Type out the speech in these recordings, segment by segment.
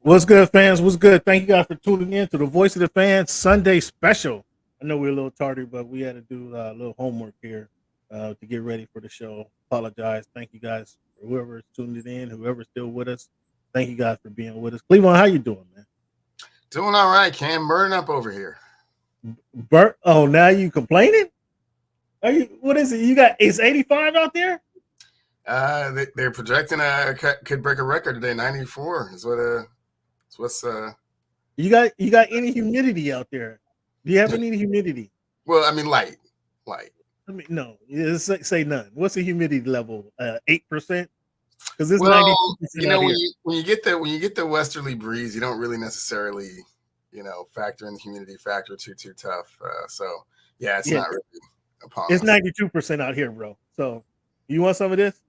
What's good, fans? What's good? Thank you guys for tuning in to the Voice of the Fans Sunday special. I know we're a little tardy, but we had to do a little homework here to get ready for the show. Apologize. Thank you guys for whoever's tuned in, whoever's still with us. Thank you guys for being with us. Cleveland, how you doing, man? Doing all right, Cam. Burning up over here. Bert, oh, now you complaining? Are you? What is it? You got? It's 85 out there. They're projecting could break a record today. 94 is what's You got any humidity out there? Do you have any humidity? Well, I mean, light. I mean, no. Say none. What's the humidity level? 8%. Because it's Well, 92% when you get the westerly breeze, you don't really necessarily factor in the humidity factor too tough. So yeah, it's not really upon it's us. 92% out here, bro. So you want some of this?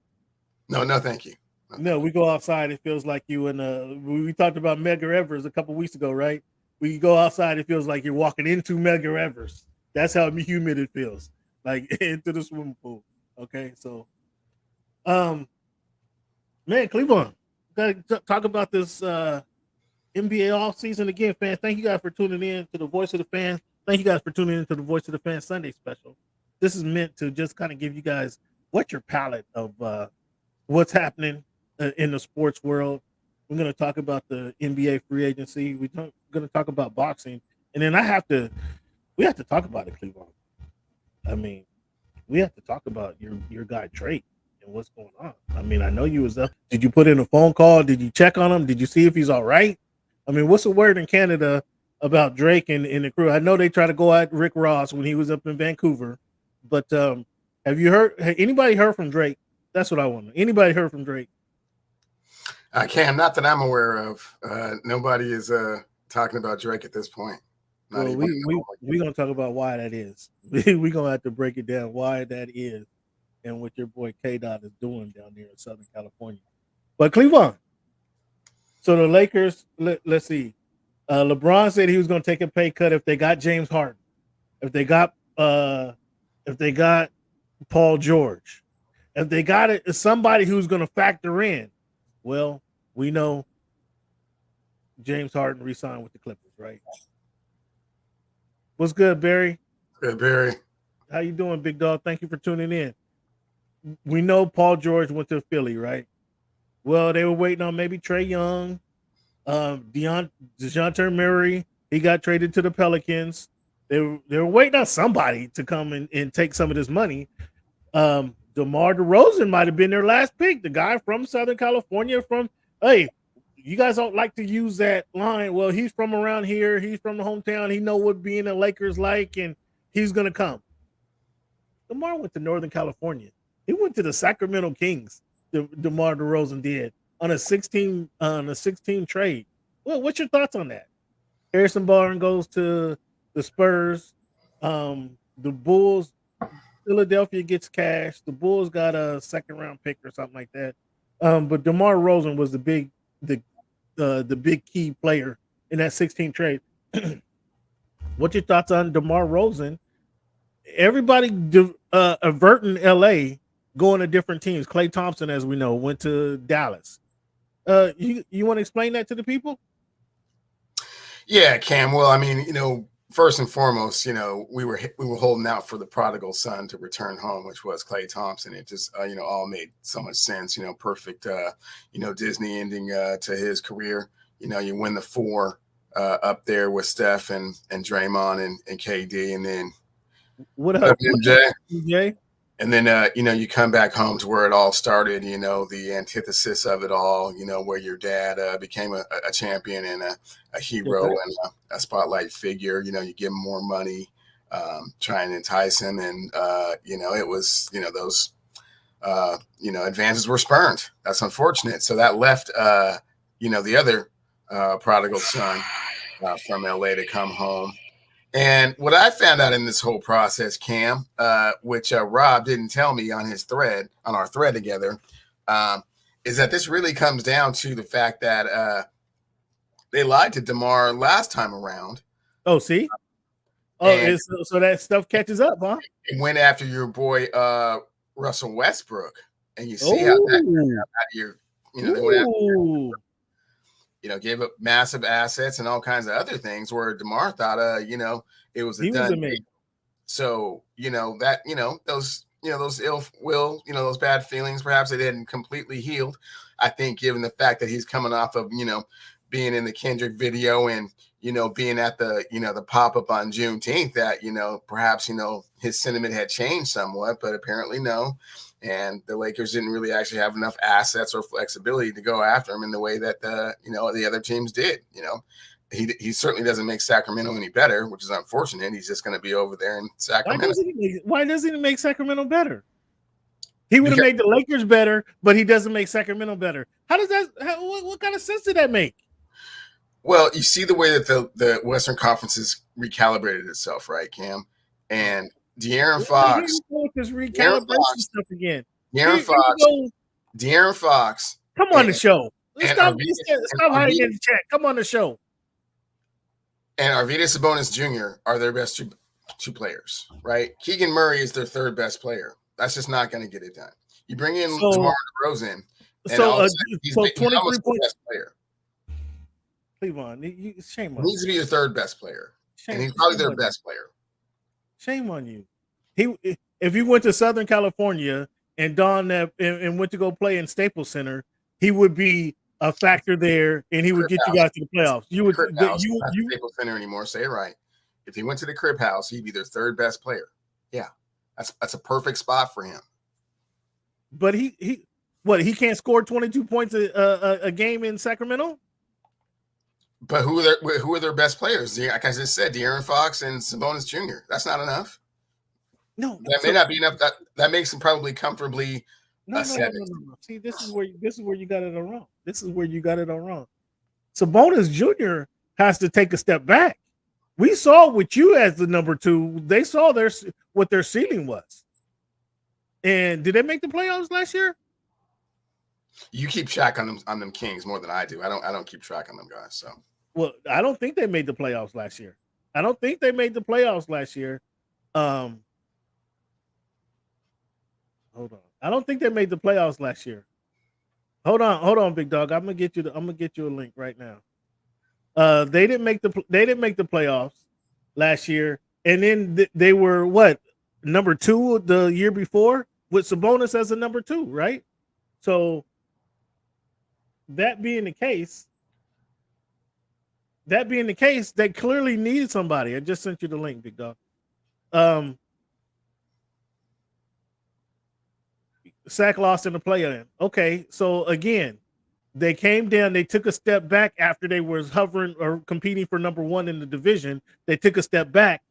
No, thank you. No, we go outside. It feels like you and we talked about Medgar Evers a couple weeks ago, right? We go outside. It feels like you're walking into Medgar Evers. That's how humid it feels, like into the swimming pool. Okay, so, man, Cleveland, gotta talk about this NBA offseason again, fans. Thank you guys for tuning in to the Voice of the Fans. Thank you guys for tuning in to the Voice of the Fans Sunday special. This is meant to just kind of give you guys what's your palette of what's happening in the sports world. We're going to talk about the NBA free agency. We're going to talk about boxing, and then we have to talk about it, Cleveland. I mean, we have to talk about your guy Drake and what's going on. I mean, I know you was up. Did you put in a phone call? Did you check on him? Did you see if he's all right? I mean, what's the word in Canada about Drake and the crew? I know they try to go at Rick Ross when he was up in Vancouver, but have you heard? Anybody heard from Drake? That's what I want. Anybody heard from Drake? Cam, not that I'm aware of. Nobody is talking about Drake at this point. Well, we're gonna talk about why that is. We're gonna have to break it down why that is and what your boy K Dot is doing down there in Southern California. But Cleveland. So the Lakers, let's see. LeBron said he was gonna take a pay cut if they got James Harden, if they got Paul George, if they got it somebody who's gonna factor in. Well, we know James Harden re-signed with the Clippers, right? What's good, Barry? Good, Barry. How you doing, big dog? Thank you for tuning in. We know Paul George went to Philly, right? Well, they were waiting on maybe Trae Young, DeJounte Murray. He got traded to the Pelicans. They were waiting on somebody to come and take some of this money. DeMar DeRozan might have been their last pick. The guy from Southern California. Hey, you guys don't like to use that line. Well, he's from around here. He's from the hometown. He know what being a Lakers like, and he's gonna come. DeMar went to Northern California. He went to the Sacramento Kings. DeMar DeRozan did on a 16 trade. Well, what's your thoughts on that? Harrison Barnes goes to the Spurs. The Bulls. Philadelphia gets cash. The Bulls got a second round pick or something like that. But DeMar DeRozan was the big key player in that 16 trade. What's your thoughts on DeMar DeRozan? Everybody averting LA, going to different teams. Klay Thompson, as we know, went to Dallas. You want to explain that to the people? Yeah, Cam. Well, I mean, first and foremost, we were holding out for the prodigal son to return home, which was Klay Thompson. It just, all made so much sense. Perfect, Disney ending to his career. You win the 4 up there with Steph and Draymond and KD, and then what up, MJ? And then, you come back home to where it all started, the antithesis of it all, where your dad became a champion and a hero and a spotlight figure. You give him more money, trying to entice him. And, it was, those, advances were spurned. That's unfortunate. So that left, the other prodigal son from LA to come home. And what I found out in this whole process, Cam, which Rob didn't tell me on our thread together, is that this really comes down to the fact that they lied to DeMar last time around. Oh, see? Oh, so that stuff catches up, huh? It went after your boy Russell Westbrook, and you see how that got out of your, they went after. gave up massive assets and all kinds of other things where DeMar thought, it was a done deal. So, those ill will, those bad feelings, perhaps they hadn't completely healed. I think given the fact that he's coming off of, being in the Kendrick video and, being at the, the pop-up on Juneteenth that, perhaps, his sentiment had changed somewhat, but apparently no. And the Lakers didn't really actually have enough assets or flexibility to go after him in the way that the other teams did. He certainly doesn't make Sacramento any better, which is unfortunate. He's just going to be over there in Sacramento. Why doesn't he make Sacramento better? He would have made the Lakers better, but he doesn't make Sacramento better. How does that? What kind of sense did that make? Well, you see the way that the Western Conference has recalibrated itself, right, Cam? And De'Aaron Fox. De'Aaron Fox. Come on the show. Stop hiding in the chat. Come on the show. And Arvydas Sabonis Jr. are their best two players, right? Keegan Murray is their third best player. That's just not going to get it done. You bring in DeMar DeRozan, and he's 23 points best player. Cleveland, shame on you. He needs to be your third best player, and he's probably their best player. Shame on you. If he went to Southern California and donned that and went to go play in Staples Center, he would be a factor there, and he would get you guys to the playoffs. Staples Center anymore. Say it right. If he went to the Crib House, he'd be their third best player. Yeah, that's a perfect spot for him. But he can't score 22 points a game in Sacramento. But who are their best players? Like I just said, De'Aaron Fox and Sabonis Jr. That's not enough. No, that may not be enough. That makes him probably comfortably a 7. No. See, this is where you got it all wrong. This is where you got it all wrong. Sabonis Jr. has to take a step back. We saw with you as the number 2. They saw what their ceiling was. And did they make the playoffs last year? You keep track on them Kings more than I do. I don't keep track on them guys. So, well, I don't think they made the playoffs last year. Hold on. I don't think they made the playoffs last year. Hold on, big dog. I'm gonna get you a link right now. They didn't make the playoffs last year, and then they were what, number 2 the year before with Sabonis as a number 2, right? So that being the case, they clearly needed somebody. I just sent you the link, big dog. Sac lost in the play-in. Okay, so again, they came down. They took a step back after they were hovering or competing for number 1 in the division. They took a step back,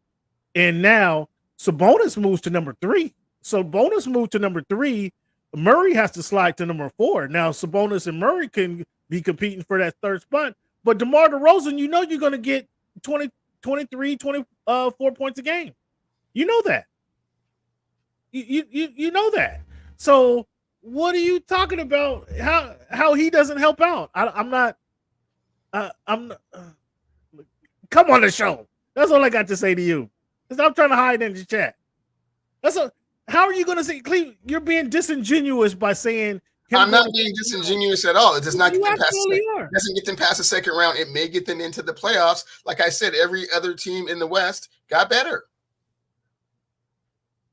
and now Sabonis moves to number 3. So Sabonis moved to number 3. Murray has to slide to number 4. Now Sabonis and Murray can be competing for that third spot. But DeMar DeRozan, you're going to get 20, 23, 24 points a game. You know that. You know that. So what are you talking about? How he doesn't help out? I'm not. Come on the show. That's all I got to say to you. Stop trying to hide in the chat. How are you going to say, Cleve? You're being disingenuous by saying. I'm not being disingenuous at all. It does not get them doesn't get them past the second round. It may get them into the playoffs. Like I said, every other team in the West got better.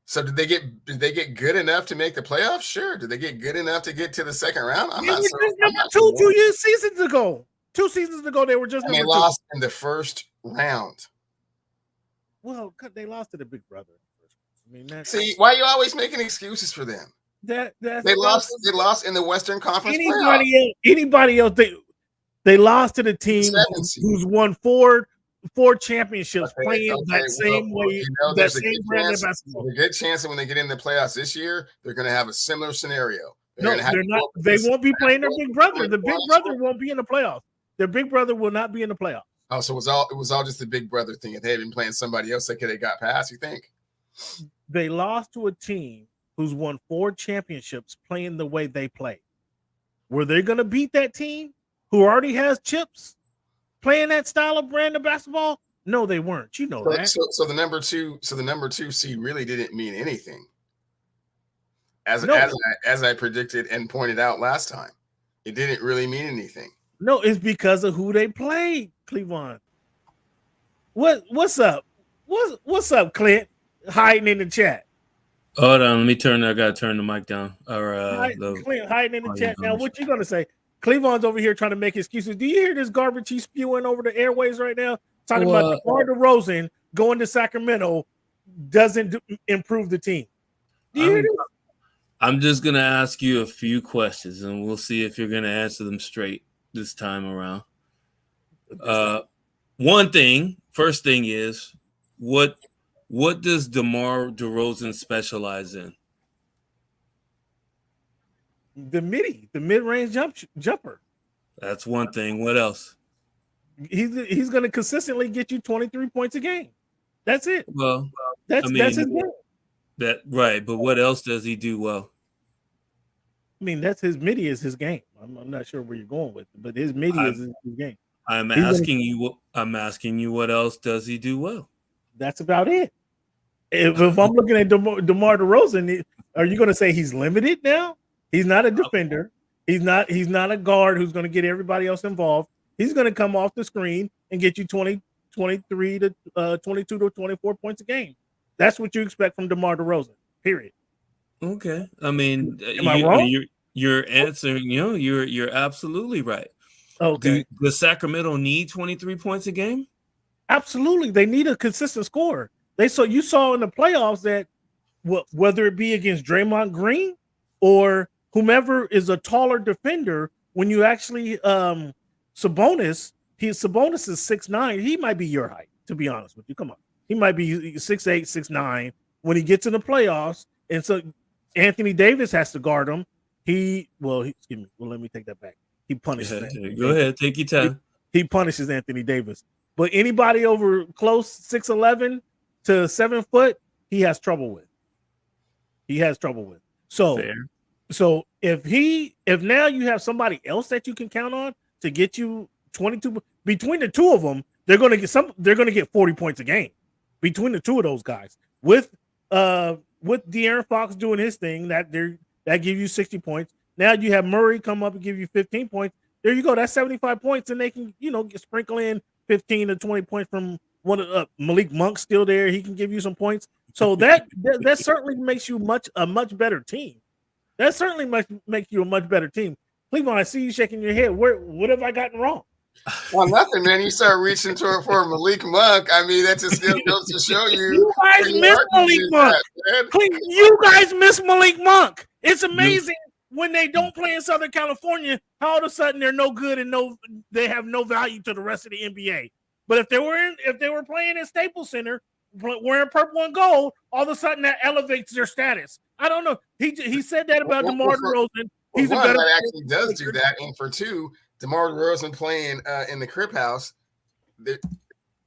So did they get good enough to make the playoffs? Sure. Did they get good enough to get to the second round? I'm not sure. 2 seasons ago. 2 seasons ago, they were just. And they lost in the first round. Well, they lost to the big brother. I mean, see, why are you always making excuses for them? They lost in the Western Conference. Anybody else? They lost to the team who's won four championships playing that same way. That same brand of basketball. There's a good chance that when they get in the playoffs this year, they're going to have a similar scenario. They're not. They won't be playing their big brother. The big brother won't be in the playoffs. Their big brother will not be in the playoffs. Oh, so it was all just the big brother thing. If they had been playing somebody else, they could have got past. You think? They lost to a team who's won 4 championships playing the way they play. Were they going to beat that team who already has chips playing that style of brand of basketball? No, they weren't. You know that. So the number 2 seed really didn't mean anything. As I predicted and pointed out last time, it didn't really mean anything. No, it's because of who they played, Cleveland. What's up? What's up, Clint? Hiding in the chat. Hold on, let me turn. I gotta turn the mic down. Or Clint hiding in the chat. Now, what you gonna say? Cleveland's over here trying to make excuses. Do you hear this garbage he's spewing over the airways right now? Talking about DeMar DeRozan going to Sacramento doesn't improve the team. Do you hear this? I'm just gonna ask you a few questions, and we'll see if you're gonna answer them straight this time around. First thing is, what does DeMar DeRozan specialize in? The mid-range jumper. That's one thing. What else? He's going to consistently get you 23 points a game. That's it. Well, that's his game. Right, but what else does he do well? I mean, that's his midi is his game. I'm not sure where you're going with it, but his midi is his game. I'm asking you what else does he do well? That's about it. If I'm looking at DeMar DeRozan, are you going to say he's limited now? He's not a defender. He's not a guard who's going to get everybody else involved. He's going to come off the screen and get you 23 to 22 to 24 points a game. That's what you expect from DeMar DeRozan. Period. Okay. I mean, am I wrong? You're answering. You're absolutely right. Okay. Does Sacramento need 23 points a game? Absolutely. They need a consistent score. You saw in the playoffs that whether it be against Draymond Green or whomever is a taller defender, when you actually Sabonis is 6'9". He might be your height, to be honest with you. Come on. He might be 6'8", 6'9". When he gets in the playoffs, and so Anthony Davis has to guard him. Excuse me. Well, let me take that back. He punishes him. Go ahead, take your time. He punishes Anthony Davis. But anybody over close 6'11" to 7 foot, he has trouble with. So, fair. So if now you have somebody else that you can count on to get you 22 between the two of them, they're going to get 40 points a game between the two of those guys. With De'Aaron Fox doing his thing, that give you 60 points. Now you have Murray come up and give you 15 points. There you go. That's 75 points, and they can sprinkle in 15 to 20 points from one of Malik Monk still there. He can give you some points. So that certainly makes you a much better team. That certainly makes you a much better team. Cleveland, I see you shaking your head. What have I gotten wrong? Well, nothing, man. You start reaching for Malik Monk. I mean, that just goes to show you. You guys miss Malik Monk. You guys miss Malik Monk. It's amazing when they don't play in Southern California, how all of a sudden they're no good and they have no value to the rest of the NBA. But if they were playing in Staples Center, wearing purple and gold, all of a sudden that elevates their status. I don't know. He said that about DeMar DeRozan. He's a better that actually does do that. And for two, DeMar DeRozan playing in the Crip House, the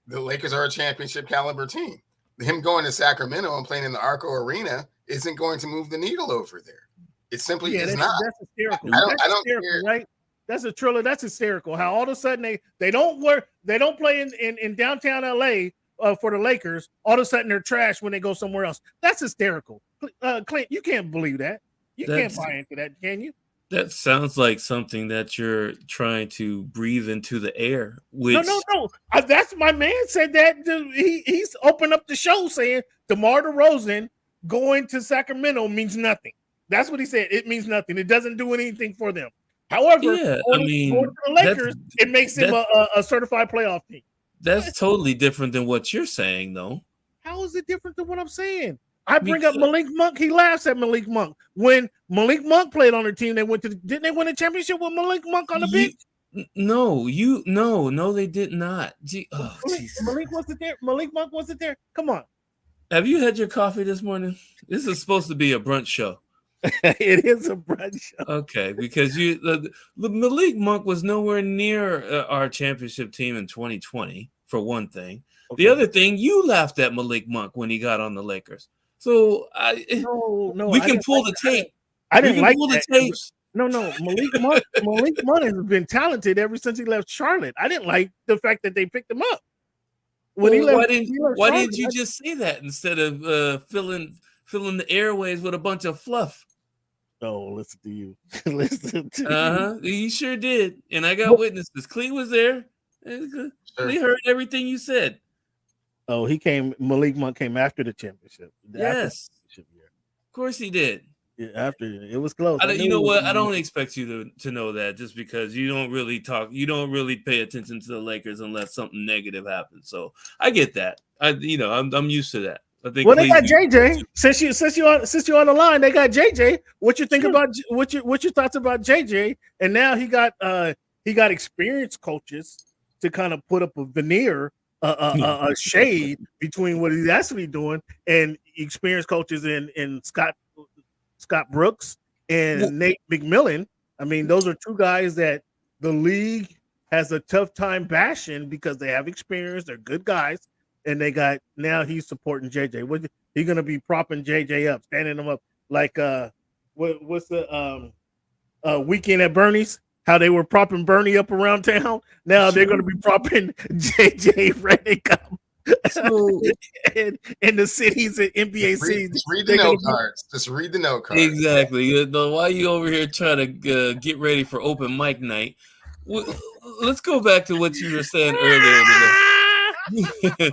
Lakers are a championship caliber team. Him going to Sacramento and playing in the Arco Arena isn't going to move the needle over there. It simply is not. That's hysterical. I don't care. Right? That's a thriller. That's hysterical. How all of a sudden they don't play in downtown LA for the Lakers. All of a sudden they're trash when they go somewhere else. That's hysterical. Clint, you can't believe that. You can't buy into that, can you? That sounds like something that you're trying to breathe into the air. No. That's my man said that. He's opened up the show saying DeMar DeRozan going to Sacramento means nothing. That's what he said. It means nothing. It doesn't do anything for them. However, for the Lakers, it makes him a certified playoff team. That's totally different than what you're saying, though. How is it different than what I'm saying? I bring up Malik Monk. He laughs at Malik Monk. When Malik Monk played on their team, didn't they win a championship with Malik Monk on the bench? No, they did not. Malik wasn't there. Malik Monk wasn't there. Come on. Have you had your coffee this morning? This is supposed to be a brunch show. It is a brunch show. Okay, because Malik Monk was nowhere near our championship team in 2020, for one thing. Okay. The other thing, you laughed at Malik Monk when he got on the Lakers. So we can pull the tape. I didn't like the tapes. No. Malik Monk has been talented ever since he left Charlotte. I didn't like the fact that they picked him up. Why didn't you just say that instead of filling the airways with a bunch of fluff? Oh, listen to you. Listen to you. You sure did. And I got witnesses. Clee was there. Clee heard everything you said. Oh, Malik Monk came after the championship. Yes. Of course he did. Yeah, after it was close. You know what? I don't expect you to know that just because you don't really pay attention to the Lakers unless something negative happens. So I get that. I'm used to that. I think. Well, they got JJ. Since you're on the line, they got JJ. What you think about what your thoughts about JJ? And now he got experienced coaches to kind of put up a veneer, a shade between what he's actually doing and experienced coaches in Scott Brooks and Nate McMillan. I mean, those are two guys that the league has a tough time bashing because they have experience. They're good guys. And now he's supporting JJ. He's gonna be propping JJ up, standing him up like what's the Weekend at Bernie's? How they were propping Bernie up around town. Now they're gonna be propping JJ ready to come. So, in the cities and NBA cities. Just read the note cards. Just read the note cards. Exactly. Why you over here trying to get ready for open mic night? Let's go back to what you were saying earlier today.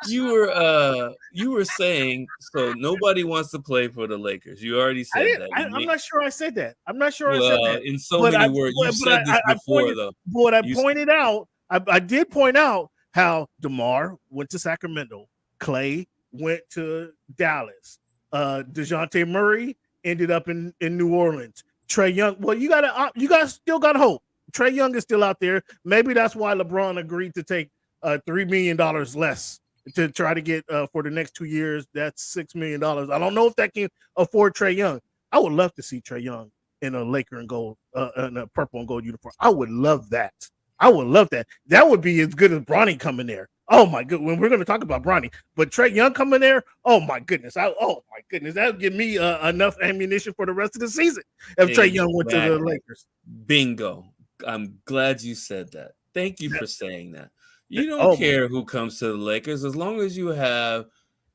You were saying so nobody wants to play for the Lakers. You already said that. I'm not sure I said that. I said that. In so many words, you said this before, though. But I did point out how DeMar went to Sacramento, Clay went to Dallas, DeJounte Murray ended up in New Orleans. Trae Young, well, you guys still got hope. Trae Young is still out there. Maybe that's why LeBron agreed to take $3 million less to try to get for the next 2 years. That's $6 million. I don't know if that can afford Trae Young. I would love to see Trae Young in a Laker and gold, in a purple and gold uniform. I would love that. That would be as good as Bronny coming there. Oh my good. When we're going to talk about Bronny, but Trae Young coming there. Oh my goodness. That would give me enough ammunition for the rest of the season if Trae Young went to the Lakers. Bingo. I'm glad you said that. Thank you for saying that. You don't care who comes to the Lakers as long as you have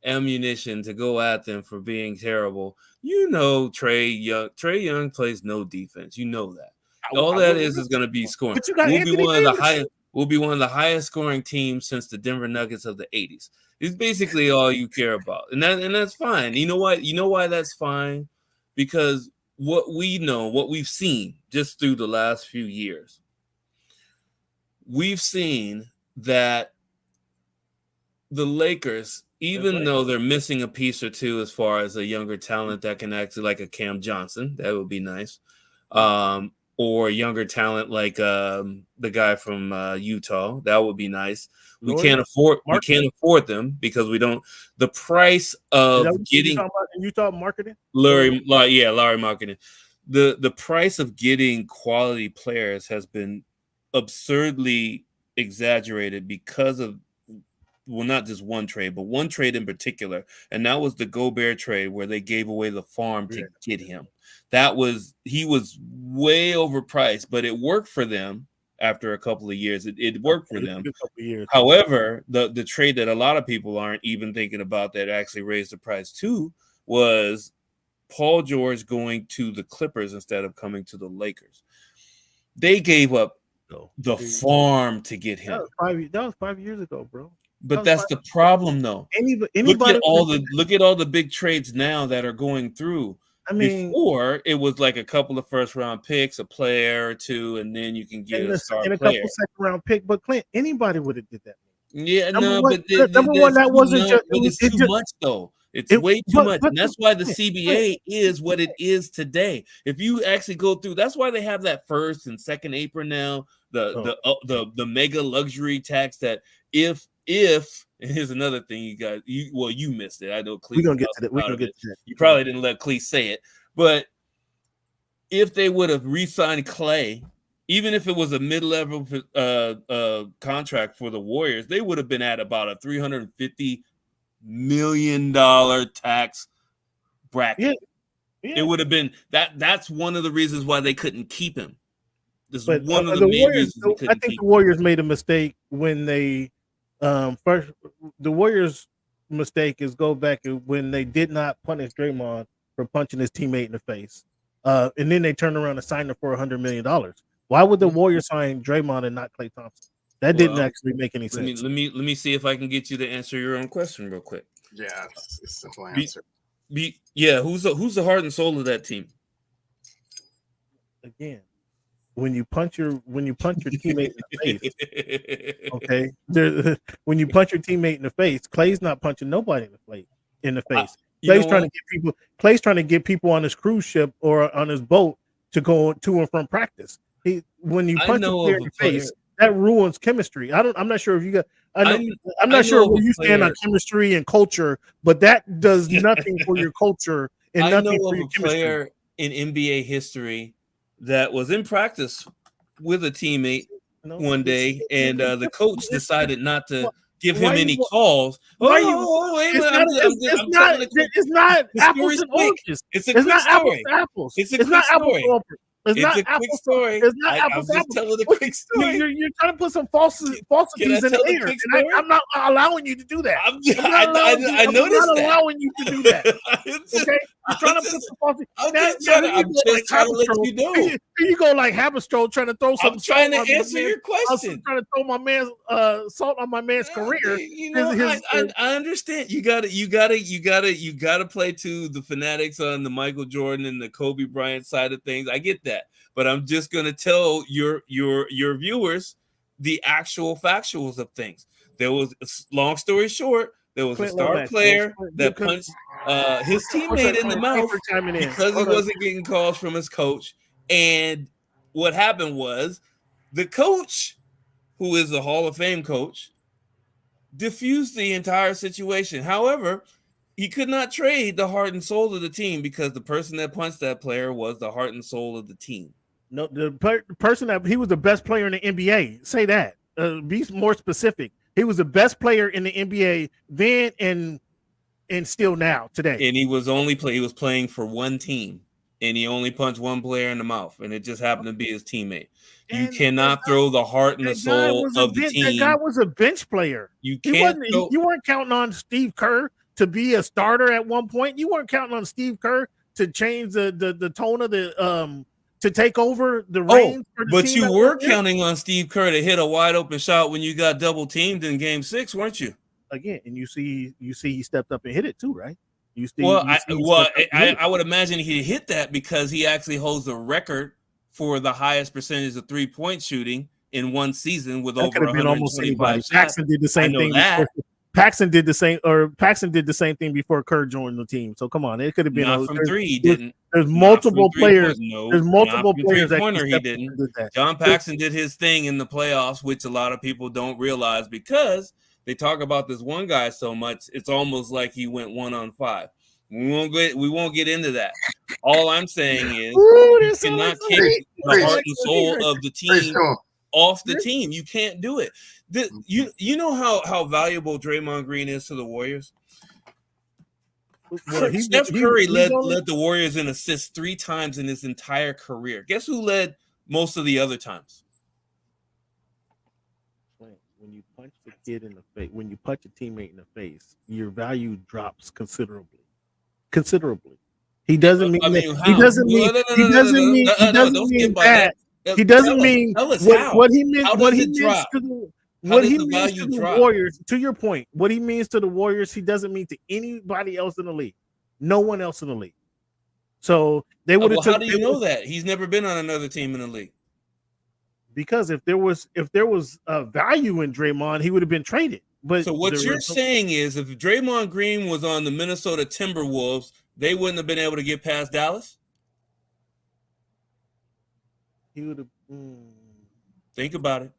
ammunition to go at them for being terrible. You know, Trae Young plays no defense. You know that. All that is going to be scoring. We'll be one of the highest scoring teams since the Denver Nuggets of the 80s. It's basically all you care about. And that's fine. You know what? You know why that's fine? Because what we've seen just through the last few years, we've seen that the Lakers, even though they're missing a piece or two as far as a younger talent that can act like a Cam Johnson, that would be nice, or younger talent like the guy from Utah, that would be nice. We can't afford them because we don't. The price of getting Utah marketing, Larry marketing. The price of getting quality players has been absurdly exaggerated because of, well, not just one trade, but one trade in particular, and that was the Gobert trade where they gave away the farm to get him. He was way overpriced, but it worked for them after a couple of years. It worked for them. However, the trade that a lot of people aren't even thinking about that actually raised the price too was Paul George going to the Clippers instead of coming to the Lakers. They gave up the farm to get him. That was 5 years ago, bro. But that's the problem, though. Look at all the big trades now that are going through. I mean, before it was like a couple of first round picks, a player or two, and then you can get a star player. Couple second round pick. But Clint, anybody would have did that. Yeah, number one, that wasn't just. It's too much, though. It's way too much, and that's why the CBA is what it is today. If you actually go through, that's why they have that first and second apron now. The mega luxury tax that if and here's another thing you guys you missed it. I know Clee. We're gonna get to that. You probably didn't let Clee say it, but if they would have re-signed Clay, even if it was a mid-level contract for the Warriors, they would have been at about a $350 million tax bracket. Yeah. It would have been that. That's one of the reasons why they couldn't keep him. This is one of the main reasons. I think the Warriors made a mistake when they first. The Warriors' mistake is go back when they did not punish Draymond for punching his teammate in the face. and then they turned around and signed him for $100 million. Why would the Warriors sign Draymond and not Klay Thompson? That didn't actually make any sense. Let me see if I can get you to answer your own question real quick. Yeah, it's a simple answer. Who's the heart and soul of that team? Again, when you punch your teammate in the face, okay. When you punch your teammate in the face, Klay's not punching nobody in the face. Klay's trying to get people on his cruise ship or on his boat to go to and from practice. When you punch a player in the face, that ruins chemistry. I'm not sure if you got. I'm not sure where you stand on chemistry and culture, but that does nothing for your culture and nothing for your chemistry. Player in NBA history that was in practice with a teammate one day, and the coach decided not to give him any calls. It's not apples and oranges. It's not apples to apples. It's not apples to apples. It's a quick story. It's not apples to apples. Telling a quick story. You're trying to put some falsities in the air, and I'm not allowing you to do that. I noticed I'm not allowing you to do that. Okay, you're trying to put some falsities. I'm just trying to let you know. Here you go, like Haberstroh, trying to throw some. I'm trying to answer your question. I'm trying to throw my man's salt on my man's career. I understand. You gotta play to the fanatics on the Michael Jordan and the Kobe Bryant side of things. I get that. But I'm just going to tell your viewers the actual factuals of things. There was, long story short, there was a star player that punched his teammate in the mouth because he wasn't getting calls from his coach. And what happened was the coach, who is a Hall of Fame coach, diffused the entire situation. However, he could not trade the heart and soul of the team because the person that punched that player was the heart and soul of the team. No, the person that he was the best player in the NBA. Say that. Be more specific. He was the best player in the NBA then and still now today. And he was playing for one team, and he only punched one player in the mouth, and it just happened to be his teammate. You cannot throw the heart and the soul of the team. That guy was a bench player. You weren't counting on Steve Kerr to be a starter at one point. You weren't counting on Steve Kerr to change the tone of the to take over the reins. But you were counting on Steve Kerr to hit a wide open shot when you got double teamed in Game 6, weren't you? Again, and you see he stepped up and hit it too, right? I would imagine he hit that because he actually holds the record for the highest percentage of 3-point shooting in one season with over 125 shots. Paxson did the same thing. Paxson did the same thing before Kerr joined the team. So come on, it could have been not from three. He didn't. There's multiple players. There's multiple players. He didn't. John Paxson did his thing in the playoffs, which a lot of people don't realize because they talk about this one guy so much. It's almost like he went 1-on-5. We won't get into that. All I'm saying is you cannot kick the heart and soul of the team off the team. You can't do it. You know how valuable Draymond Green is to the Warriors? Well, Steph Curry led the Warriors in assists 3 times in his entire career. Guess who led most of the other times? When you punch the kid in the face, when you punch a teammate in the face, your value drops considerably. He doesn't mean that. He doesn't mean that. He doesn't mean what he means. What he means to the Warriors. To your point, what he means to the Warriors, he doesn't mean to anybody else in the league. No one else in the league. So they would have. How do you know that? He's never been on another team in the league. Because if there was value in Draymond, he would have been traded. But so what you're saying is, if Draymond Green was on the Minnesota Timberwolves, they wouldn't have been able to get past Dallas. He would have. Think about it.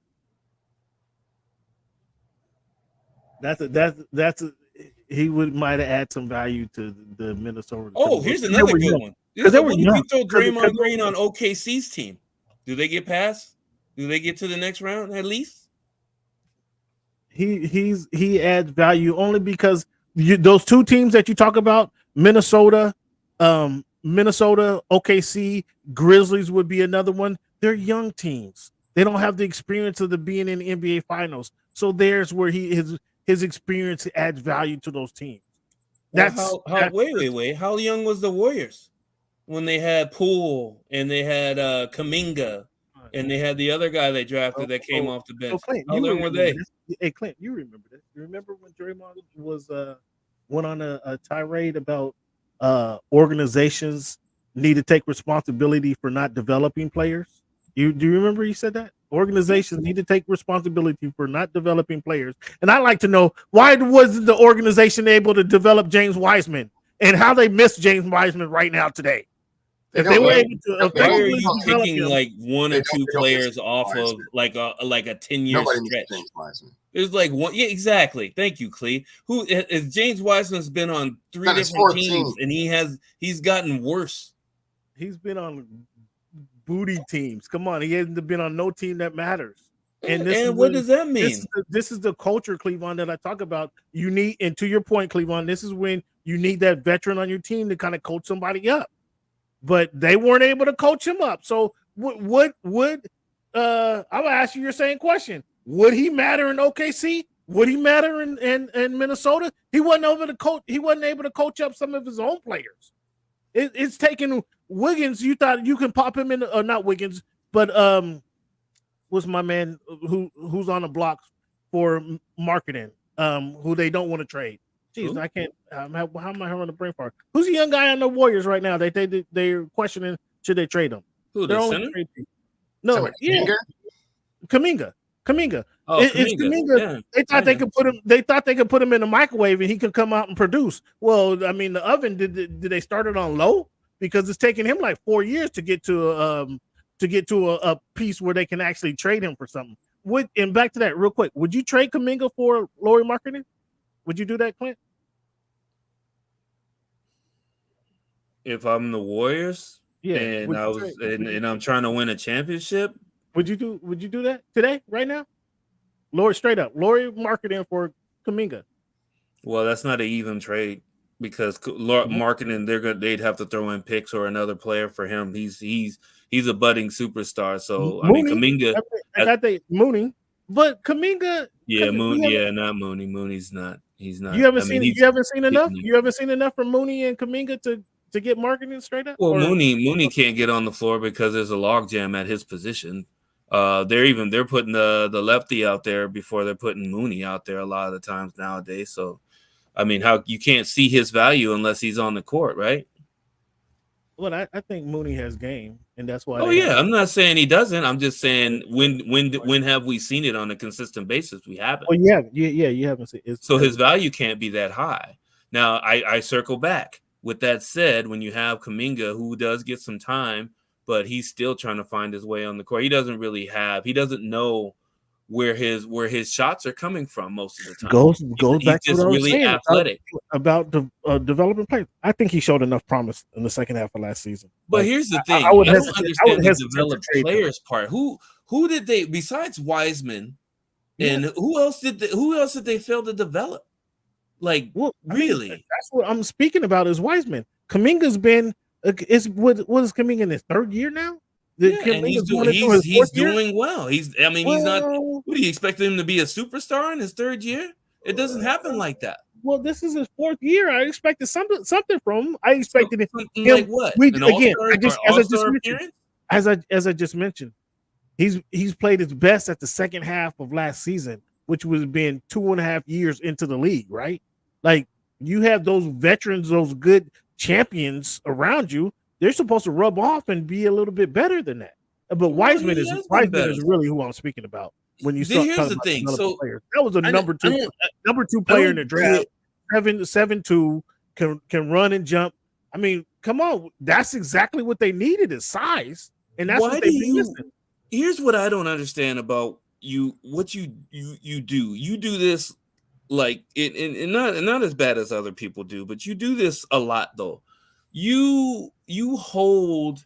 He might have added some value to the Minnesota. Here's another good one. Because if you throw Draymond Green on OKC's team, do they get past? Do they get to the next round at least? He adds value only because those two teams that you talk about, Minnesota, OKC, Grizzlies would be another one. They're young teams. They don't have the experience of being in the NBA Finals. So there's where his experience adds value to those teams. Wait. How young was the Warriors? when they had Poole and they had Kuminga and they had the other guy they drafted that came off the bench. Clint, How long were they? Hey, Clint, you remember this? You remember when Draymond was went on a tirade about organizations need to take responsibility for not developing players? Do you remember he said that? Organizations need to take responsibility for not developing players. And I'd like to know, why wasn't the organization able to develop James Wiseman, and how they miss James Wiseman right now today? If they were able to, why are you picking like one or two players off of like a 10-year stretch? It's like one, yeah, exactly. Thank you, Clee. Who is James Wiseman's been on 3 different teams, and he's gotten worse. He's been on booty teams. Come on, he hasn't been on no team that matters. And what does that mean? This is the culture, Cleveland, that I talk about. You need, and to your point, Cleveland, this is when you need that veteran on your team to kind of coach somebody up. But they weren't able to coach him up. So would I'm gonna ask you your same question. Would he matter in OKC? Would he matter in Minnesota? He wasn't able to coach. He wasn't able to coach up some of his own players. It's taking Wiggins. You thought you can pop him in, not Wiggins, but what's my man who's on the block for marketing? Who they don't want to trade. Jeez, I can't. How am I having the brain fart? Who's the young guy on the Warriors right now? They're questioning should they trade him? Who, the center? No, yeah, Kuminga. Oh, it's Kuminga. Yeah. They thought they could put him. They thought they could put him in the microwave and he could come out and produce. Well, I mean, the oven did they start it on low? Because it's taking him like 4 years to get to a piece where they can actually trade him for something. And back to that real quick, would you trade Kuminga for Lauri Markkanen? Would you do that, Clint? If I'm the Warriors, yeah, and I'm trying to win a championship, would you do that today, right now? Straight up, Lauri Markkanen for Kuminga. Well, that's not an even trade because Markkanen, they'd have to throw in picks or another player for him. He's a budding superstar. So Mooney, I mean, Kuminga, I got that Mooney, but Kuminga, not Mooney. Mooney's not. He's not. You haven't seen enough. You haven't seen enough from Mooney and Kuminga to get Markkanen straight up. Well, Mooney can't get on the floor because there's a logjam at his position. They're putting the lefty out there before they're putting Mooney out there a lot of the times nowadays. So, I mean, how you can't see his value unless he's on the court, right? Well, I think Mooney has game, and that's why. Oh yeah, I'm not saying he doesn't. I'm just saying when have we seen it on a consistent basis? We haven't. Oh yeah, you haven't seen it. So his value can't be that high. Now I circle back. With that said, when you have Kuminga, who does get some time, but he's still trying to find his way on the court. He doesn't know where his shots are coming from most of the time. Goes back to what I was saying athletic about the developing players. I think he showed enough promise in the second half of last season. But here's the thing: I don't understand the developed players part. Who did they besides Wiseman, and who else did they fail to develop? Like, really? That's what I'm speaking about is Wiseman. Kuminga's been what is Kuminga in his third year now? And he's doing well. He's not. What do you expect him to be a superstar in his third year? It doesn't happen like that. Well, this is his fourth year. I expected something from him. I expected him like what? As I just mentioned, he's played his best at the second half of last season, which was been 2.5 years into the league, right? Like, you have those veterans, those good champions around you. They're supposed to rub off and be a little bit better than that. But Wiseman is really who I'm speaking about. When you start talking about the other players, that was a number two player in the draft. 7'2", can run and jump. I mean, come on, that's exactly what they needed is size, and that's what they've been missing. Here's what I don't understand about you. What you do? You do this like and not as bad as other people do, but you do this a lot though. You hold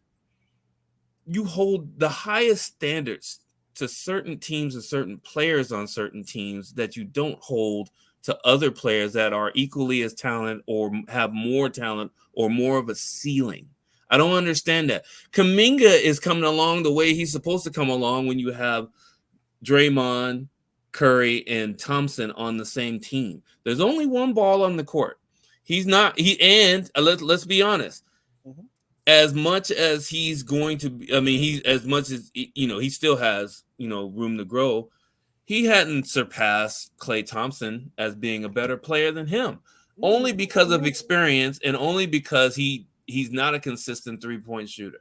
the highest standards to certain teams and certain players on certain teams that you don't hold to other players that are equally as talented or have more talent or more of a ceiling. I don't understand that. Kuminga is coming along the way he's supposed to come along when you have Draymond, Curry, and Thompson on the same team. There's only one ball on the court. Let's be honest. as much as he's going to be, I mean, he as much as he still has room to grow. He hadn't surpassed Klay Thompson as being a better player than him, only because of experience and only because he's not a consistent 3-point shooter.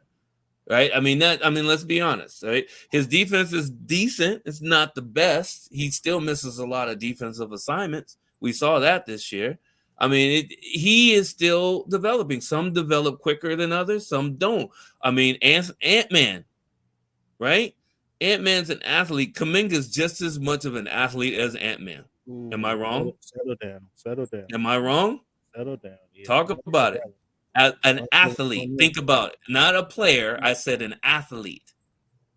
Right? I mean, let's be honest, right? His defense is decent. It's not the best. He still misses a lot of defensive assignments. We saw that this year. I mean, he is still developing. Some develop quicker than others. Some don't. I mean, Ant-Man, right? Ant-Man's an athlete. Kuminga's just as much of an athlete as Ant-Man. Am I wrong? Settle down. Am I wrong? Settle down. Yeah. Talk about it. An athlete. Think about it. Not a player. I said an athlete.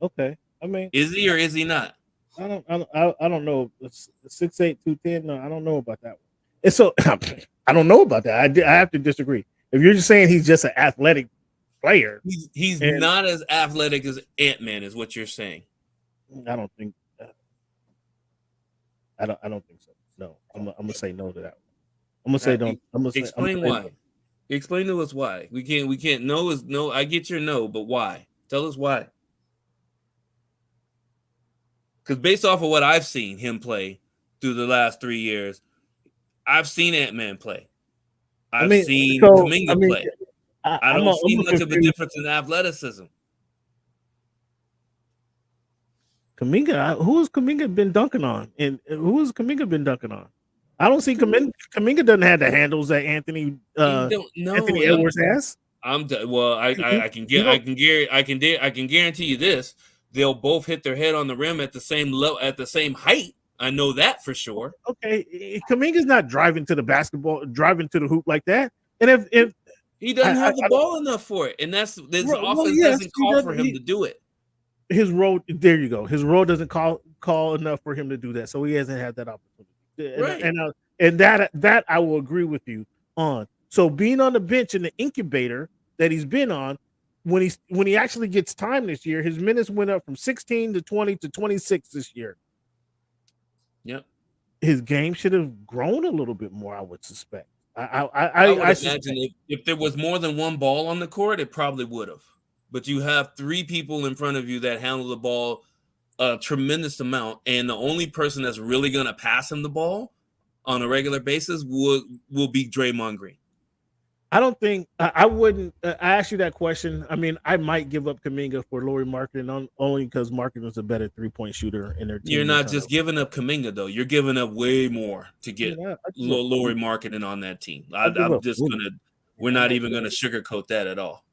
Okay. I mean, is he or is he not? I don't know. 6'8", 210. No, I don't know about that one. And so I don't know about that. I have to disagree. If you're just saying he's just an athletic player, he's not as athletic as Ant-Man, is what you're saying. I don't think. I don't think so. No, I'm gonna say no to that one. I'm gonna say don't. I'm gonna explain why. No. Explain to us why. We can't. No is no. I get your no, but why? Tell us why. Because based off of what I've seen him play through the last 3 years, I've seen Ant-Man play. I've seen Kuminga play. I don't see much of a difference in athleticism. Kuminga, who has Kuminga been dunking on? And who has Kuminga been dunking on? I don't see Kuminga doesn't have the handles that Anthony Edwards has. I can guarantee you this: they'll both hit their head on the rim at the same level, at the same height. I know that for sure. Okay, Kuminga's not driving to the hoop like that. And if he doesn't have the ball enough for it, and this offense doesn't call for him to do it. His role, there you go. His role doesn't call enough for him to do that, so he hasn't had that opportunity. Right. And that I will agree with you on. So being on the bench in the incubator that he's been on, when he actually gets time this year, his minutes went up from 16 to 20 to 26 this year. Yep. His game should have grown a little bit more, I would suspect. I would imagine if there was more than one ball on the court, it probably would have. But you have 3 people in front of you that handle the ball a tremendous amount, and the only person that's really going to pass him the ball on a regular basis will be Draymond Green. I don't think I wouldn't. I asked you that question. I mean, I might give up Kuminga for Lauri Markkanen only because Markkanen is a better 3-point shooter in their team. You're not just giving up Kuminga though. You're giving up way more to get Lauri Markkanen on that team. We're not even gonna sugarcoat that at all.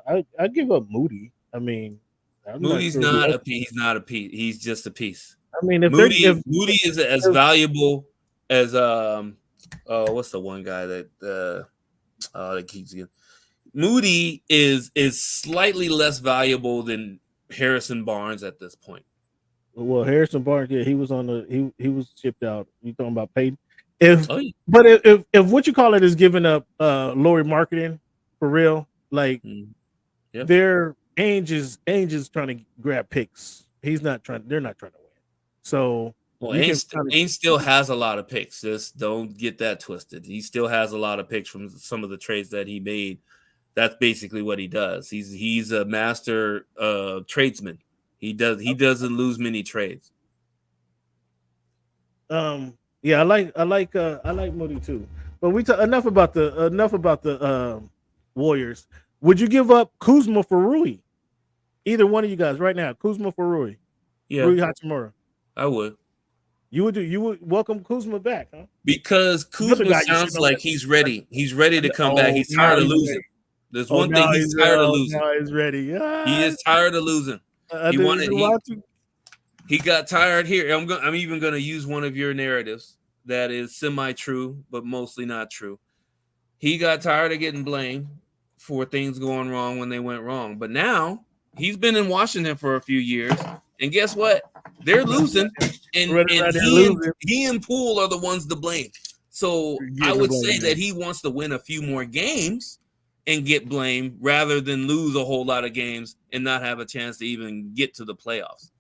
I give up Moody. I mean, Moody's not a piece. He's not a piece. He's just a piece. I mean, if Moody is as valuable as what's the one guy that keeps getting Moody is slightly less valuable than Harrison Barnes at this point. Well, Harrison Barnes, yeah, he was shipped out. You talking about Peyton? But if what you call it is giving up Lauri Markkanen for real, like their Ainge is trying to grab picks. They're not trying to win. So Ainge still has a lot of picks. Just don't get that twisted. He still has a lot of picks from some of the trades that he made. That's basically what he does. He's a master tradesman. He doesn't lose many trades. Yeah, I like Moody too. But enough about the Warriors. Would you give up Kuzma for Rui? Either one of you guys right now, Kuzma for Rui. Yeah, Rui Hachimura. I would. You would welcome Kuzma back, huh? Because Kuzma sounds like he's ready. He's ready to come back. He's tired of losing. There's one thing he's tired of losing. Now he's ready. He is tired of losing. He got tired here. I'm even going to use one of your narratives that is semi-true, but mostly not true. He got tired of getting blamed for things going wrong when they went wrong. But now he's been in Washington for a few years, and guess what? They're losing, and he and Poole are the ones to blame. So I would say that he wants to win a few more games and get blamed rather than lose a whole lot of games and not have a chance to even get to the playoffs.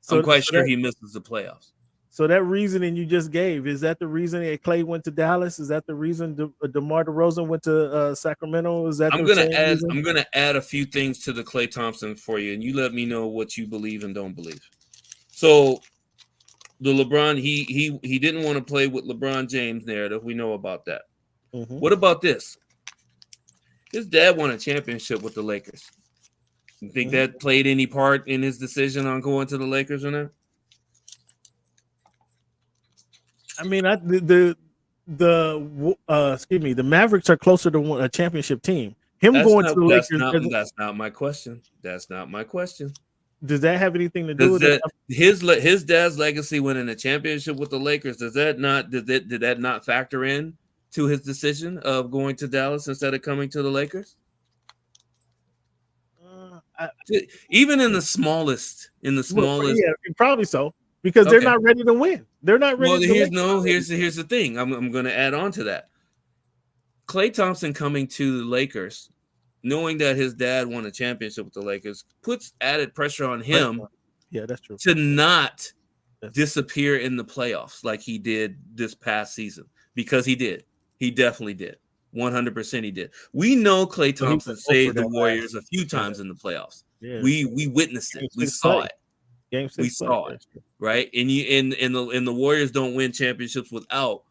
So I'm quite sure he misses the playoffs. So that reasoning you just gave, is that the reason that Clay went to Dallas? Is that the reason DeMar DeRozan went to Sacramento? Is that I'm gonna add a few things to the Klay Thompson for you, and you let me know what you believe and don't believe. So the LeBron, he didn't want to play with LeBron James narrative. We know about that. Mm-hmm. What about this? His dad won a championship with the Lakers. You think that played any part in his decision on going to the Lakers or not? I mean, the Mavericks are closer to a championship team. Going to the Lakers. That's not my question. That's not my question. Does that have anything to do with that? His dad's legacy winning a championship with the Lakers, did that not factor in to his decision of going to Dallas instead of coming to the Lakers? Even in the smallest, yeah, probably so, because they're not ready to win. They're not ready. Well, here's the thing. I'm going to add on to that. Klay Thompson coming to the Lakers, knowing that his dad won a championship with the Lakers, puts added pressure on him. Yeah, that's true. To not disappear in the playoffs like he did this past season, because he did. He definitely did. 100% he did. We know Klay Thompson saved the Warriors a few times in the playoffs. Yeah. We witnessed it. We saw it. We saw it, right? And the Warriors don't win championships without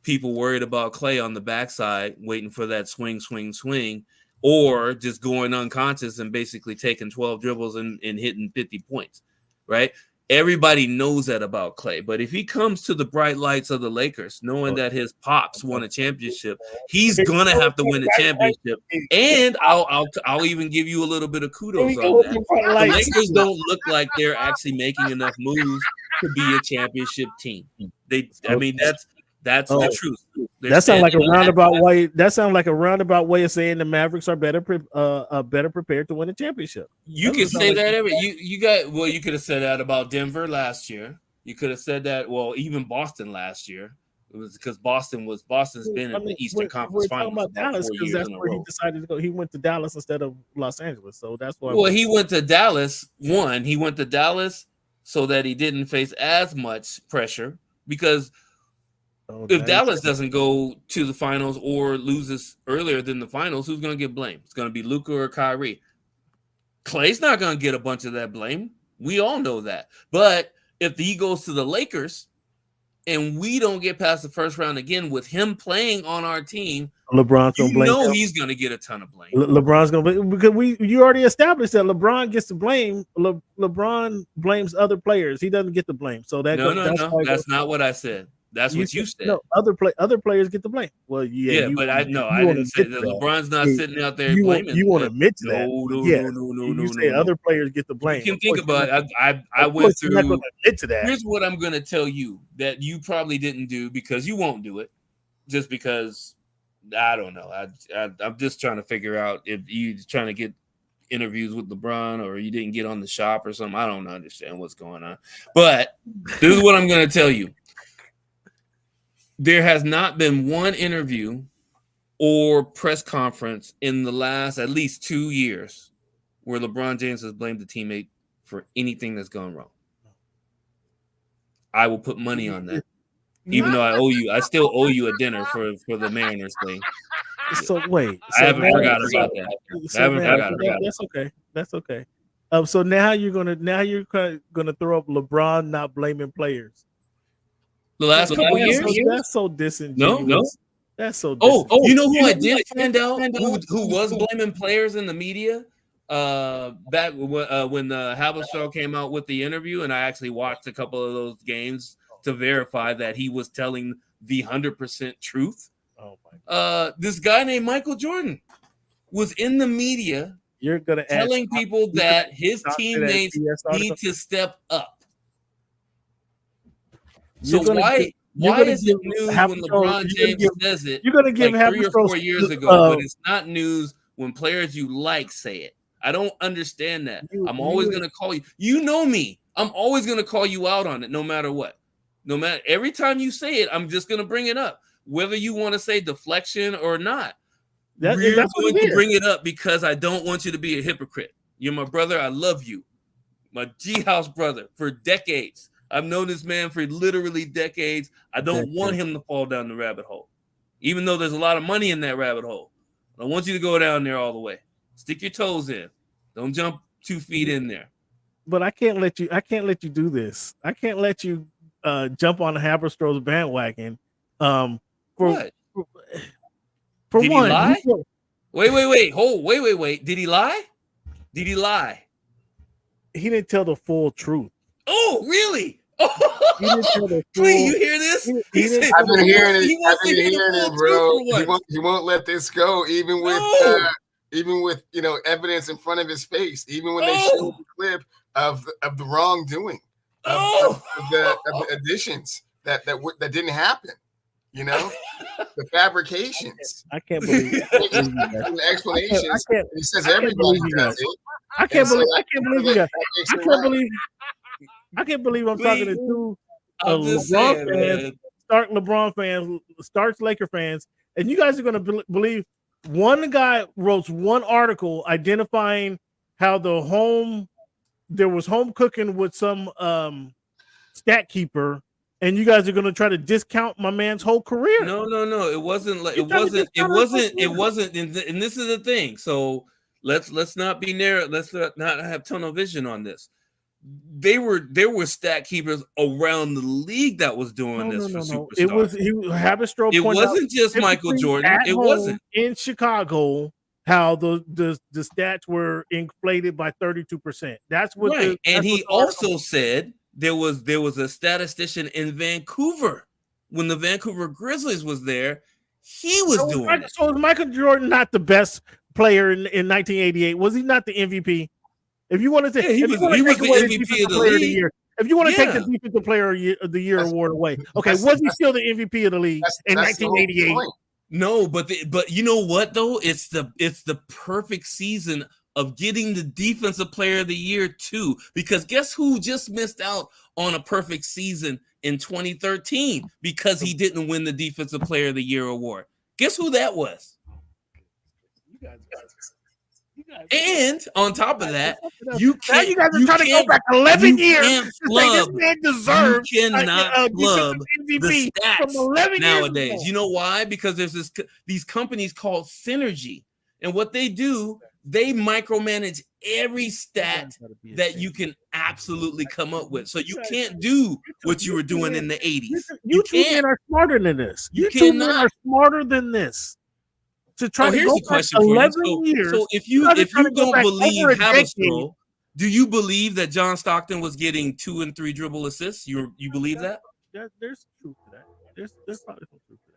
people worried about Klay on the backside, waiting for that swing, or just going unconscious and basically taking 12 dribbles and hitting 50 points, right? Everybody knows that about Klay. But if he comes to the bright lights of the Lakers, knowing that his pops won a championship, he's gonna have to win a championship. And I'll even give you a little bit of kudos on that. The Lakers don't look like they're actually making enough moves to be a championship team. That's the truth. That sounds like a roundabout way. That sounds like a roundabout way of saying the Mavericks are better prepared to win a championship. You could say that you could have said that about Denver last year. You could have said that. Well, even Boston last year. It was because Boston's been in the Eastern Conference Finals. About Dallas, because that's where he decided to go. He went to Dallas instead of Los Angeles, so that's why. Well, he went to Dallas. He went to Dallas so that he didn't face as much pressure, because if Dallas doesn't go to the finals or loses earlier than the finals, who's going to get blamed? It's going to be Luka or Kyrie. Klay's not going to get a bunch of that blame. We all know that. But if he goes to the Lakers and we don't get past the first round again with him playing on our team, LeBron's going to blame. He's going to get a ton of blame. LeBron's going to blame, because you already established that LeBron gets to blame. LeBron blames other players. He doesn't get the blame. So that's not what I said. That's what you said. No, other players get the blame. Well, yeah, but I didn't say that. LeBron's not sitting out there blaming. You want to admit to that? No. You say other players get the blame. You can think about it. I went through. Admit to that. Here's what I'm going to tell you that you probably didn't do, because you won't do it, just because I don't know. I'm just trying to figure out if you're trying to get interviews with LeBron or you didn't get on the shop or something. I don't understand what's going on. But this is what I'm going to tell you. There has not been one interview or press conference in the last at least 2 years where LeBron James has blamed the teammate for anything that's gone wrong. I will put money on that. Even though I still owe you a dinner for the Mariners thing. So wait, I haven't forgot about that. That's okay. So now you're gonna throw up LeBron not blaming players. The last couple years? That's so disingenuous. No. That's so you know who I did find out who was blaming players in the media? Back when the Havelshaw came out with the interview, and I actually watched a couple of those games to verify that he was telling the 100% truth. Oh my! This guy named Michael Jordan was in the media. You're gonna telling people that his teammates need to step up. So why is it news when LeBron James says it? You're gonna give like 3 or 4 years ago, but it's not news when players you like say it. I don't understand that. I'm always gonna call you. You know me. I'm always gonna call you out on it, no matter what. No matter every time you say it, I'm just gonna bring it up, whether you want to say deflection or not. We're going to bring it up because I don't want you to be a hypocrite. You're my brother. I love you, my G House brother for decades. I've known this man for literally decades. I don't want him to fall down the rabbit hole, even though there's a lot of money in that rabbit hole. I want you to go down there all the way. Stick your toes in. Don't jump 2 feet in there. But I can't let you do this. I can't let you jump on the Haberstroh's bandwagon. For What? For Did one, he lie? Wait. Did he lie? Did he lie? He didn't tell the full truth. Oh, really? He didn't tell the full. Please, you hear this? I've been hearing it, bro. He won't let this go, even with evidence in front of his face, even when they showed the clip of the wrongdoing, of the additions that didn't happen. The fabrications. I can't believe it. The explanations. He says everybody does it. I can't believe I'm talking to two LeBron fans, Starks Laker fans, and you guys are going to believe one guy wrote one article identifying how there was home cooking with some stat keeper. And you guys are going to try to discount my man's whole career. No. It wasn't. And this is the thing. So let's not be narrow. Let's not have tunnel vision on this. There were stat keepers around the league that was doing this for superstars. It was Haberstroh. It wasn't just Michael Jordan. It wasn't in Chicago. How the stats were inflated by 32%. That's what. Right. And he also said. There was a statistician in Vancouver when the Vancouver Grizzlies was there. He was doing it. So was Michael Jordan not the best player in 1988? Was he not the MVP? If you want to take, he was the MVP of the league. If you want to take the defensive player of the year award away, okay, was he still the MVP of the league in 1988? No, but you know what though? It's the perfect season of getting the defensive player of the year too, because guess who just missed out on a perfect season in 2013 because he didn't win the defensive player of the year award? Guess who that was? And on top of that, you guys are trying to go back 11 years to say this man deserves. You cannot flub the stats nowadays. You know why? Because there's these companies called Synergy, and what they do, they micromanage every stat that you can absolutely come up with. So you can't do what you were doing in the 80s. You two men are smarter than this. You two men are smarter than this. To try to go back 11 years. So if you don't believe Haberstroh, do you believe that John Stockton was getting 2 and 3 dribble assists? You believe that? There's truth to that. There's probably some truth to that.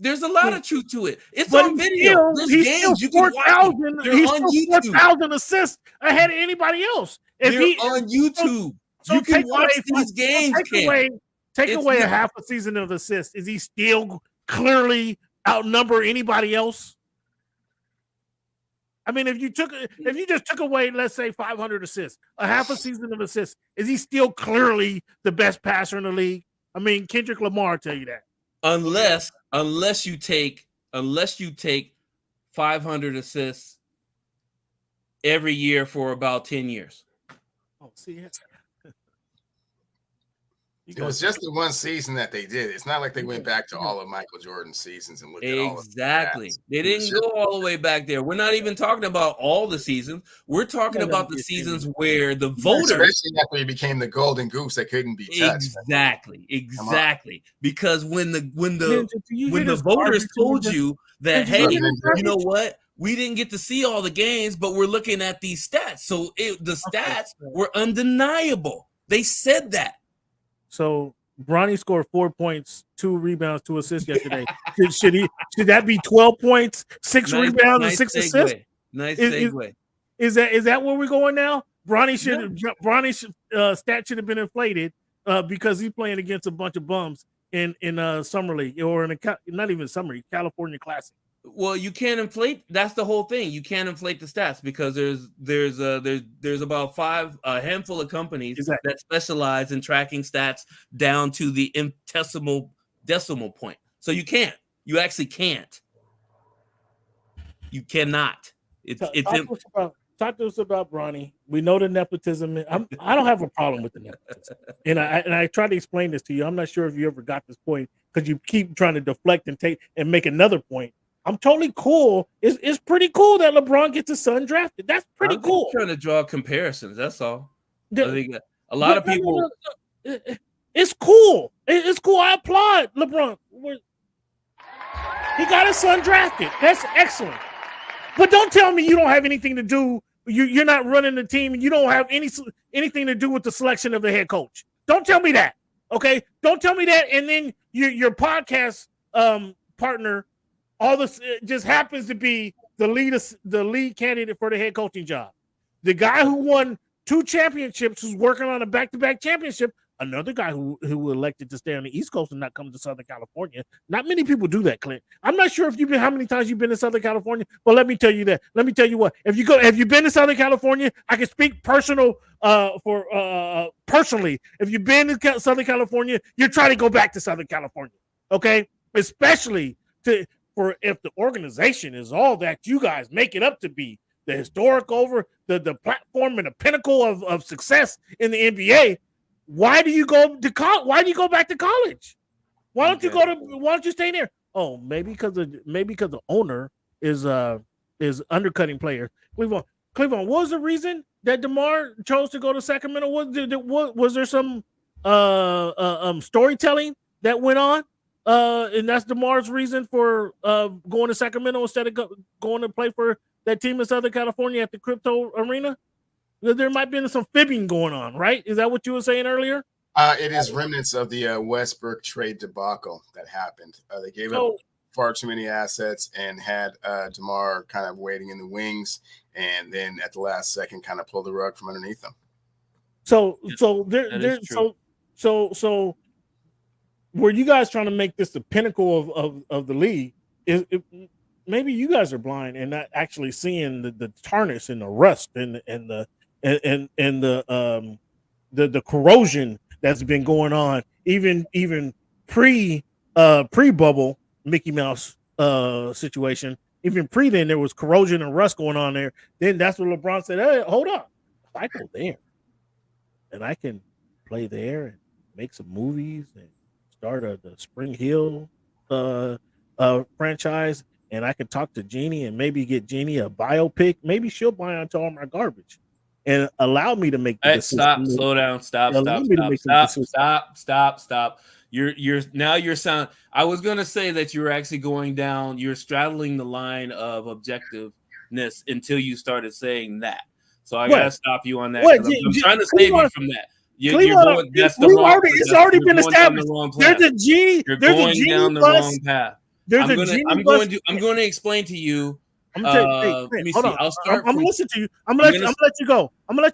There's a lot of truth to it. It's on video. There's games you can watch. He's on YouTube. 4,000 assists ahead of anybody else. They're on YouTube. So you can watch these games. Take away a half a season of assists. Is he still clearly outnumber anybody else? I mean, if you just took away, let's say 500 assists, a half a season of assists, is he still clearly the best passer in the league? I mean, Kendrick Lamar tell you that. Unless you take 500 assists every year for about 10 years. Oh, see, it was just the one season that they did. It's not like they went back to all of Michael Jordan's seasons and looked at all of them. Exactly. They didn't go all the way back there. We're not even talking about all the seasons. We're talking about the seasons where the voters, especially after he became the golden goose that couldn't be touched. Exactly. Because when the voters told you that, hey, you know what? We didn't get to see all the games, but we're looking at these stats. So the stats were undeniable. They said that. So Bronny scored 4 points, 2 rebounds, 2 assists yesterday. Should that be 12 points, 6 rebounds, and 6 assists? Nice segue. Is that where we're going now? Bronny's stat should have been inflated because he's playing against a bunch of bums in summer league or not even summer league, California Classic. Well, you can't inflate. That's the whole thing. You can't inflate the stats because there's about a handful of companies that specialize in tracking stats down to the decimal point. So you can't. You actually can't. You cannot. talk to us about Bronny. We know the nepotism. I don't have a problem with the nepotism, and I try to explain this to you. I'm not sure if you ever got this point because you keep trying to deflect and take and make another point. I'm totally cool. It's pretty cool that LeBron gets his son drafted. That's pretty cool. I'm trying to draw comparisons. That's all. I think a lot of people. It's cool. It's cool. I applaud LeBron. He got his son drafted. That's excellent. But don't tell me you don't have anything to do. You're not running the team, and you don't have anything to do with the selection of the head coach. Don't tell me that, okay? Don't tell me that. And then your podcast partner, all this just happens to be the lead candidate for the head coaching job. The guy who won 2 championships, who's working on a back-to-back championship. Another guy who elected to stay on the East Coast and not come to Southern California. Not many people do that, Clint. I'm not sure how many times you've been to Southern California. But let me tell you that. Let me tell you what. Have you been to Southern California? I can speak personally. If you've been to Southern California, you're trying to go back to Southern California. Okay, especially for if the organization is all that you guys make it up to be, the historic the platform and the pinnacle of success in the NBA. Why do you go to college? Why do you go back to college? Why don't you stay there? Oh, maybe because the owner is undercutting players. Cleveland, what was the reason that DeMar chose to go to Sacramento? Was there some storytelling that went on? And that's DeMar's reason for going to Sacramento instead of going to play for that team in Southern California at the Crypto Arena? There might be some fibbing going on, right? Is that what you were saying earlier? It is remnants of the Westbrook trade debacle that happened. They gave up far too many assets and had DeMar kind of waiting in the wings, and then at the last second, kind of pulled the rug from underneath them. So were you guys trying to make this the pinnacle of the league? Maybe you guys are blind and not actually seeing the tarnish and the rust and the corrosion that's been going on even pre-bubble Mickey Mouse situation. Even pre then there was corrosion and rust going on there. Then that's when LeBron said, "Hey, hold up, I go there and I can play there and make some movies and start the Spring Hill franchise, and I can talk to Jeannie and maybe get Jeannie a biopic. Maybe she'll buy onto all my garbage and allow me to make the decision." Slow down, stop. You're sound. I was gonna say that you're actually you're straddling the line of objectiveness until you started saying that. So I gotta stop you on that. I'm trying to save you from that. It's already been established. There's a genie. You're going down the wrong path. I'm going to explain to you. Let me see. I'll start. I'm gonna listen to you. I'm gonna let you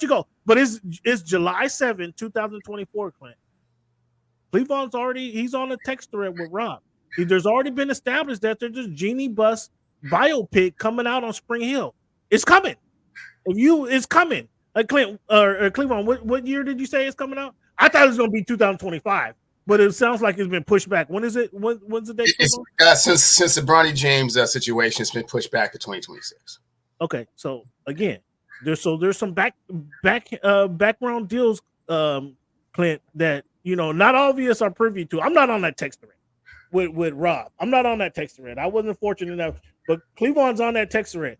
go. But it's July 7, 2024, Clint. Cleveland's he's on a text thread with Rob. There's already been established that there's a Genie Bus biopic coming out on Spring Hill. It's coming. It's coming. Clint or Cleveland, what year did you say it's coming out? I thought it was gonna be 2025. But it sounds like it's been pushed back. When is it? When's the date? Since the Bronny James situation, it's been pushed back to 2026. Okay, so again, there's some background deals, Clint, that not all of us are privy to. I'm not on that text thread with Rob. I'm not on that text thread. I wasn't fortunate enough, but Cleveland's on that text thread,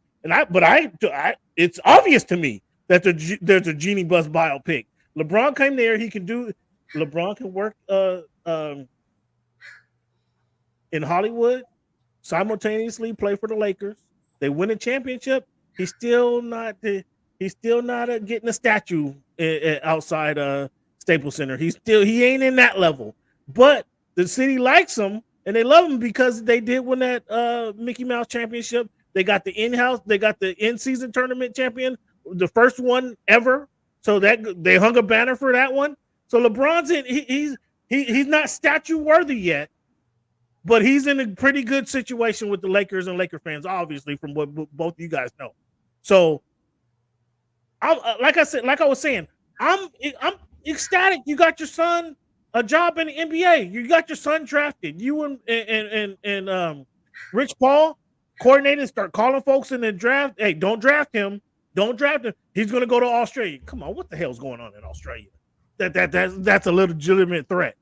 it's obvious to me that there's a Genie Bus biopic. LeBron came there. LeBron can work in Hollywood, simultaneously play for the Lakers. They win a championship. He's still not getting a statue outside Staples Center. He ain't in that level. But the city likes him and they love him because they did win that Mickey Mouse championship. They got the in-season tournament champion, the first one ever. So that they hung a banner for that one. So LeBron's he's not statue worthy yet, but he's in a pretty good situation with the Lakers and Laker fans, obviously, from what both you guys know. So, like I was saying, I'm ecstatic. You got your son a job in the NBA. You got your son drafted. You and Rich Paul coordinated, start calling folks in the draft. Hey, don't draft him. Don't draft him. He's going to go to Australia. Come on, what the hell's going on in Australia? That's a legitimate threat.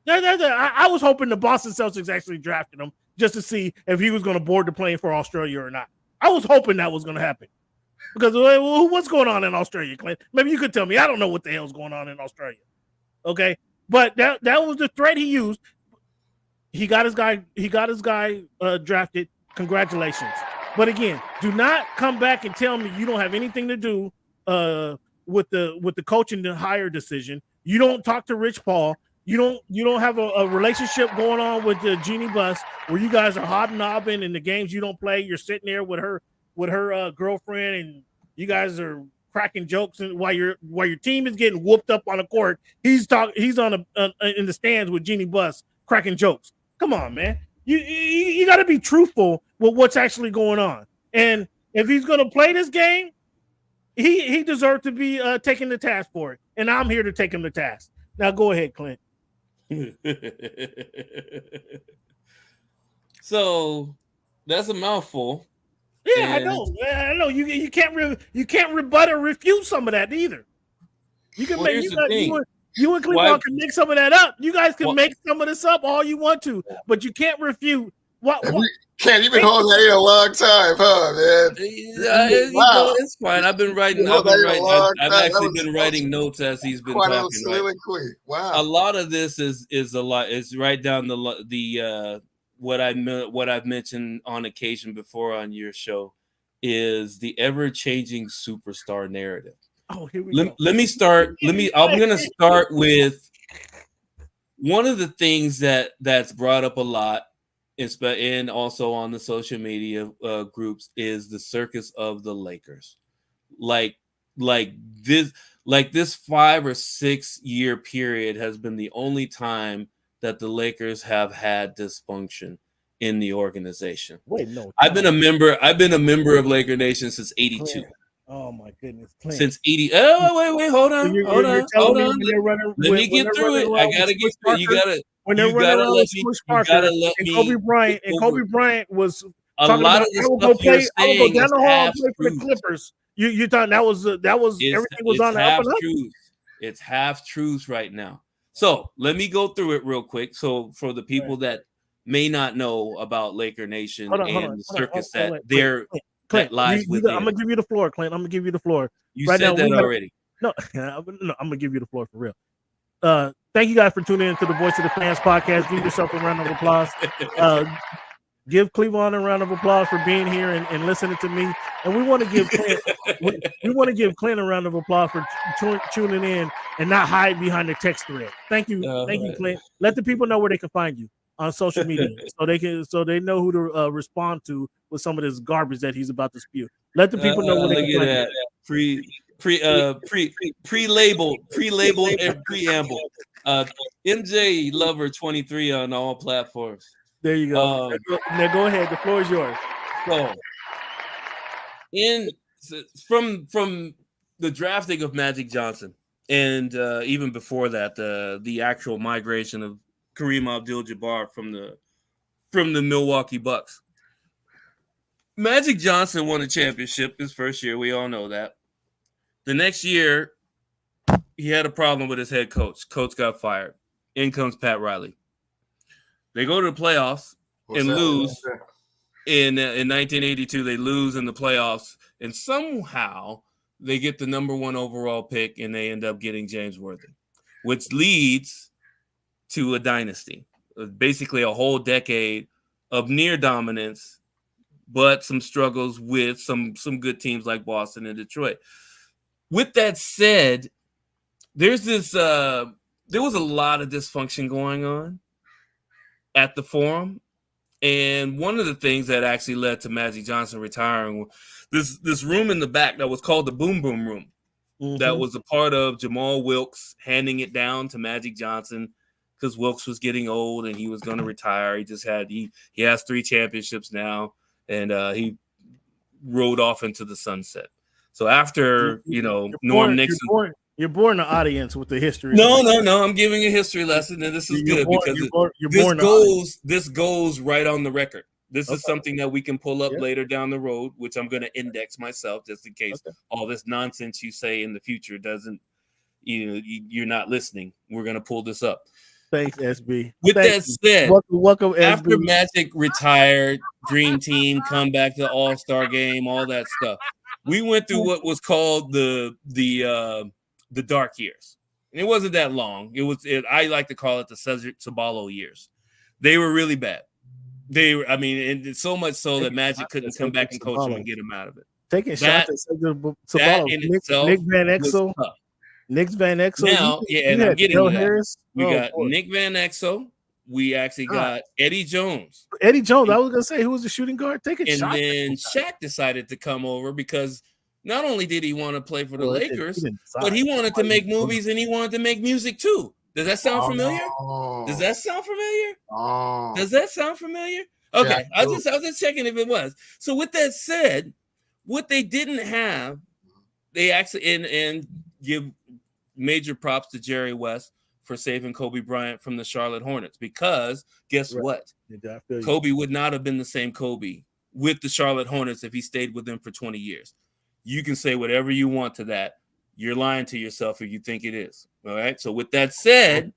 I was hoping the Boston Celtics actually drafted him just to see if he was going to board the plane for Australia or not. I was hoping that was going to happen. Because what's going on in Australia, Clint? Maybe you could tell me. I don't know what the hell's going on in Australia. Okay, but that was the threat he used. He got his guy. He got his guy drafted. Congratulations. But again, do not come back and tell me you don't have anything to do with the coaching and hire decision. You don't talk to Rich Paul. You don't have a relationship going on with the Jeannie Buss where you guys are hobnobbing in the games you don't play. You're sitting there with her girlfriend, and you guys are cracking jokes, and while your team is getting whooped up on the court, he's on in the stands with Jeannie Buss cracking jokes. Come on, man. You got to be truthful with what's actually going on. And if he's going to play this game, he deserves to be taken to task for it. And I'm here to take him to task. Now go ahead, Clint. So that's a mouthful. Yeah, I know. You can't rebut or refute some of that either. You can make you and Cleveland can make some of that up. You guys can make some of this up all you want to, but you can't refute what Ken, you've been holding that in a long time, huh, man? Wow. It's fine. I've actually been writing notes as he's been talking. Right? Wow. A lot of this is a lot. It's right down the what I've mentioned on occasion before on your show is the ever-changing superstar narrative. Oh, here we go. Let me start. I'm going to start with one of the things that's brought up a lot, and also on the social media groups, is the circus of the Lakers. Like this 5 or 6 year period has been the only time that the Lakers have had dysfunction in the organization. Wait, no. I've been a member of Laker Nation since '82. Oh my goodness. Clint. Since 80. Oh, wait, hold on. Let me get through it. I gotta get through it. You gotta let me. Kobe Bryant was a lot of the stuff you're saying is half the Clippers. You thought that was everything was on the up and up? It's half truths right now. So let me go through it real quick. So for the people that may not know about Laker Nation and the circus that lies within. I'm gonna give you the floor, Clint. I'm gonna give you the floor. You said that already. No, I'm gonna give you the floor for real. Thank you guys for tuning in to the Voice of the Fans podcast. Give yourself a round of applause. Give Cleveland a round of applause for being here and listening to me. And we want to give Clint a round of applause for tuning in and not hide behind the text thread. Thank you, Clint. Let the people know where they can find you on social media, so they know who to respond to with some of this garbage that he's about to spew. Let the people know where they can find you. Pre-labeled and preamble. MJ Lover 23 on all platforms. There you go. Now go ahead. The floor is yours. So, from the drafting of Magic Johnson, and even before that, the actual migration of Kareem Abdul-Jabbar from the Milwaukee Bucks. Magic Johnson won a championship his first year. We all know that. The next year, he had a problem with his head coach. Coach got fired. In comes Pat Riley. They go to the playoffs and lose. In 1982, they lose in the playoffs, and somehow they get the number 1 overall pick, and they end up getting James Worthy, which leads to a dynasty, basically a whole decade of near dominance, but some struggles with some good teams like Boston and Detroit. With that said, there was a lot of dysfunction going on at the Forum. And one of the things that actually led to Magic Johnson retiring, this room in the back that was called the Boom Boom Room, that was a part of Jamal Wilkes handing it down to Magic Johnson because Wilkes was getting old and he was going to retire. He has 3 championships now, and he rode off into the sunset. So after Norm Nixon. You're boring the audience with the history. No. I'm giving a history lesson, and this is good because this goes right on the record. This is something that we can pull up later down the road, which I'm going to index myself just in case all this nonsense you say in the future doesn't, you're not listening. We're going to pull this up. Thanks, SB. With that said, welcome, after SB. Magic retired, Dream Team, come back to the All-Star game, all that stuff, we went through what was called the dark years. And it wasn't that long. I like to call it the Cedric Ceballos years. They were really bad. And so much so that Magic couldn't come back and coach him and get him out of it. Taking shots at Cedric Ceballos. Nick Van Exel. Now, and I'm getting to that. We got Nick Van Exel. We actually got Eddie Jones. I was going to say, who was the shooting guard? Taking shots. And then Shaq decided to come over because not only did he want to play for the Lakers, but he wanted to make movies and he wanted to make music too. Does that sound familiar? Okay, I was just checking if it was. So with that said, what they didn't have, they actually and give major props to Jerry West for saving Kobe Bryant from the Charlotte Hornets, because guess what? Kobe would not have been the same Kobe with the Charlotte Hornets if he stayed with them for 20 years. You can say whatever you want to that. You're lying to yourself if you think it is. All right. So with that said,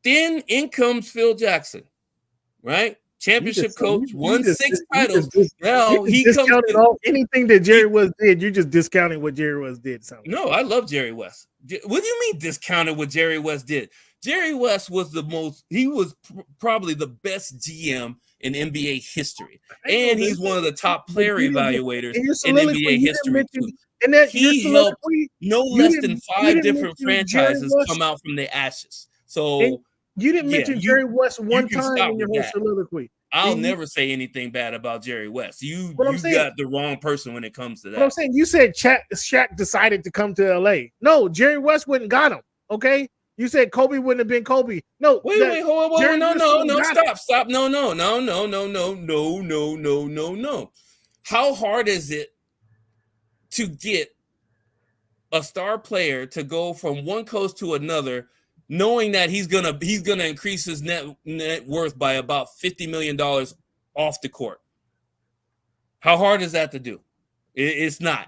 then in comes Phil Jackson, right? Championship coach, won 6 titles. Now he discounted anything that Jerry West did. You just discounted what Jerry West did. No, I love Jerry West. What do you mean discounted what Jerry West did? Jerry West was probably the best GM in NBA history. And he's one of the top player evaluators in NBA history too. And he helped no less than 5 different franchises come out from the ashes. So you didn't mention Jerry West one time in your whole soliloquy. I'll never say anything bad about Jerry West. You got the wrong person when it comes to that. What I'm saying, you said Shaq decided to come to LA. No, Jerry West wouldn't got him. Okay, you said Kobe wouldn't have been Kobe. No, wait, hold on, no, stop, no. How hard is it to get a star player to go from one coast to another, knowing that he's gonna increase his net worth by about $50 million off the court? How hard is that to do? It's not.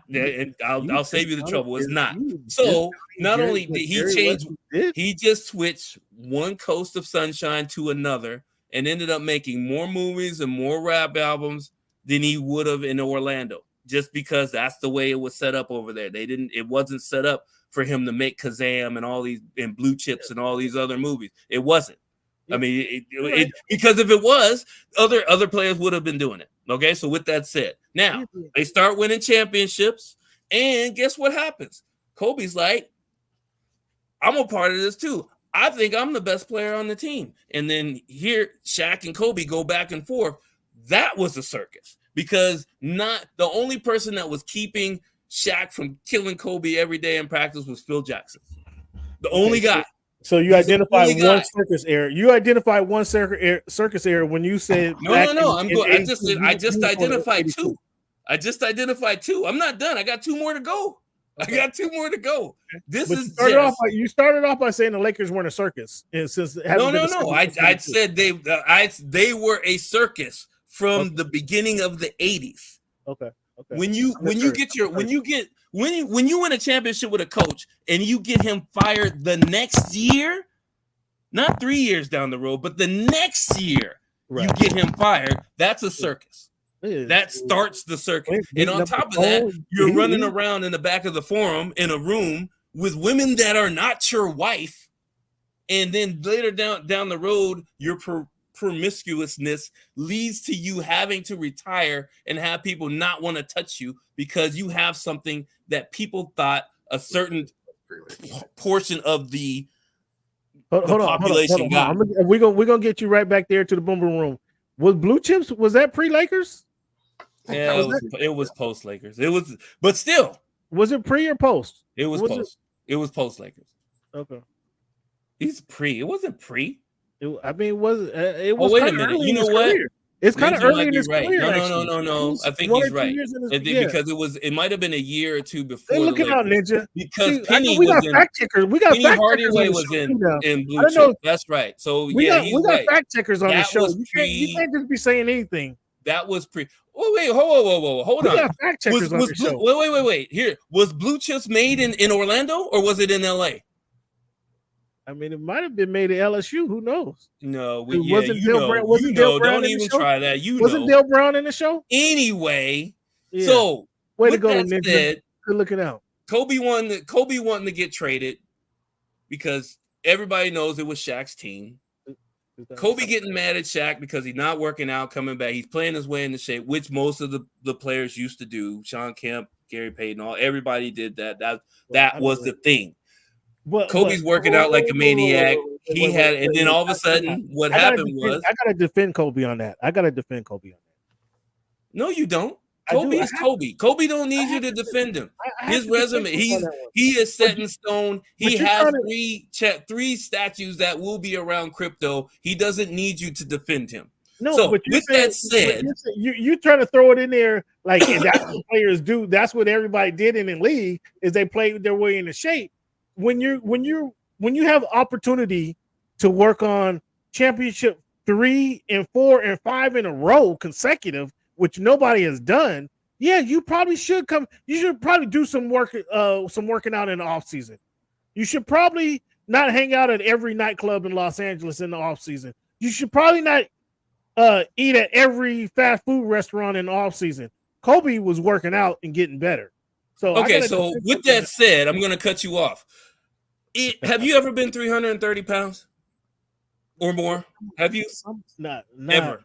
I'll save you the trouble. It's not. So not only did he change, he just switched one coast of sunshine to another and ended up making more movies and more rap albums than he would have in Orlando, just because that's the way it was set up over there. It wasn't set up for him to make Kazam and all these and Blue Chips and all these other movies. It wasn't. I mean, because if it was, other players would have been doing it. Okay, so with that said, now they start winning championships, and guess what happens? Kobe's like, I'm a part of this too. I think I'm the best player on the team. And then here, Shaq and Kobe go back and forth. That was a circus, because not the only person that was keeping Shaq from killing Kobe every day in practice was Phil Jackson. The only guy. So you identified one circus error. You identified one circus error when you said no. I just identified 2. I'm not done. I got 2 more to go. You started off by saying the Lakers weren't a circus, and since I said they were a circus from the beginning of the 80s. Okay. When you win a championship with a coach and you get him fired the next year, not 3 years down the road, but the next year you get him fired, that's a circus. That starts the circus. And on top of that, you're running around in the back of the forum in a room with women that are not your wife. And then later down the road, your promiscuousness leads to you having to retire and have people not want to touch you because you have something that people thought a certain portion of the population got. We're gonna get you right back there to the boom boom room. Was Blue Chips, was that pre-Lakers? Yeah, it was post Lakers. It was, but still. Was it pre or post? It was post. It was post Lakers. Okay. He's pre. It wasn't pre. It was. Oh, wait a minute. You know what? It's kind of early might in be his right. career. No. I think he's right. Because it might have been a year or two before. They're looking out, Ninja. Because See, Penny we was got in. fact checkers. We got Penny fact Hardaway checkers was in blue chip. That's right. So we got right. fact checkers on the That show. was You can't just be saying anything. That was pre. Oh wait, hold on. We got fact checkers on the show. Wait. Here, was Blue Chips made in Orlando or was it in LA? I mean, it might have been made at LSU. Who knows? No, wasn't Dale Brown. Wasn't Dale Brown don't in the even show? try that. Wasn't Dale Brown in the show? Anyway, yeah. So way to go, Ninja. Good looking out. Kobe wanting to get traded because everybody knows it was Shaq's team. Kobe getting mad at Shaq because he's not working out, coming back. He's playing his way into shape, which most of the players used to do. Sean Kemp, Gary Payton, everybody did that. That was the thing. Kobe's working out like a maniac. And then all of a sudden, what happened was I gotta defend Kobe on that. No, you don't. Kobe is Kobe. Kobe don't need you to defend him. His resume, he is set in stone. He has three statues that will be around crypto. He doesn't need you to defend him. No, so but with that said, you're trying to throw it in there like that's what players do. That's what everybody did in the league is they played their way into shape. When you have opportunity to work on championship 3 and 4 and 5 in a row consecutive, which nobody has done, yeah, you probably should come. You should probably do some working out in the offseason. You should probably not hang out at every nightclub in Los Angeles in the offseason. You should probably not eat at every fast food restaurant in the offseason. Kobe was working out and getting better. So okay, so with that said, I'm going to cut you off. Have you ever been 330 pounds or more? Have you? Not ever.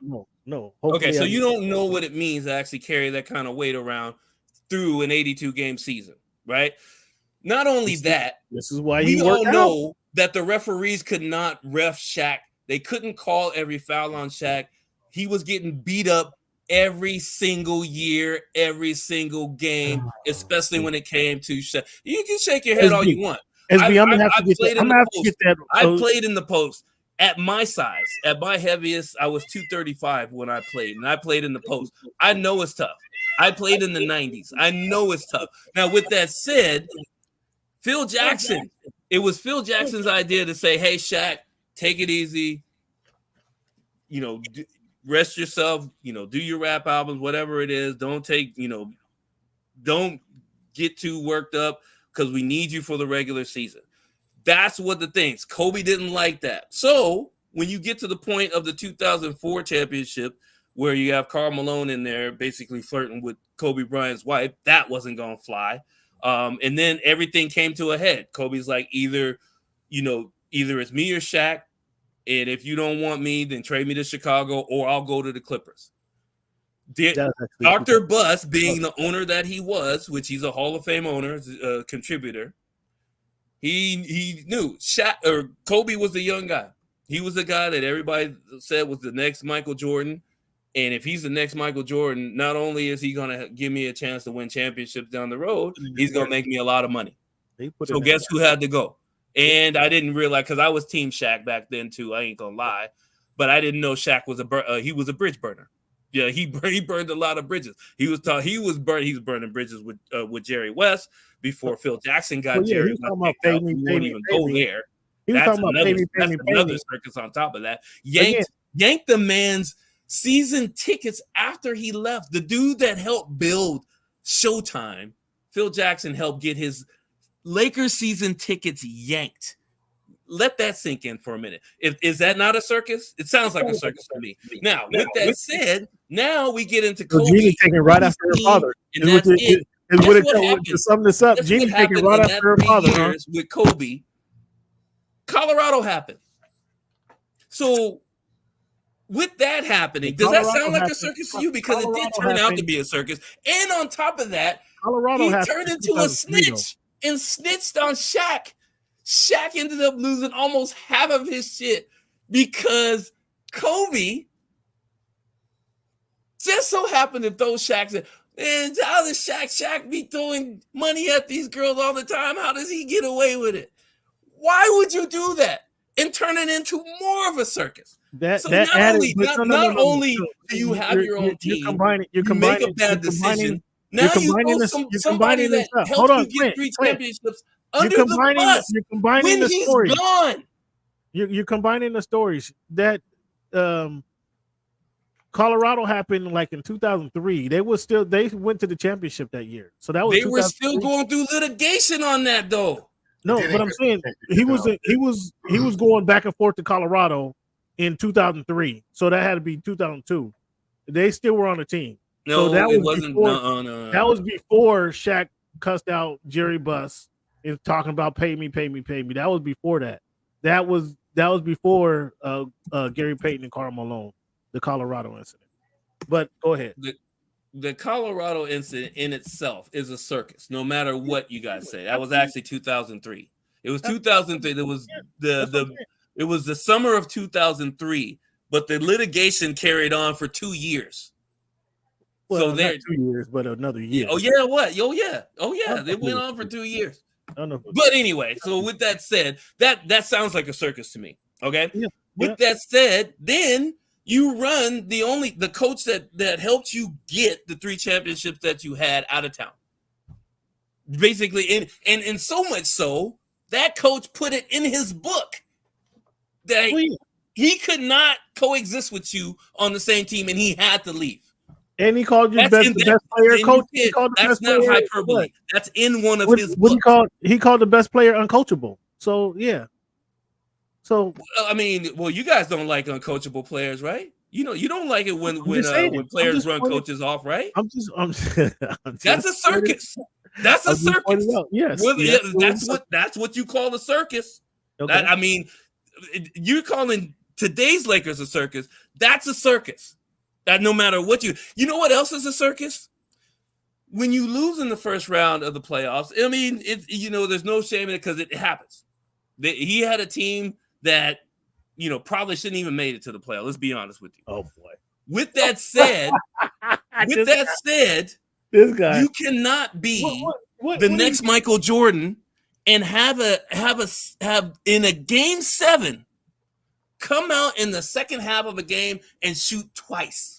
No. Okay, so you don't know what it means to actually carry that kind of weight around through an 82-game season, right? Not only that, this is why we all know that the referees could not ref Shaq. They couldn't call every foul on Shaq. He was getting beat up every single year, every single game, especially when it came to Shaq. You can shake your head all you want. I played in the post. At my size, at my heaviest, I was 235 when I played, and I played in the post. I know it's tough. I played in the 90s. I know it's tough. Now, with that said, Phil Jackson, it was Phil Jackson's idea to say, hey, Shaq, take it easy. Rest yourself, do your rap albums, whatever it is. Don't get too worked up because we need you for the regular season. That's what the things. Kobe didn't like that. So when you get to the point of the 2004 championship where you have Karl Malone in there basically flirting with Kobe Bryant's wife, that wasn't going to fly. And then everything came to a head. Kobe's like, either it's me or Shaq. And if you don't want me, then trade me to Chicago or I'll go to the Clippers. Dr. Buss, being the owner that he was, which he's a Hall of Fame owner, contributor, he knew Kobe was the young guy. He was the guy that everybody said was the next Michael Jordan. And if he's the next Michael Jordan, not only is he going to give me a chance to win championships down the road, he's going to make me a lot of money. So guess who had to go? And I didn't realize, because I was Team Shaq back then too. I ain't gonna lie, but I didn't know Shaq was he was a bridge burner. Yeah, he burned a lot of bridges. He was burning bridges with Jerry West before Phil Jackson got Jerry West. We won't even go there. That's another circus on top of that. Yanked the man's season tickets after he left. The dude that helped build Showtime, Phil Jackson, helped get his Lakers season tickets yanked. Let that sink in for a minute. Is that not a circus? It sounds like a circus to me. Now, with that said, now we get into Kobe. Jeannie taking right after her father. And that's it. To sum this up, Jeannie taking right after her father. With Kobe, Colorado happened. So, with that happening, does that sound like a circus to you? Because it did turn out to be a circus. And on top of that, he turned into a snitch and snitched on Shaq. Shaq ended up losing almost half of his shit because Kobe just so happened to throw Shaq. Man, how does Shaq be throwing money at these girls all the time? How does he get away with it? Why would you do that and turn it into more of a circus? So not only do you have your own team, you make a bad decision. Now you throw somebody that helps you get 3 championships under the bus when he's gone. You're combining the stories that Colorado happened like in 2003. They went to the championship that year. So that was they were still going through litigation on that though. No, but I'm saying he was going back and forth to Colorado in 2003. So that had to be 2002. They still were on the team. No, so that it was wasn't. Before, no. That was before Shaq cussed out Jerry Buss and talking about pay me. That was before that. That was before Gary Payton and Karl Malone, the Colorado incident. But go ahead. The Colorado incident in itself is a circus, no matter what you guys say. That was actually 2003. It was 2003. There was it was the summer of 2003, but the litigation carried on for 2 years. Well, so not 2 years, but another year. Oh yeah, what? Oh yeah. They went on for 2 years. But anyway, so with that said, that sounds like a circus to me. Okay. Yeah. With that said, then you run the coach that helped you get the 3 championships that you had out of town. Basically, and so much so that coach put it in his book that he could not coexist with you on the same team, and he had to leave. And he called you the best player coach. That's not hyperbole. That's in one of his books. He called the best player uncoachable. So yeah. So I mean, you guys don't like uncoachable players, right? You don't like it when players run coaches off, right? That's a circus. That's a circus. Yes. That's what you call a circus. Okay. You're calling today's Lakers a circus. That's a circus. That no matter what you know what else is a circus? When you lose in the first round of the playoffs, there's no shame in it because it happens. He had a team that probably shouldn't even made it to the playoffs. Let's be honest with you. Oh boy. With that said, this guy, you cannot be the next Michael Jordan and have in a game 7 come out in the second half of a game and shoot twice.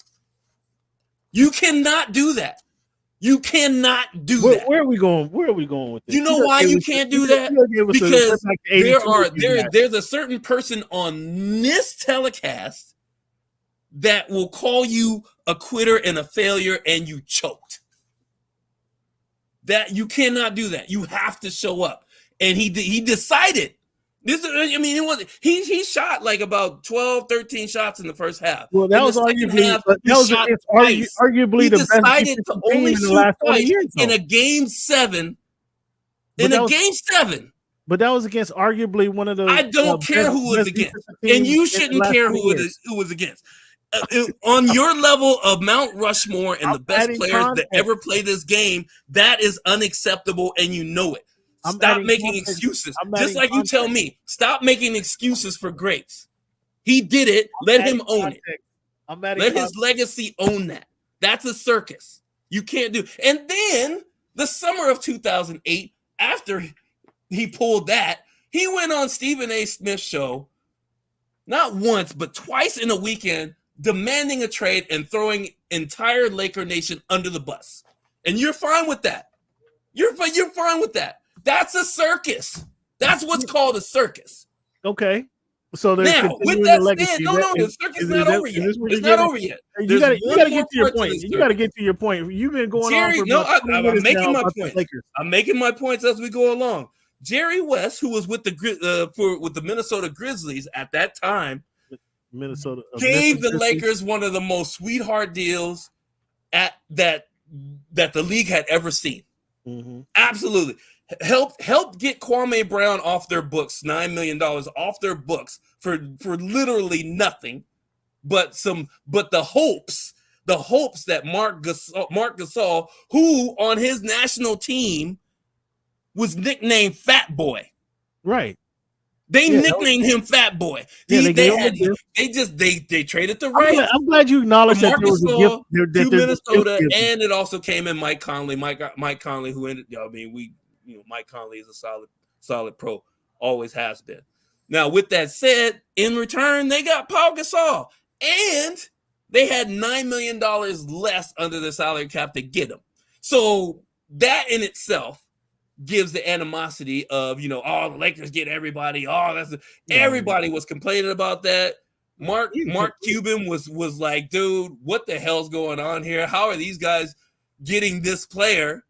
You cannot do that. You cannot do that. Where are we going? Where are we going with this? You know why you can't do that? Because there's a certain person on this telecast that will call you a quitter and a failure, and you choked. That you cannot do that. You have to show up. And he decided. He shot like about 12, 13 shots in the first half. Well, that was arguably the best decided to only shoot twice in a game 7. Game 7. But that was against arguably one of the. I don't care who was against, and you shouldn't care who was against. On your level of Mount Rushmore and the best players that ever play this game, that is unacceptable, and you know it. Stop making excuses. Just like you tell me, stop making excuses for greats. He did it. Let him own it. Let his legacy own that. That's a circus. You can't do. And then the summer of 2008, after he pulled that, he went on Stephen A. Smith's show, not once, but twice in a weekend, demanding a trade and throwing entire Laker Nation under the bus. And you're fine with that. You're fine with that. That's a circus. That's what's called a circus. Okay. So now, with that said, the circus is not over yet. It's not over yet. You got to get to your point. You got to get to your point. You've been going on for I'm making my points. I'm making my points as we go along. Jerry West, who was with the Minnesota Grizzlies at that time, gave the Lakers one of the most sweetheart deals that the league had ever seen. Mm-hmm. Absolutely. Help get Kwame Brown off their books, $9 million off their books for literally nothing, but the hopes that Mark Gasol, who on his national team was nicknamed Fat Boy, right? They nicknamed him Fat Boy. They traded the right. I'm glad you acknowledged that there was a gift to Minnesota, and it also came in Mike Conley. Mike Conley, who ended. Mike Conley is a solid pro, always has been. Now, with that said, in return, they got Pau Gasol, and they had $9 million less under the salary cap to get him. So that in itself gives the animosity of, the Lakers get everybody. Everybody was complaining about that. Mark Cuban was like, dude, what the hell's going on here? How are these guys getting this player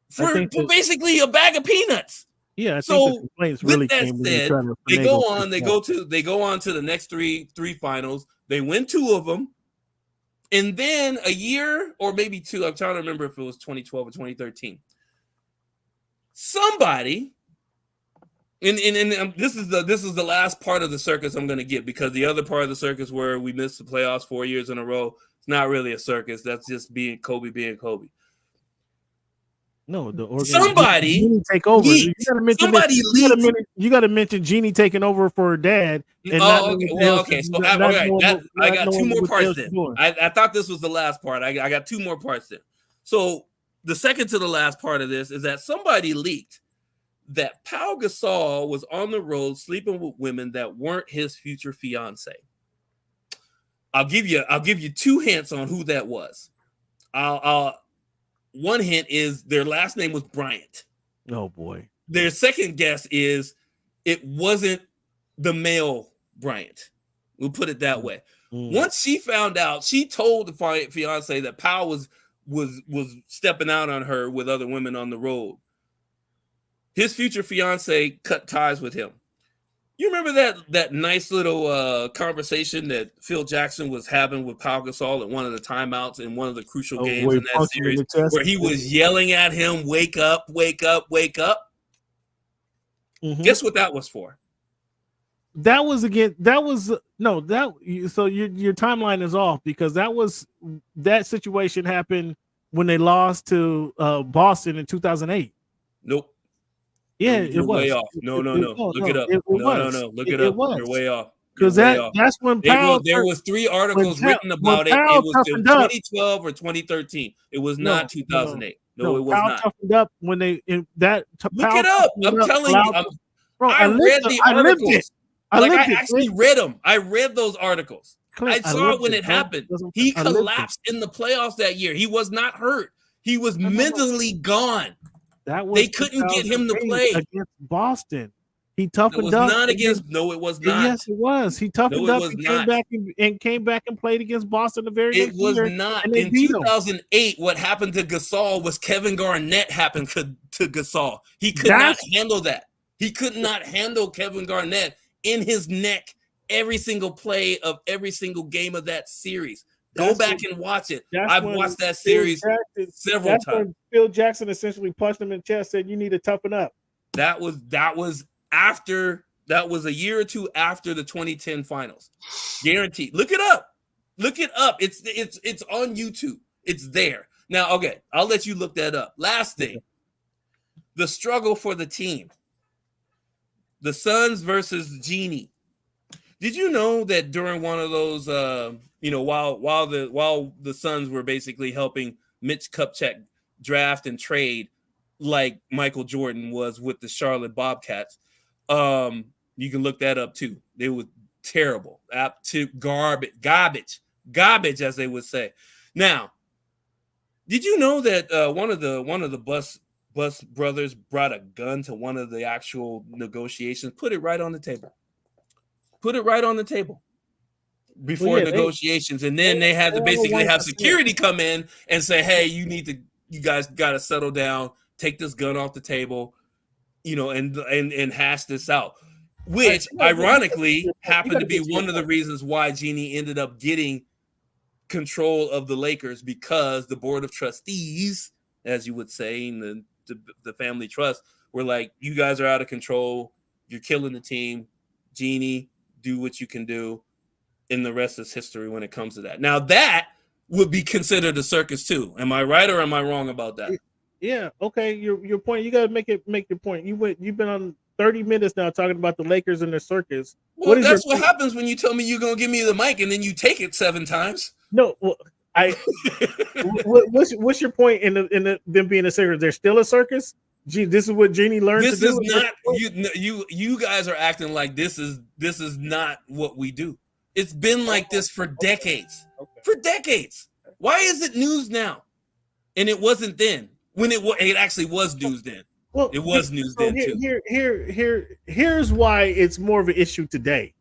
for basically a bag of peanuts? Yeah, I think the complaints really came said, they go on to the next three finals. They win 2 of them. And then a year or maybe 2, I'm trying to remember if it was 2012 or 2013. Somebody, and this is the last part of the circus I'm going to get, because the other part of the circus where we missed the playoffs 4 years in a row, it's not really a circus. That's just being Kobe. No, somebody take over. You got to mention Jeannie taking over for her dad. And okay. So I got 2 more parts then. I thought this was the last part. I got 2 more parts then. So the second to the last part of this is that somebody leaked that Pau Gasol was on the road sleeping with women that weren't his future fiance. I'll give you 2 hints on who that was. One hint is their last name was Bryant. Oh boy. Their second guess is it wasn't the male Bryant. We'll put it that way. Once she found out, she told the fiance that Pau was stepping out on her with other women on the road. His future fiance cut ties with him. You remember that nice little conversation that Phil Jackson was having with Pau Gasol at one of the timeouts in one of the crucial games in that series, where he was yelling at him, "Wake up, wake up, wake up." Mm-hmm. Guess what that was for? So your timeline is off, because that situation happened when they lost to Boston in 2008. Nope. Yeah, it was way off. No. Look it up. No. Look it up. You're way off. Because that's when Powell. There was 3 articles written about it. It was 2012 or 2013. It was not 2008. No, it was not. Toughened up when they look it up. I'm telling you. I read the articles. I actually read them. I read those articles. I saw it when it happened. He collapsed in the playoffs that year. He was not hurt. He was mentally gone. They couldn't get him to play against Boston. He toughened up. No, it was not. Yes, it was. He toughened up and came back and played against Boston the very next year. It was not. In 2008, what happened to Gasol was Kevin Garnett happened to Gasol. He could not handle that. He could not handle Kevin Garnett in his neck every single play of every single game of that series. Go back and watch it. I've watched that series several times. Phil Jackson essentially punched him in the chest, said, "You need to toughen up." That was a year or 2 after the 2010 finals. Guaranteed. Look it up. It's on YouTube. It's there. Now, okay, I'll let you look that up. Last thing, the struggle for the team. The Suns versus Jeannie. Did you know that during one of those, while the Suns were basically helping Mitch Kupchak draft and trade, like Michael Jordan was with the Charlotte Bobcats, you can look that up too. They were terrible, garbage, as they would say. Now, did you know that one of the Bus brothers brought a gun to one of the actual negotiations? Put it right on the table. Before negotiations, and then they had to basically have security come in and say, "Hey, you guys got to settle down, take this gun off the table, and hash this out." Which, ironically, happened to be one of the reasons why Jeannie ended up getting control of the Lakers, because the board of trustees, as you would say, in the family trust, were like, "You guys are out of control. You're killing the team. Jeannie, do what you can do." And the rest is history when it comes to that. Now, that would be considered a circus too. Am I right or am I wrong about that? Yeah. Okay. Your point. You got to make your point. You've been on 30 minutes now talking about the Lakers and their circus. Well, that's what happens when you tell me you're gonna give me the mic and then you take it 7 times. No. Well, what's your point in them being a circus? They're still a circus. This is what Jeannie learned This to is do. not you guys are acting like this is not what we do. It's been like this for decades. Okay. For decades. Why is it news now? And it wasn't then. When it actually was news then. Well, it was news then too. Here's why it's more of an issue today.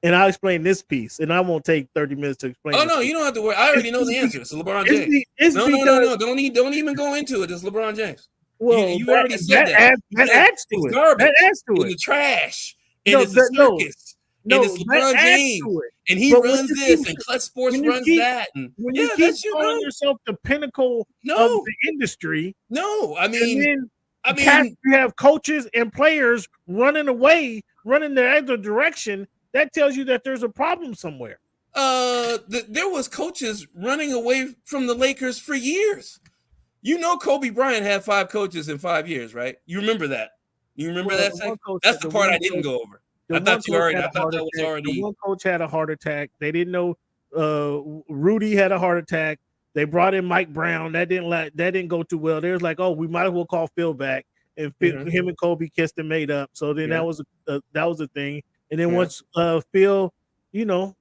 And I'll explain this piece, and I won't take 30 minutes to explain. Oh no, you don't have to worry. I already know the answer. It's LeBron James. No. Don't even go into it. It's LeBron James. Well, you already said that. That adds to it. Garbage. That adds to in it. The trash. And it's a circus. No, and it's LeBron James. And he runs this, and Clutch Sports runs that. And when you keep calling yourself the pinnacle of the industry, I mean, you have coaches and players running the other direction. That tells you that there's a problem somewhere. There was coaches running away from the Lakers for years. You know, Kobe Bryant had 5 coaches in 5 years, right? You remember that? You remember that? That's the part I didn't go over. I thought that was already. The one coach had a heart attack. They didn't know. Rudy had a heart attack. They brought in Mike Brown. That didn't go too well. They was like, oh, we might as well call Phil back, and him and Kobe kissed and made up. So then that was a thing. And then once Phil, him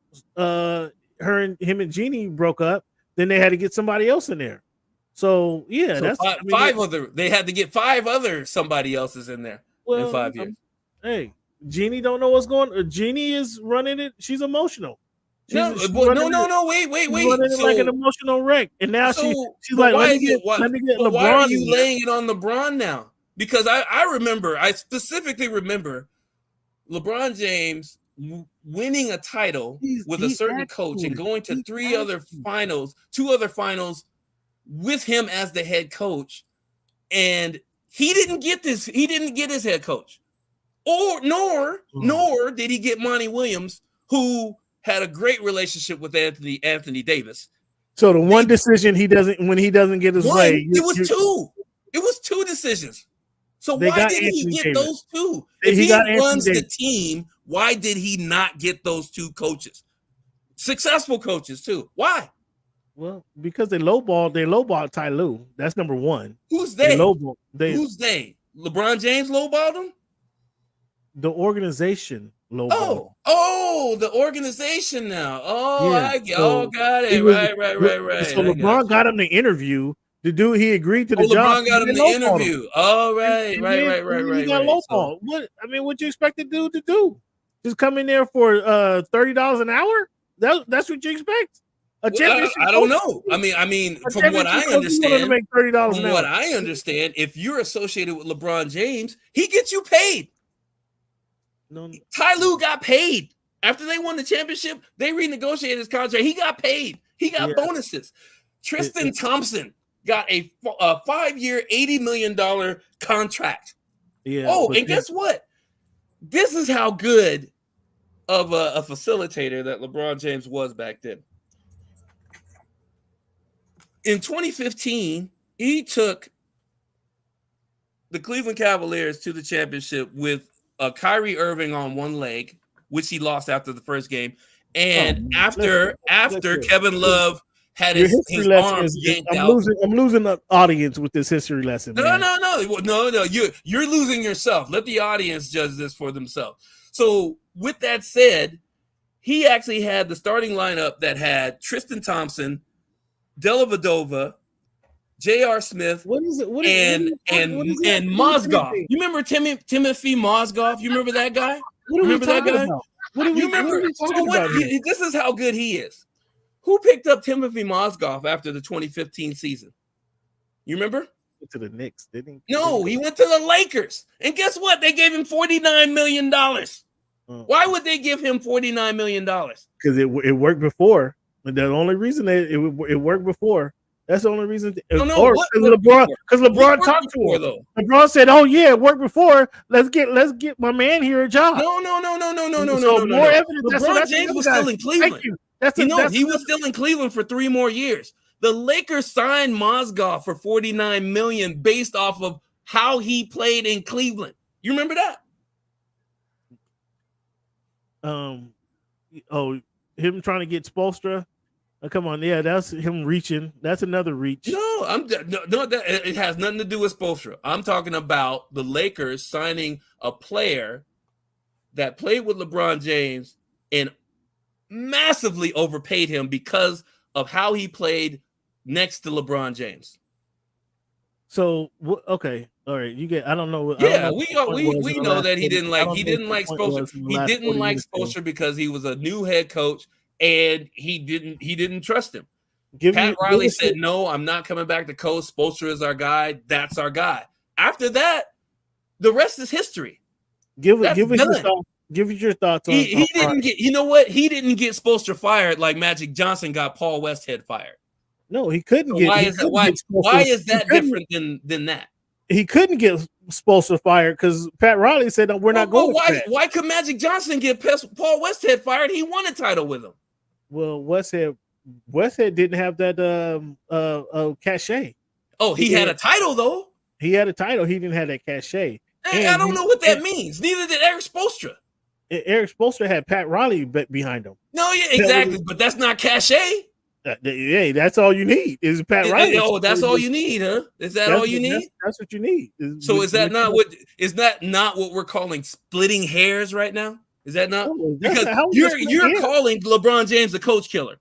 and Jeannie broke up, then they had to get somebody else in there. So that's they had to get 5 other somebody else's in there in 5 years. Hey, Jeannie don't know what's going on. Jeannie is running it. She's emotional. Wait. She's running it like an emotional wreck. And now she's like, let me get LeBron. Why are you laying it on LeBron now? Because I specifically remember LeBron James winning a title with a certain coach and going to 2 other finals with him as the head coach, and he didn't get this. He didn't get his head coach, nor did he get Monty Williams, who had a great relationship with Anthony Davis. So the one decision when he doesn't get his way, it was 2. It was 2 decisions. So why didn't he get those 2? If he runs the team, why did he not get those 2 coaches? Successful coaches too. Why? Well, because they lowballed Ty Lue. That's number one. Who's they? Who's they? LeBron James lowballed him? The organization lowballed. Oh, the organization now. Got it. Right. So LeBron got him the interview. The dude, he agreed to the job. LeBron got him the interview. Oh, right. He got lowballed. What you expect the dude to do? Just come in there for $30 an hour? That's what you expect? I don't know. I mean, from what I understand, if you're associated with LeBron James, he gets you paid. No. Ty Lue got paid after they won the championship. They renegotiated his contract. He got paid. He got bonuses. Tristan Thompson got a 5-year, $80 million contract. Yeah. And guess what? This is how good of a facilitator that LeBron James was back then. In 2015, he took the Cleveland Cavaliers to the championship with Kyrie Irving on one leg, which he lost after the first game. And after Kevin Love had his arms yanked out. I'm losing the audience with this history lesson. No. You're losing yourself. Let the audience judge this for themselves. So with that said, he actually had the starting lineup that had Tristan Thompson, Dellavedova, J.R. Smith, and Mozgov. You remember Timothy Mozgov? You remember that guy? Remember that guy? This is how good he is. Who picked up Timothy Mozgov after the 2015 season? You remember? To the Knicks, didn't he? No, he went to the Lakers. And guess what? They gave him $49 million. Why would they give him $49 million? Because it worked before. The only reason it worked before. That's the only reason. Because LeBron talked to him. Though? LeBron said, "Oh yeah, it worked before. Let's get my man here a job." No. More evidence. LeBron James was still in Cleveland. He was still in Cleveland for 3 more years. The Lakers signed Mozgov for $49 million based off of how he played in Cleveland. You remember that? Him trying to get Spoelstra. Come on, yeah, that's him reaching. That's another reach. No, it has nothing to do with Spoelstra. I'm talking about the Lakers signing a player that played with LeBron James and massively overpaid him because of how he played next to LeBron James. So okay, all right, you get. I don't know. Yeah, we know that he didn't like Spoelstra. He didn't like Spoelstra because he was a new head coach and he didn't trust him. Pat Riley said, "No, I'm not coming back to coach. Spoelstra is our guy. That's our guy." After that, the rest is history. Give us your thoughts on. He didn't get. You know what? He didn't get Spoelstra fired like Magic Johnson got Paul Westhead fired. No, he couldn't get. Why is that different than that? He couldn't get Spoelstra fired because Pat Riley said, "No, we're not going." Why could Magic Johnson get Paul Westhead fired? He won a title with him. Well, Westhead didn't have that cachet. Oh, he had a title though. He had a title. He didn't have that cachet. I don't know what that means. Neither did Eric Spoelstra. Eric Spoelstra had Pat Riley behind him. No, yeah, exactly. But that's not cachet. Hey, that's all you need is Pat Riley. Oh, that's all you need, huh? Is that all you need? That's what you need. So is that not what we're calling splitting hairs right now? Is that not? Because you're calling LeBron James a coach killer,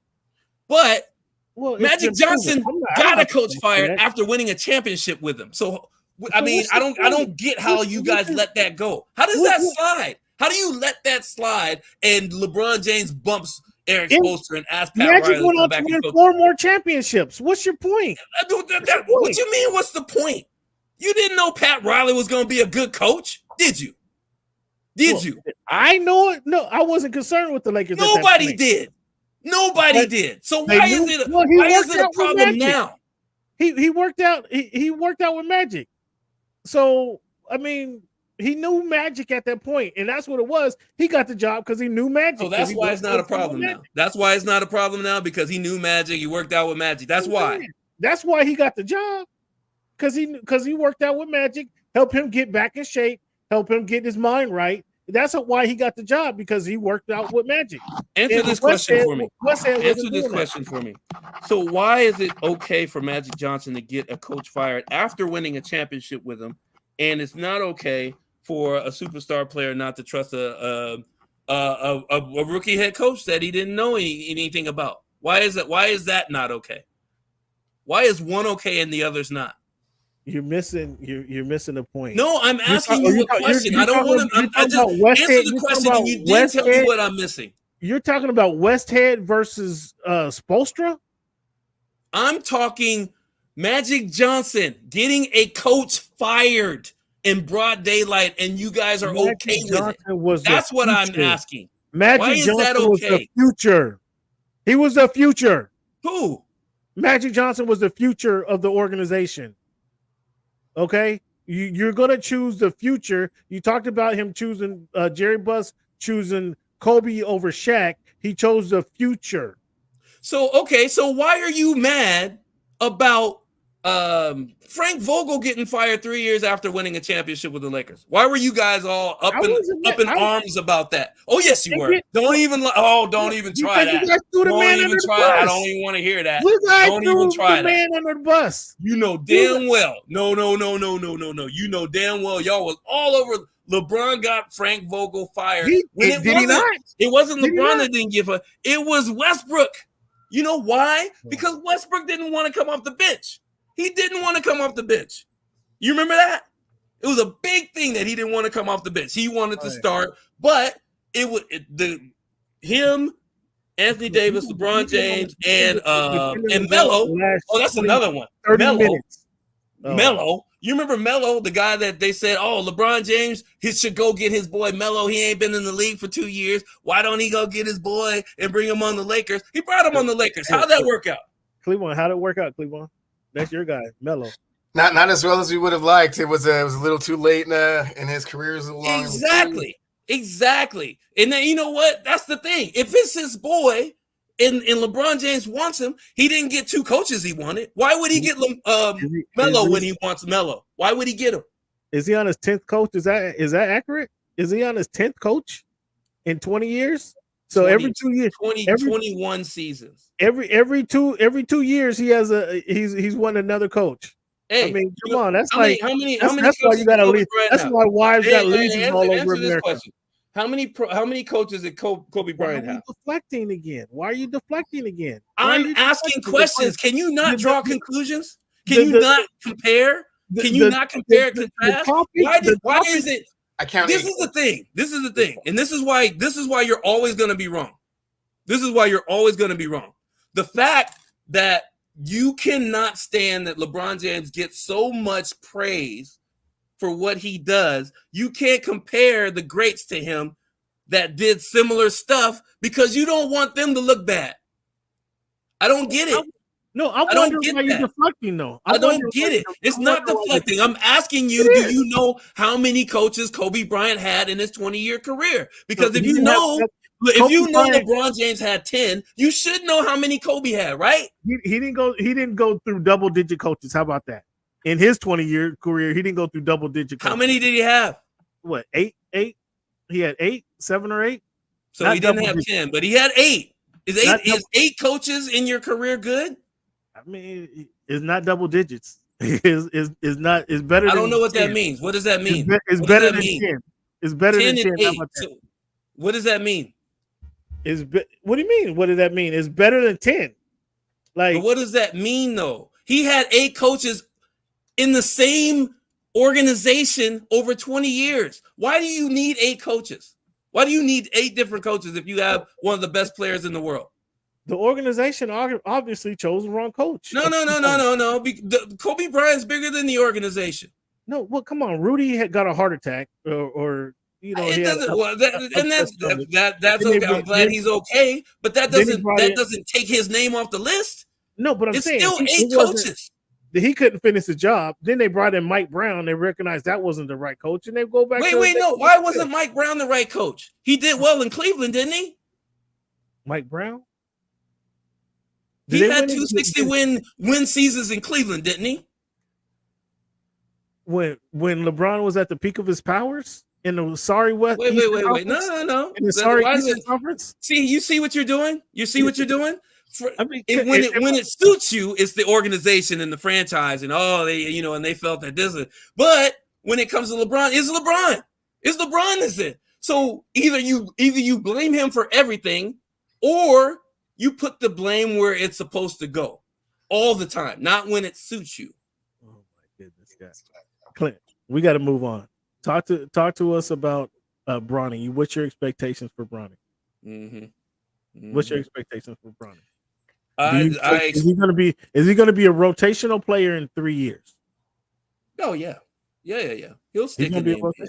but Magic Johnson got a coach fired after winning a championship with him. So I mean, I don't get how you guys let that go. How does that slide? How do you let that slide and LeBron James bumps Eric Spoelstra and asks Pat Riley to come back and coach? 4 more championships. What's your point? What you mean? What's the point? You didn't know Pat Riley was going to be a good coach, did you? You? I know it. No, I wasn't concerned with the Lakers. Nobody did. Nobody did. So why is it a problem now? He worked out. He worked out with Magic. So I mean, he knew Magic at that point, and that's what it was. He got the job because he knew Magic. So that's why it's not a problem now. That's why it's not a problem now because he knew Magic. He worked out with Magic. That's why. That's why he got the job because he worked out with Magic, helped him get back in shape, help him get his mind right. That's why he got the job because he worked out with Magic. Answer this question for me. Answer this question for me. So why is it okay for Magic Johnson to get a coach fired after winning a championship with him, and it's not okay for a superstar player not to trust a rookie head coach that he didn't know anything about? Why is that? Why is that not okay? Why is one okay and the other's not? You're missing a point. No, I'm asking you a question. I don't want to. I just answer the question and you didn't tell me what I'm missing. You're talking about Westhead versus Spoelstra? I'm talking Magic Johnson getting a coach fired in broad daylight, and you guys are okay with it. That's what I'm asking. Why is that okay? Was the future. He was the future. Who? Magic Johnson was the future of the organization. Okay, you're gonna choose the future. You talked about him choosing Jerry Buss choosing Kobe over Shaq. He chose the future. So why are you mad about Frank Vogel getting fired 3 years after winning a championship with the Lakers? Why were you guys all up in arms about that? Oh yes, you were. Don't even try that. Don't even try that. I don't even want to hear that. Don't even try that. Man under the bus. You know damn well. No. You know damn well y'all was all over. LeBron got Frank Vogel fired. It wasn't LeBron that didn't give her. It was Westbrook. You know why? Because Westbrook didn't want to come off the bench. He didn't want to come off the bench. You remember that? It was a big thing that he didn't want to come off the bench. He wanted to start, but him, Anthony Davis, LeBron James, and Melo. Oh, that's another one. Melo. You remember Melo, the guy that they said, oh, LeBron James, he should go get his boy Melo. He ain't been in the league for 2 years. Why don't he go get his boy and bring him on the Lakers? He brought him on the Lakers. How'd that work out? Cleveland, how'd it work out, Cleveland? That's your guy, Melo. Not as well as we would have liked. It was a little too late in his career. Exactly. And then you know what? That's the thing. If it's his boy and LeBron James wants him, he didn't get 2 coaches he wanted. Why would he get Melo when he wants Melo? Why would he get him? Is he on his 10th coach? Is that accurate? Is he on his 10th coach in 20 years? So every 2 years, 21 seasons. Every 2 years, he's won another coach. Hey, I mean, come on, that's how like many that's why you gotta leave. That's why wives got leases all over America. Question. How many coaches did Kobe Bryant have? Deflecting again? Why are you deflecting again? I'm asking questions. Can you not draw conclusions? Can you not compare? Can you not compare and contrast? Why is it? This is the thing. This is the thing, and this is why you're always going to be wrong. This is why you're always going to be wrong. The fact that you cannot stand that LeBron James gets so much praise for what he does, you can't compare the greats to him that did similar stuff because you don't want them to look bad. I don't get it. No, I don't get why you're deflecting, though. I don't get it. It's not deflecting. I'm asking you, do you know how many coaches Kobe Bryant had in his 20-year career? Because if you know LeBron James had 10, you should know how many Kobe had, right? He didn't go through double-digit coaches. How about that? In his 20-year career, he didn't go through double-digit coaches. How many did he have? What, 8? He had 8, 7 or 8? So he didn't have 10, but he had 8. Is 8 coaches in your career good? I mean, it's not double digits. It's better. I don't know what that means. What does that mean? It's better than 10. It's better than 10. How about that? So what does that mean? What do you mean? What does that mean? It's better than 10. Like, but what does that mean, though? He had 8 coaches in the same organization over 20 years. Why do you need 8 coaches? Why do you need 8 different coaches if you have one of the best players in the world? The organization obviously chose the wrong coach. No. Kobe Bryant's bigger than the organization. No, well, come on. Rudy had got a heart attack, or you know, it doesn't. That's okay. I'm glad he's okay, but that doesn't take his name off the list. No, but it's still 8 coaches. He couldn't finish the job. Then they brought in Mike Brown. They recognized that wasn't the right coach, and they go back. No. Why wasn't Mike Brown the right coach? He did well in Cleveland, didn't he? Mike Brown. He had 260 win seasons in Cleveland, didn't he? When LeBron was at the peak of his powers in the West. Wait. No. In the Conference. See, you see what you're doing? You see what you're doing? When it suits you, it's the organization and the franchise, and they felt that this is. But when it comes to LeBron, it's LeBron. It's LeBron that's it. So either you blame him for everything, or you put the blame where it's supposed to go all the time, not when it suits you. Oh my goodness, guys. Clint, we got to move on. Talk to us about Bronny. What's your expectations for Bronny? What's your expectations for Bronny? Is he going to be a rotational player in 3 years? Oh yeah. He'll stick in the NBA.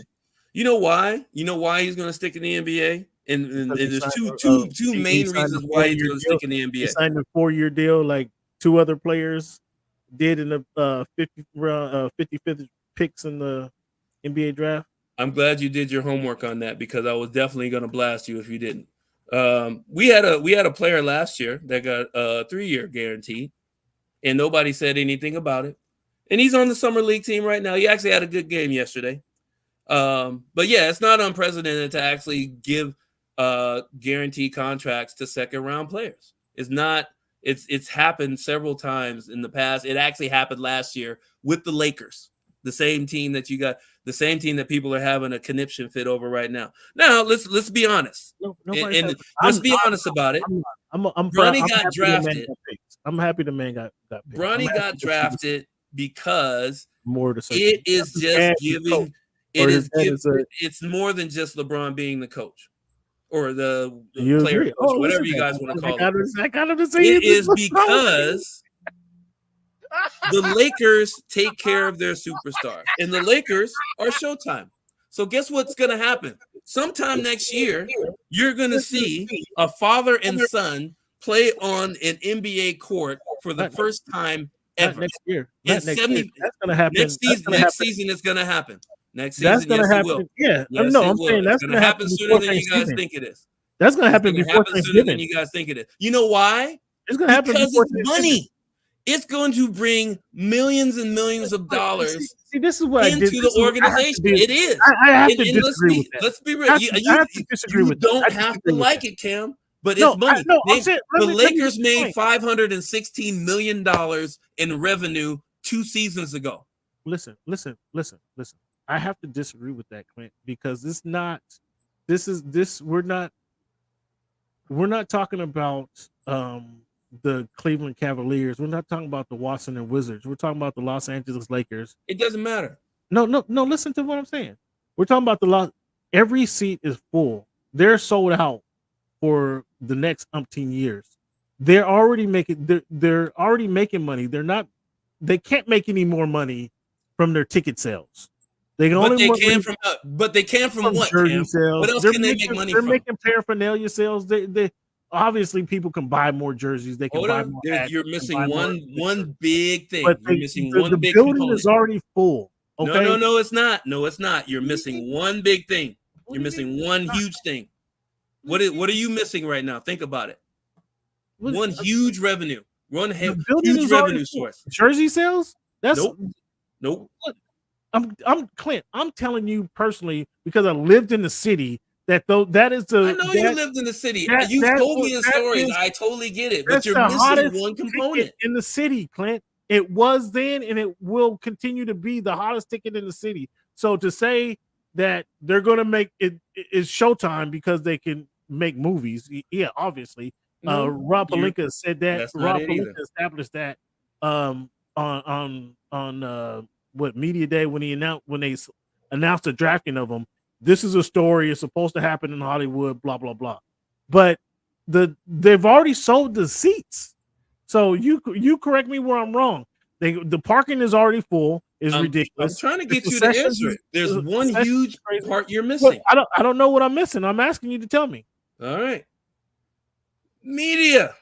You know why? You know why he's going to stick in the NBA? And there's two main reasons why he's going to stick in the NBA. He signed a 4-year deal, like 2 other players did in the 55th picks in the NBA draft. I'm glad you did your homework on that, because I was definitely going to blast you if you didn't. We had a player last year that got a 3-year guarantee, and nobody said anything about it. And he's on the summer league team right now. He actually had a good game yesterday. But yeah, it's not unprecedented to actually give guarantee contracts to second-round players. It's happened several times in the past. It actually happened last year with the Lakers, the same team that you got, the same team that people are having a conniption fit over right now. Now let's be honest, let's be honest about it. Bronny got drafted. I'm happy the man got picked. Bronny got drafted because more to say. It is just giving. It's more than just LeBron being the coach or the player coach, whatever you guys want to call it. It is because the Lakers take care of their superstar, and the Lakers are Showtime. So guess what's going to happen? Sometime next year, you're going to see a father and son play on an NBA court for the first time ever. Next year. That's going to happen. Next season, it's going to happen. Next season, that's going to happen. Yeah, yes, no, I'm saying that's going to happen sooner than you guys think it is. That's going to happen before Thanksgiving. Sooner than you guys think it is. You know why? It's going to happen because it's money. It's going to bring millions and millions of dollars See, this is what I did into the organization. It is. I have to And disagree with that. let's be real. I have to disagree You with that. don't I have disagree to with like that. it, Cam, but No, it's money. I'm saying, the let me Lakers made explain. $516 million in revenue 2 seasons ago. Listen. I have to disagree with that, Clint, because we're not talking about the Cleveland Cavaliers. We're not talking about the Washington Wizards. We're talking about the Los Angeles Lakers. It doesn't matter. No, listen to what I'm saying. We're talking about every seat is full. They're sold out for the next umpteen years. They're already making money. They can't make any more money from their ticket sales. They can But only they can from what, jersey Cam? sales. What else can they make money They're from? making paraphernalia sales. They obviously people can buy more jerseys. They can Hold buy on. more hats. You're missing one big thing. But You're missing the one big building component. is already full. Okay? No, it's not. No, it's not. You're missing one big thing. You're missing one huge thing. What are you missing right now? Think about it. One huge revenue. Huge revenue source. Jersey sales? Nope. I'm Clint. I'm telling you personally because I lived in the city that is the. I know you lived in the city. You told me the stories. I totally get it, but you're missing one component in the city, Clint. It was then, and it will continue to be the hottest ticket in the city. So to say that they're going to make it is Showtime because they can make movies, yeah, obviously. Rob Pelinka said that. Rob Pelinka established that on what media day when they announced the drafting of them. This is a story. It's supposed to happen in Hollywood. Blah blah blah. But they've already sold the seats. So you correct me where I'm wrong. The parking is already full. Is ridiculous. I'm trying to get you to answer it. There's one huge part you're missing. I don't know what I'm missing. I'm asking you to tell me. All right. Media.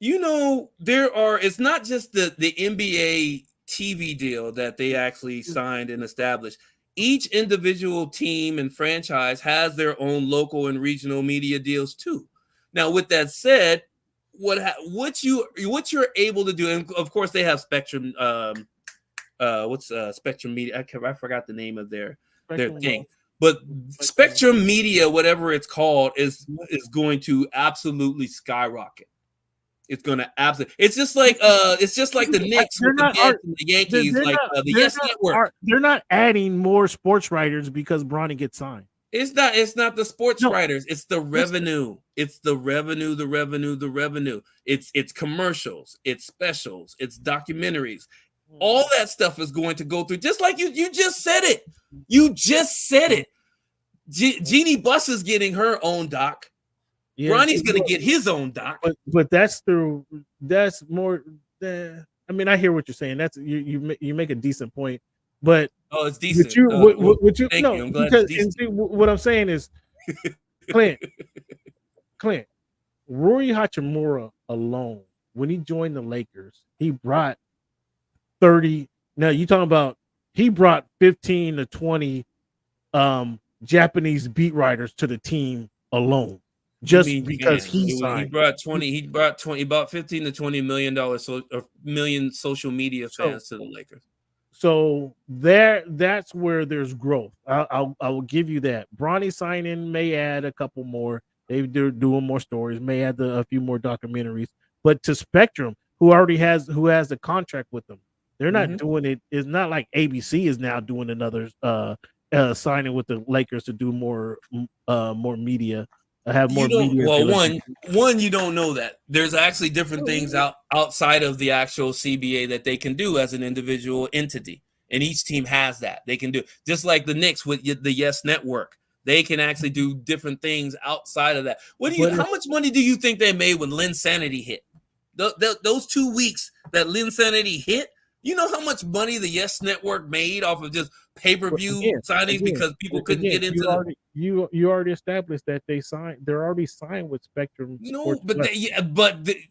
It's not just the NBA TV deal that they actually signed and established. Each individual team and franchise has their own local and regional media deals too. Now, with that said, what you're able to do, and of course they have Spectrum. Spectrum Media? I forgot the name of their thing. But Spectrum Media, whatever it's called, is going to absolutely skyrocket. It's going to absolutely. It's just like the Knicks with the Yankees, the Yes Network. They're not adding more sports writers because Bronny gets signed. It's not the sports writers. It's the revenue. It's the revenue. The revenue. It's commercials. It's specials. It's documentaries. All that stuff is going to go through. Just like you just said it. You just said it. Jeannie Buss is getting her own doc. Yeah, Bronny's going to get his own doc. But that's more. I mean, I hear what you're saying. That's you make a decent point. But it's decent. Thank you. I'm glad it's decent. What I'm saying is, Clint, Rory Hachimura alone, when he joined the Lakers, he brought 30. Now you talking about he brought 15 to 20 Japanese beat writers to the team alone. Just because he brought 15 to $20 million social media fans to the Lakers. So that's where there's growth. I will give you that. Bronny signing may add a couple more. They're doing more stories, may add a few more documentaries. But to Spectrum, who has a contract with them, they're not doing it. It's not like ABC is now doing another signing with the Lakers to do more media. Have more media. Well, one, you don't know that. There's actually different things outside of the actual CBA that they can do as an individual entity. And each team has that. They can do just like the Knicks with the Yes Network. They can actually do different things outside of that. How much money do you think they made when Linsanity hit? Those 2 weeks that Linsanity hit, you know how much money the Yes Network made off of just pay-per-view signings because people couldn't get into you already established that they're already signed with Spectrum. No, but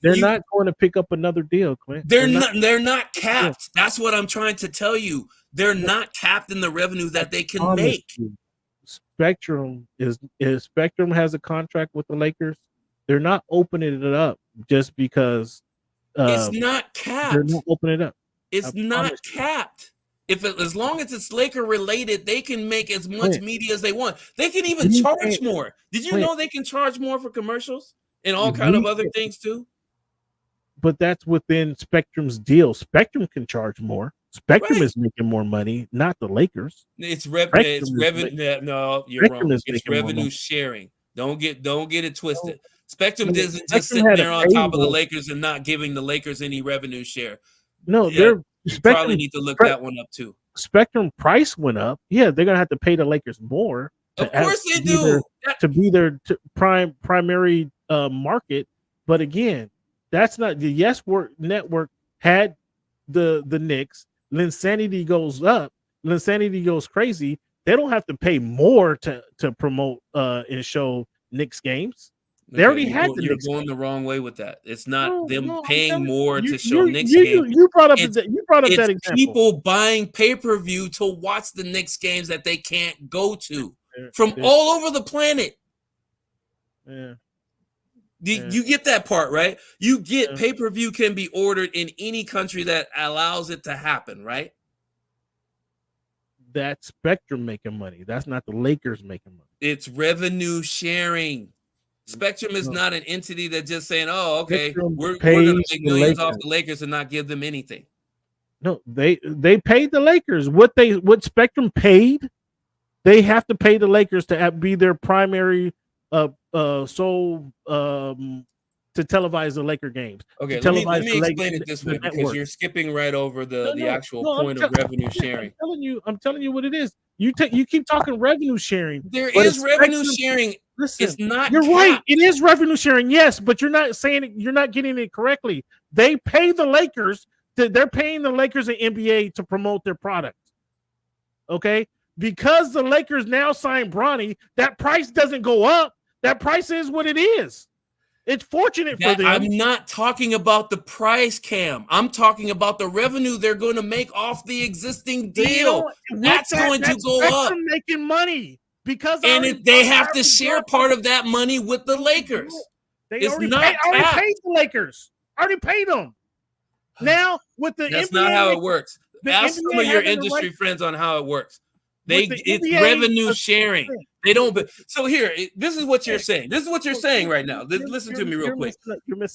they're not going to pick up another deal, Clint. They're not capped. Yeah. That's what I'm trying to tell you. They're not capped in the revenue that they can make. Spectrum Spectrum has a contract with the Lakers. They're not opening it up just because it's not capped. They're not opening it up. It's not capped. As long as it's Laker related, they can make as much media as they want. They can even charge more. Did you know they can charge more for commercials and all kind of other things too? But that's within Spectrum's deal. Spectrum can charge more. Spectrum is making more money, not the Lakers. It's revenue. No, you're wrong. It's revenue sharing. Don't get it twisted. Spectrum isn't just sitting there on top of the Lakers and not giving the Lakers any revenue share. No, you probably need to look that one up too. Spectrum price went up. Yeah, they're gonna have to pay the Lakers more. Of course they do. To be their primary market. But again, that's not the network had the Knicks. Linsanity goes up. Linsanity goes crazy. They don't have to pay more to promote and show Knicks games. They already had the Knicks. You're going the wrong way with that. It's not them paying more to show Knicks games. You brought up that example. People buying pay-per-view to watch the Knicks games that they can't go to from all over the planet. Yeah. You get that part, right? You get pay-per-view can be ordered in any country that allows it to happen, right? That's Spectrum making money. That's not the Lakers making money. It's revenue sharing. Spectrum is not an entity that just saying, "Oh, okay, we're going to make millions off the Lakers and not give them anything." No, they paid the Lakers what Spectrum paid. They have to pay the Lakers to be their primary sole to televise the Laker games. Okay, let me explain it this way because you're skipping right over the actual point of revenue sharing. I'm telling you what it is. You keep talking revenue sharing. There is revenue sharing. Listen, it's not. You're right. It is revenue sharing. Yes, but you're not saying it. You're not getting it correctly. They pay the Lakers. They're paying the Lakers and NBA to promote their product. Okay, because the Lakers now signed Bronny, that price doesn't go up. That price is what it is. It's fortunate for them. I'm not talking about the price, Cam. I'm talking about the revenue they're going to make off the existing deal. That's going to go up. Making money because they have to share part of that money with the Lakers. I already paid the Lakers. I already paid them. Now with the that's NBA, not how it works. Ask some of your industry friends on how it works. It's revenue sharing. They don't. So here, this is what you're saying. This is what you're saying right now. Listen to me real quick.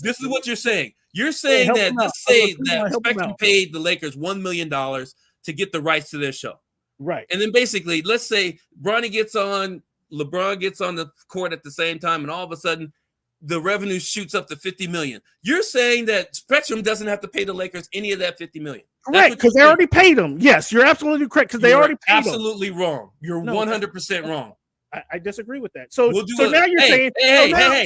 This is what you're saying. You're saying that let's say that Spectrum paid the Lakers $1 million to get the rights to their show. Right. And then basically, let's say Bronny gets on, LeBron gets on the court at the same time, and all of a sudden, the revenue shoots up to $50 million. You're saying that Spectrum doesn't have to pay the Lakers any of that $50 million. Correct, because they already paid them. Yes, you're absolutely correct, because they already paid them. Absolutely wrong. You're 100% wrong. I disagree with that. So now you're saying, no.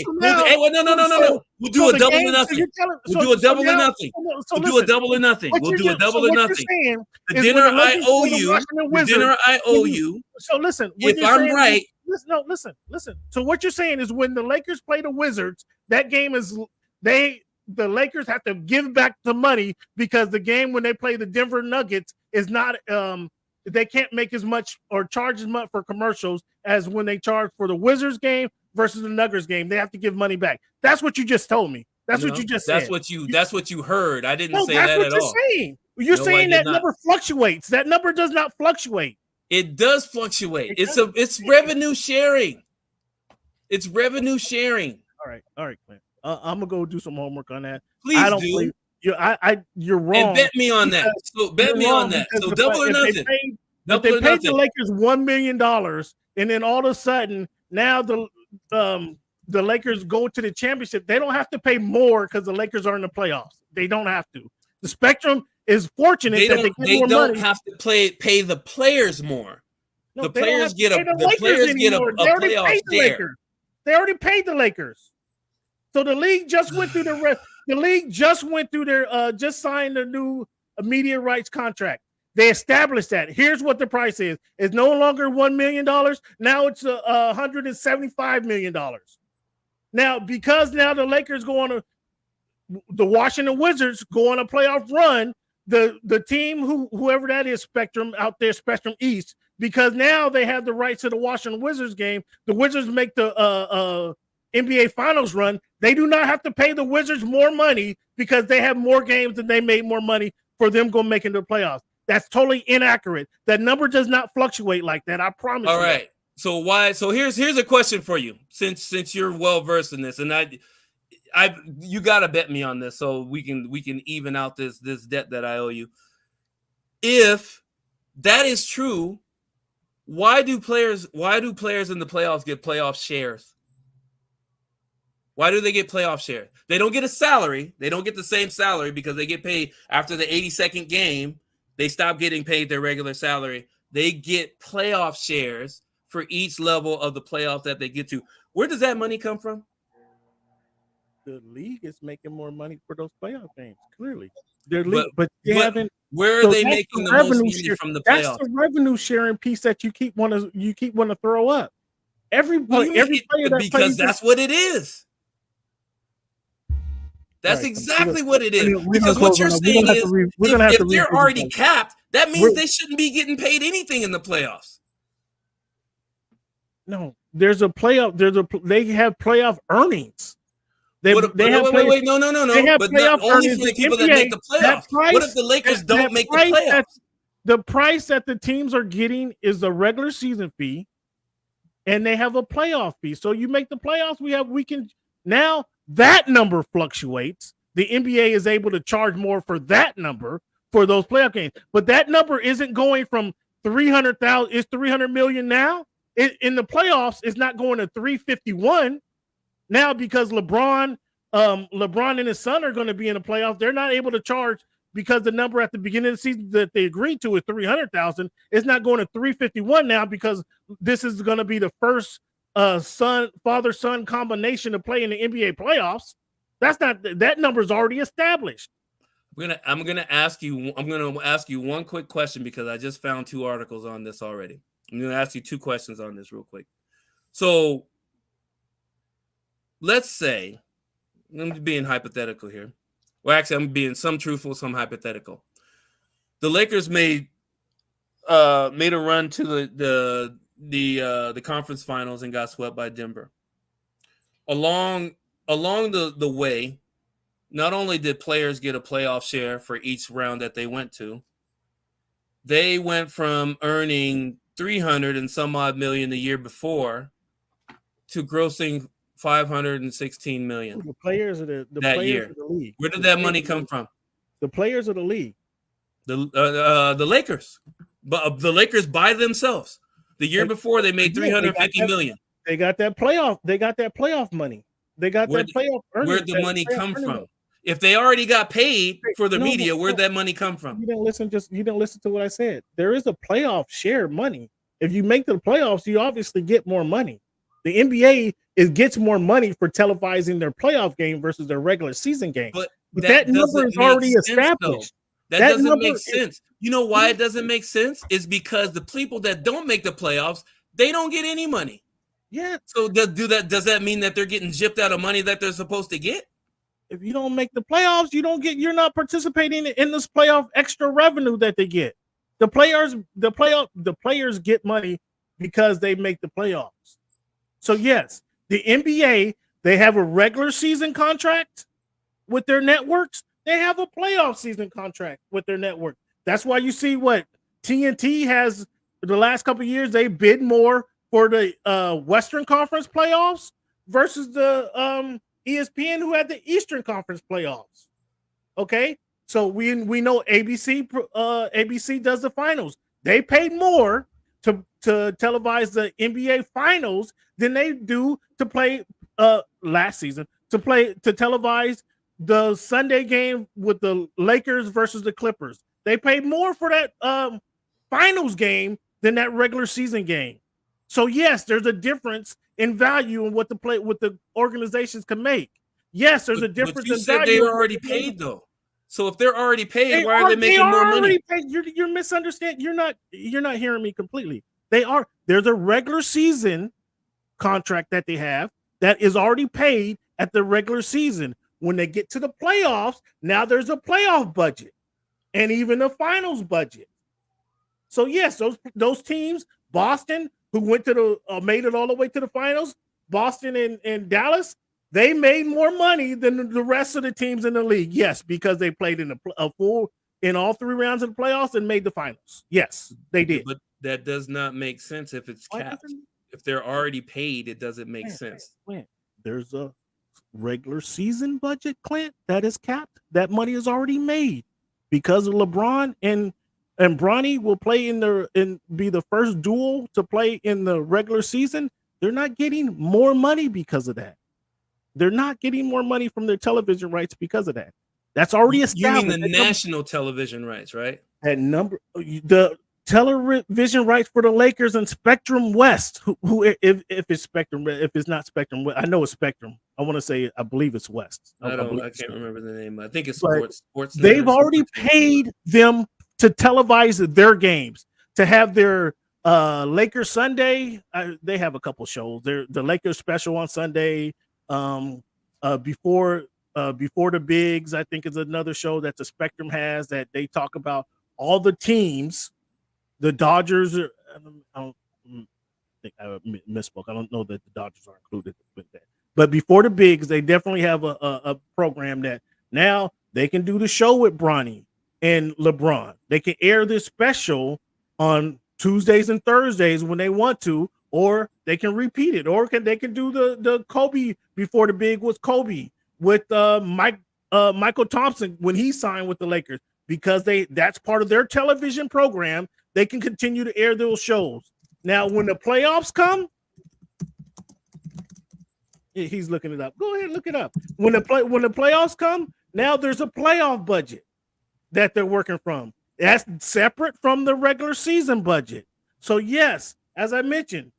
We'll do a double or nothing. We'll do a double or nothing. We'll do a double or nothing. We'll do a double or nothing. The dinner I owe you. The dinner I owe you. So listen, if I'm right. Listen. So what you're saying is when the Lakers play the Wizards, that game is the Lakers have to give back the money because the game when they play the Denver Nuggets is not they can't make as much or charge as much for commercials as when they charge for the Wizards game versus the Nuggets game. They have to give money back. That's what you just told me. That's what you just said. That's what you heard. I didn't say that at all. You're saying that number fluctuates. That number does not fluctuate. It does fluctuate. It's revenue sharing. It's revenue sharing. All right, Clint. I'm gonna go do some homework on that. Please I don't do. believe you're wrong. And bet me on that. So bet me on that. So double or nothing. They paid the Lakers $1 million, and then all of a sudden now the Lakers go to the championship. They don't have to pay more because the Lakers are in the playoffs. They don't have to. The Spectrum is fortunate they that they don't have to pay the players more. No, the players get a playoff share. They already paid the Lakers. So the league just went through just signed a new media rights contract. They established that. Here's what the price is. It's no longer $1 million. Now it's $175 million. Now, because now the Lakers the Washington Wizards go on a playoff run, the team, whoever that is, Spectrum out there, Spectrum East, because now they have the rights to the Washington Wizards game. The Wizards make the NBA Finals run. They do not have to pay the Wizards more money because they have more games and they made more money for them going making the playoffs. That's totally inaccurate. That number does not fluctuate like that. I promise. All right. So why? So here's a question for you. Since you're well versed in this, and you gotta bet me on this so we can even out this debt that I owe you. If that is true, why do players in the playoffs get playoff shares? Why do they get playoff shares? They don't get a salary. They don't get the same salary because they get paid after the 82nd game. They stop getting paid their regular salary. They get playoff shares for each level of the playoffs that they get to. Where does that money come from? The league is making more money for those playoff games. Clearly, but haven't. Where are they making the most money from the playoffs? That's the revenue sharing piece that you keep want to throw up. Every player that because that's what it is. That's exactly what it is. Because what you're saying is, if they're already capped, that means they shouldn't be getting paid anything in the playoffs. No, there's a playoff. They have playoff earnings. No. But not only for the people that make the playoffs. What if the Lakers don't make the playoffs? The price that the teams are getting is the regular season fee, and they have a playoff fee. So you make the playoffs, we can now that number fluctuates. The NBA is able to charge more for that number for those playoff games, but that number isn't going from 300,000. It's 300 million now. In the playoffs, it's not going to 351 now because LeBron and his son are going to be in the playoffs. They're not able to charge because the number at the beginning of the season that they agreed to is 300,000. It's not going to 351 now because this is going to be the first father-son combination to play in the NBA playoffs. That number is already established. I'm gonna ask you one quick question because I just found 2 articles on this already. I'm gonna ask you 2 questions on this real quick. So let's say, I'm being hypothetical here. Well, actually, I'm being some truthful, some hypothetical. The Lakers made a run to the conference finals and got swept by Denver. Along the way, not only did players get a playoff share for each round that they went to, they went from earning 300 and some odd million the year before to grossing 516 million. The players of the that players year. of the league. Where did that money come from? The players of the league. The Lakers. But the Lakers by themselves. The year before they made 350 million. They got that playoff. They got that playoff money. They got that playoff earnings. Where'd the money come from? If they already got paid for the media, where'd that money come from? You didn't listen to what I said. There is a playoff share money. If you make the playoffs, you obviously get more money. The NBA gets more money for televising their playoff game versus their regular season game. But that number is already established. That doesn't make sense. You know why it doesn't make sense? It's because the people that don't make the playoffs, they don't get any money. Yeah. So does that mean that they're getting gypped out of money that they're supposed to get? If you don't make the playoffs, you're not participating in this playoff extra revenue that they get. The players get money because they make the playoffs. So yes, the NBA, they have a regular season contract with their networks. They have a playoff season contract with their network. That's why you see what TNT has the last couple of years. They bid more for the Western Conference playoffs versus the ESPN who had the Eastern Conference playoffs. Okay, so we know ABC does the finals. They paid more to televise the NBA finals than they do to play last season to televise the Sunday game with the Lakers versus the Clippers. They paid more for that finals game than that regular season game. So yes, there's a difference in value in what the organizations can make. Yes, there's a difference. But you said they were already paid though. So if they're already paid, why are they making more money? You're misunderstanding. You're not hearing me completely. There's a regular season contract that they have that is already paid at the regular season. When they get to the playoffs, now there's a playoff budget and even a finals budget. So yes, those teams, Boston, who went to made it all the way to the finals, Boston and Dallas, they made more money than the rest of the teams in the league. Yes, because they played in in all 3 rounds of the playoffs and made the finals. Yes, they did. But that does not make sense if it's capped. If they're already paid, it doesn't make sense. Clint, there's a regular season budget, Clint, that is capped. That money is already made because of LeBron and Bronny will play be the first duel to play in the regular season. They're not getting more money because of that. They're not getting more money from their television rights because of that. That's already established. You mean the national television rights, right? That number, the television rights for the Lakers and Spectrum West. Who if it's Spectrum, if it's not Spectrum, I know it's Spectrum. I believe it's West. I can't remember the name. I think it's Sports. They've already paid them to televise their games, to have their Lakers Sunday. They have a couple shows. The Lakers special on Sunday. Before the Bigs, I think is another show that the Spectrum has that they talk about all the teams. The Dodgers are, I think I misspoke. I don't know that the Dodgers are included with that. But before the Bigs, they definitely have a program that now they can do the show with Bronny and LeBron. They can air this special on Tuesdays and Thursdays when they want to, or they can repeat it, or they can do the Kobe before the Big was Kobe with Michael Thompson when he signed with the Lakers, because that's part of their television program. They can continue to air those shows. Now, when the playoffs come, he's looking it up. Go ahead and look it up. When the playoffs come, now there's a playoff budget that they're working from. That's separate from the regular season budget. So yes, as I mentioned,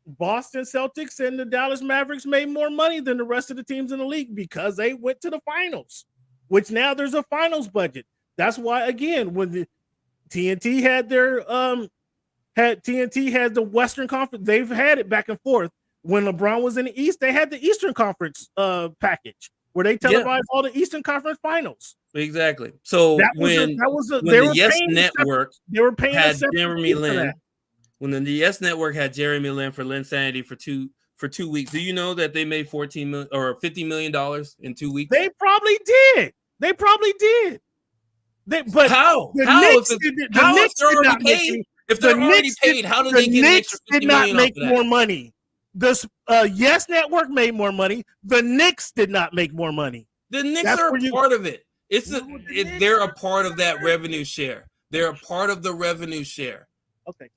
Boston Celtics and the Dallas Mavericks made more money than the rest of the teams in the league because they went to the finals, which now there's a finals budget. That's why, again, when the TNT had the Western Conference, they've had it back and forth. When LeBron was in the East, they had the Eastern Conference package where they televised all the Eastern Conference finals. Exactly. So when the Yes Network had Jeremy Lin, when the Yes Network had Jeremy Lin for Linsanity for 2 weeks, do you know that they made $14 million or $50 million in 2 weeks? They probably did. But how? If they're already paid, how did they get an extra $50 million? Did not make more money. The Yes Network made more money. The Knicks did not make more money. The Knicks are a part of it. They're a part of that revenue share. They're a part of the revenue share. Okay.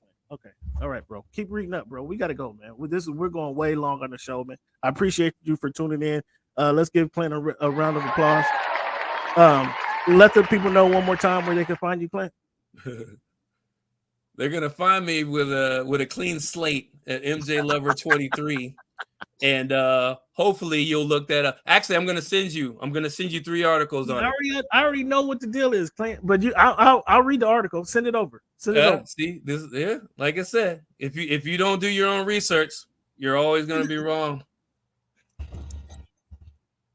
All right, bro. Keep reading up, bro. We got to go, man. We're going way long on the show, man. I appreciate you for tuning in. Let's give Clint a round of applause. Let the people know one more time where they can find you, Clint. They're gonna find me with a clean slate at MJ Lover 23, and hopefully you'll look that up. Actually, I'm gonna send you 3 articles on it. I already know what the deal is, Clint. But I'll read the article. Send it over. See this? Yeah, like I said, if you don't do your own research, you're always gonna be wrong.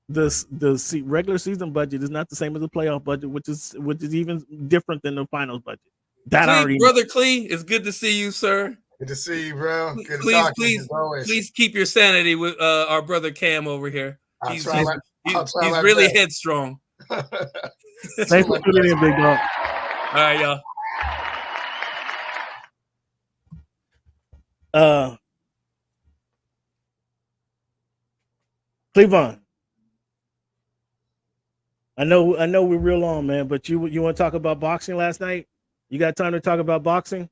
The regular season budget is not the same as the playoff budget, which is even different than the finals budget. Brother Clee, it's good to see you, sir. Good to see you, bro. Good to talk to you, as always. Please keep your sanity with our brother Cam over here. He's really headstrong. Thanks for tuning in, big dog. All right, y'all. Cleavon, I know we're real on, man, but you want to talk about boxing last night? You got time to talk about boxing?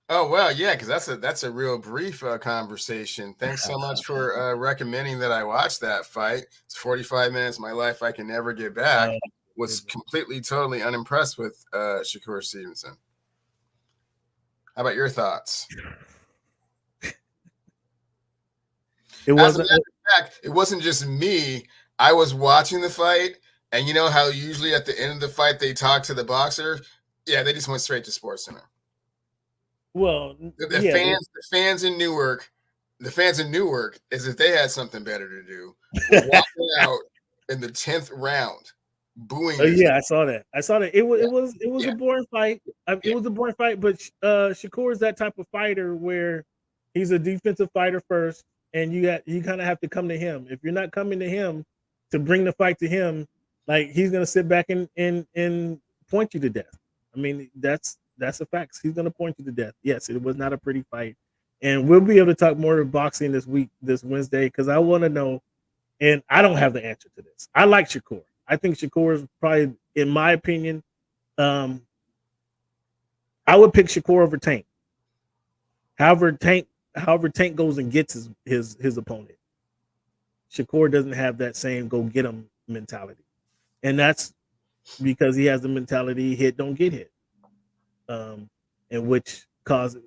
Oh, well, yeah, because that's a real brief conversation. Thanks so much for recommending that I watch that fight. It's 45 minutes of my life I can never get back. Was completely, totally unimpressed with Shakur Stevenson. How about your thoughts? It wasn't just me. I was watching the fight, and you know how usually at the end of the fight they talk to the boxer? Yeah, they just went straight to SportsCenter. Well, the fans in Newark, as if they had something better to do, were walking out in the 10th round, booing. I saw that. It was a boring fight. It was a boring fight, but Shakur is that type of fighter where he's a defensive fighter first, and you kind of have to come to him. If you're not coming to him to bring the fight to him, like he's gonna sit back and point you to death. I mean, that's a fact. He's gonna point you to death. Yes, it was not a pretty fight, and we'll be able to talk more boxing this Wednesday, because I want to know. And I don't have the answer to this. I like Shakur. I think Shakur is probably, in my opinion, I would pick Shakur over Tank. However, Tank goes and gets his opponent. Shakur doesn't have that same go get him mentality, and that's because he has the mentality hit don't get hit, and which causes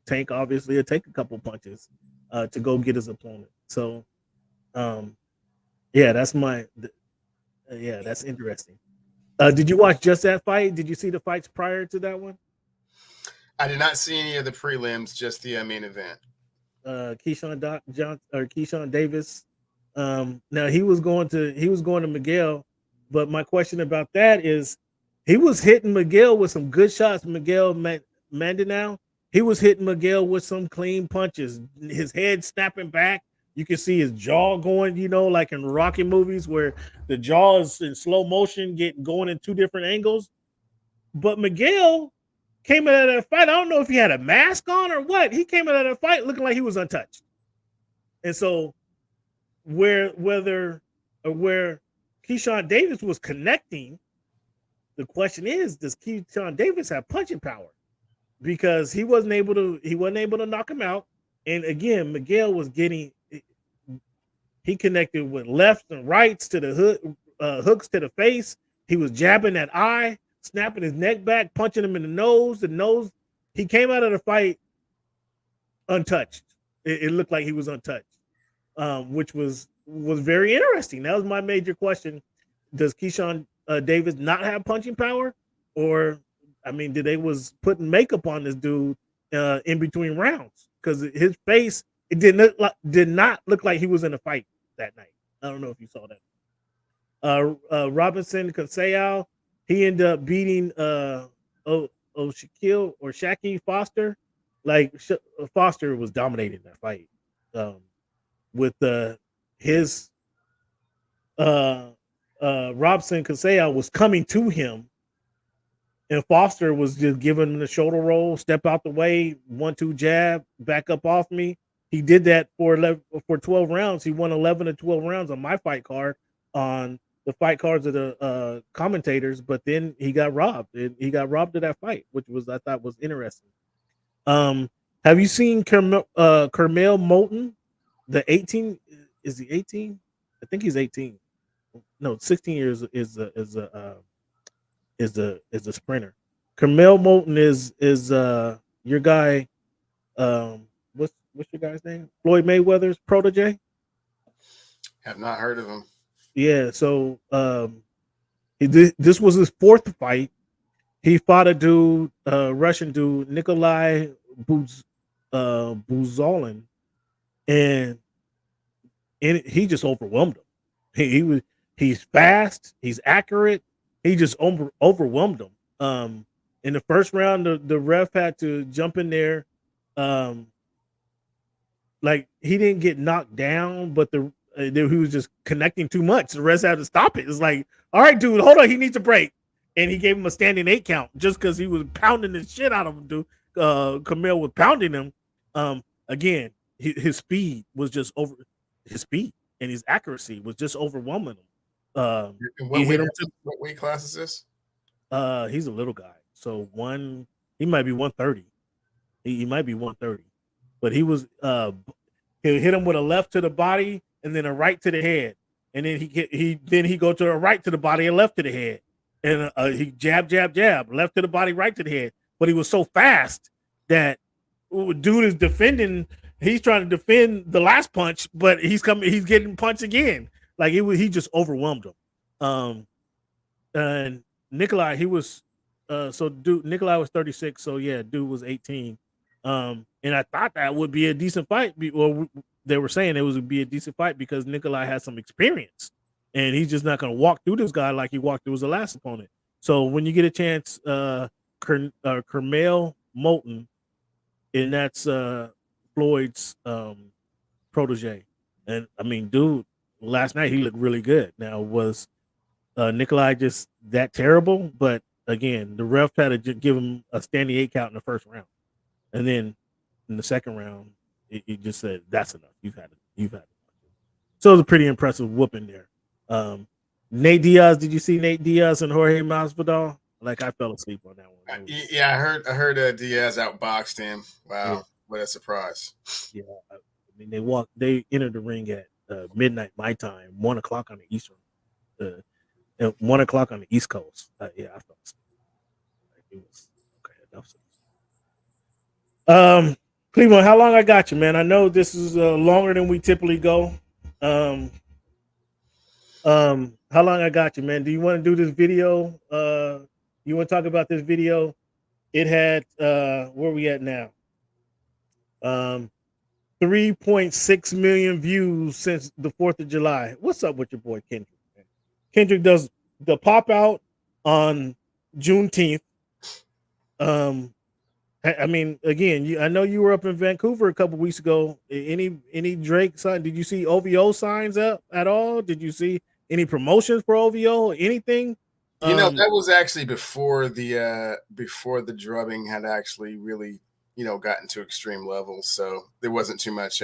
Tank obviously to take a couple punches to go get his opponent. So. Yeah, that's that's interesting. Did you watch just that fight? Did you see the fights prior to that one? I did not see any of the prelims, just the main event. Keyshawn Davis. Now he was going to Miguel, but my question about that is he was hitting Miguel with some good shots. Miguel Mandinau, he was hitting Miguel with some clean punches. His head snapping back. You can see his jaw going, like in Rocky movies where the jaw is in slow motion, going in two different angles. But Miguel came out of that fight. I don't know if he had a mask on or what. He came out of that fight looking like he was untouched. And so where Keyshawn Davis was connecting, the question is, does Keyshawn Davis have punching power? Because he wasn't able to knock him out. And again, Miguel was he connected with lefts and rights to the hooks to the face. He was jabbing that eye, snapping his neck back, punching him in the nose. He came out of the fight untouched. It looked like he was untouched, which was very interesting. That was my major question. Does Keyshawn Davis not have punching power? Or, I mean, they was putting makeup on this dude in between rounds? Because his face, it did not look like he was in a fight that night. I don't know if you saw that. Robinson Conseiao, he ended up beating Shaki Foster. Like Foster was dominating that fight with his Robinson Conseiao was coming to him, and Foster was just giving him the shoulder roll, step out the way, 1-2 jab, back up off me. He did that for 12 rounds. He won 11 of 12 rounds on my fight card, on the fight cards of the commentators. But then he got robbed. He got robbed of that fight, which I thought was interesting. Have you seen Kermel Moulton? The 18, is he 18? I think he's 18. No, 16 years is a sprinter. Kermel Moulton is your guy. What's your guy's name? Floyd Mayweather's protege. Have not heard of him. Yeah, so this was his fourth fight. He fought a dude, Russian dude, Nikolai Buzolin, and he just overwhelmed him. He's fast, he's accurate. He just overwhelmed him. In the first round, the ref had to jump in there. Like, he didn't get knocked down, but he was just connecting too much. The rest had to stop it. It's like, all right, dude, hold on, he needs a break. And he gave him a standing 8 count just because he was pounding the shit out of him, dude. Camille was pounding him. Again, his speed was just over. His speed and his accuracy was just overwhelming him. What weight class is this? He's a little guy, so he might be 130. He might be 130, but he was he hit him with a left to the body and then a right to the head, and then he go to a right to the body and left to the head, and he jab left to the body, right to the head. But he was so fast that dude is defending. He's trying to defend the last punch, but he's getting punched again. Like he just overwhelmed him. And Nikolai, he was Nikolai was 36, so yeah, dude was 18. And I thought that would be a decent fight. Well, they were saying it would be a decent fight because Nikolai has some experience, and he's just not going to walk through this guy like he walked through his last opponent. So when you get a chance, Kermel Moulton, and that's Floyd's protege. And I mean, dude, last night he looked really good. Now, was Nikolai just that terrible? But again, the ref had to just give him a standing 8 count in the first round, and then in the second round, it just said that's enough. You've had it. So it was a pretty impressive whooping there. Nate Diaz, did you see Nate Diaz and Jorge Masvidal? Like, I fell asleep on that one. Yeah, I heard Diaz outboxed him. Wow, yeah. What a surprise! Yeah, I mean they entered the ring at midnight my time, 1 o'clock on the Eastern, 1 o'clock on the East Coast. Yeah, I fell asleep. Like, it was okay. Cleveland, how long I got you, man? I know this is longer than we typically go. How long I got you, man? Do you want to do this video? You want to talk about this video? It had where we at now? 3.6 million views since the 4th of July. What's up with your boy Kendrick? Man? Kendrick does the pop out on Juneteenth. I mean, again, I know you were up in Vancouver a couple weeks ago. Any Drake sign? Did you see OVO signs up at all? Did you see any promotions for OVO or anything? You know, that was actually before the drubbing had actually really, gotten to extreme levels. So there wasn't too much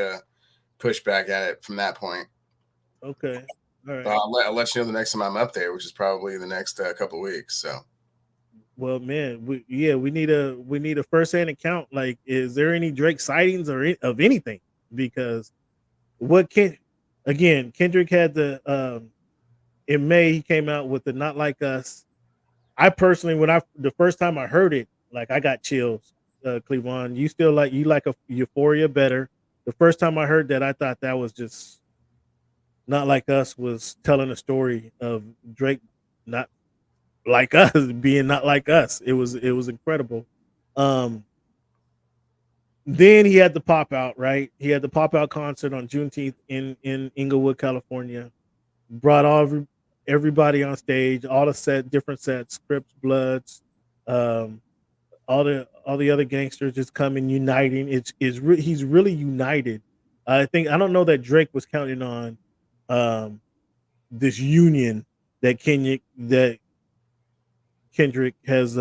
pushback at it from that point. Okay. All right. I'll let you know the next time I'm up there, which is probably the next couple of weeks. So. Well, man, we need a first-hand account. Like, is there any Drake sightings or of anything? Because Kendrick had the in May he came out with the Not Like Us. I personally, the first time I heard it, like, I got chills. Cleveland, you like a Euphoria better. The first time I heard that, I thought that was just Not Like Us was telling a story of Drake not like us being not like us. It was incredible. Then he had the pop out, right? He had the pop out concert on Juneteenth in Inglewood, California. Brought everybody on stage, all the different sets, Crips, Bloods, all the other gangsters just coming, uniting. He's really united. I don't know that Drake was counting on this union that Kendrick has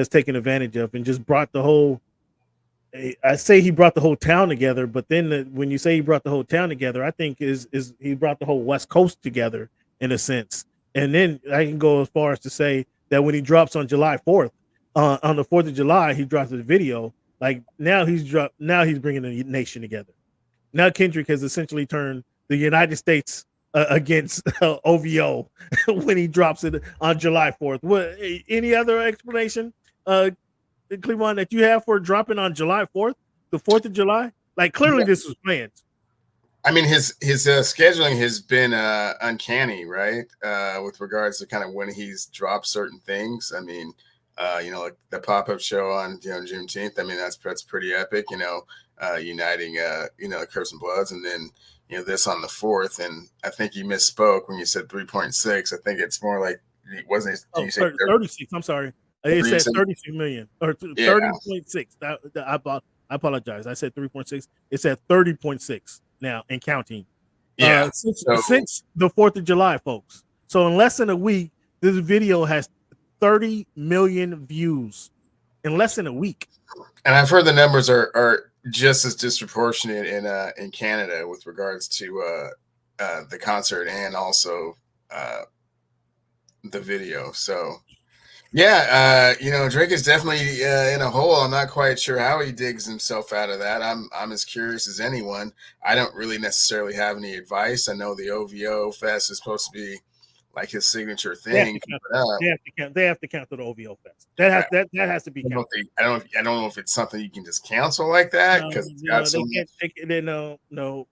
taken advantage of and just brought the whole. I say he brought the whole town together, but then when you say he brought the whole town together, I think is he brought the whole West Coast together in a sense. And then I can go as far as to say that when he drops on July 4th, on the 4th of July, he drops the video. Like, now he's bringing the nation together. Now Kendrick has essentially turned the United States against OVO when he drops it on July 4th. What? Any other explanation, Cleveland, that you have for dropping on July 4th, the 4th of July? Like, clearly this was planned. I mean, his scheduling has been uncanny, right? With regards to kind of when he's dropped certain things. I mean, like the pop-up show on Juneteenth. I mean, that's pretty epic. Uniting the Crips and Bloods, and then this on the 4th. And I think you misspoke when you said 3.6. I think it's more like, wasn't it? You said 36. I'm sorry. It said 32 million or 30.6. I apologize. I said 3.6. It said 30.6 now and counting. Yeah. Since the 4th of July, folks. So in less than a week, this video has 30 million views in less than a week. And I've heard the numbers are just as disproportionate in Canada with regards to the concert and also the video. So yeah, Drake is definitely in a hole. I'm not quite sure how he digs himself out of that. I'm as curious as anyone. I don't really necessarily have any advice. I know the OVO Fest is supposed to be like his signature thing. They have to cancel the OVO Fest. That has to be canceled. I don't know if it's something you can just cancel like that because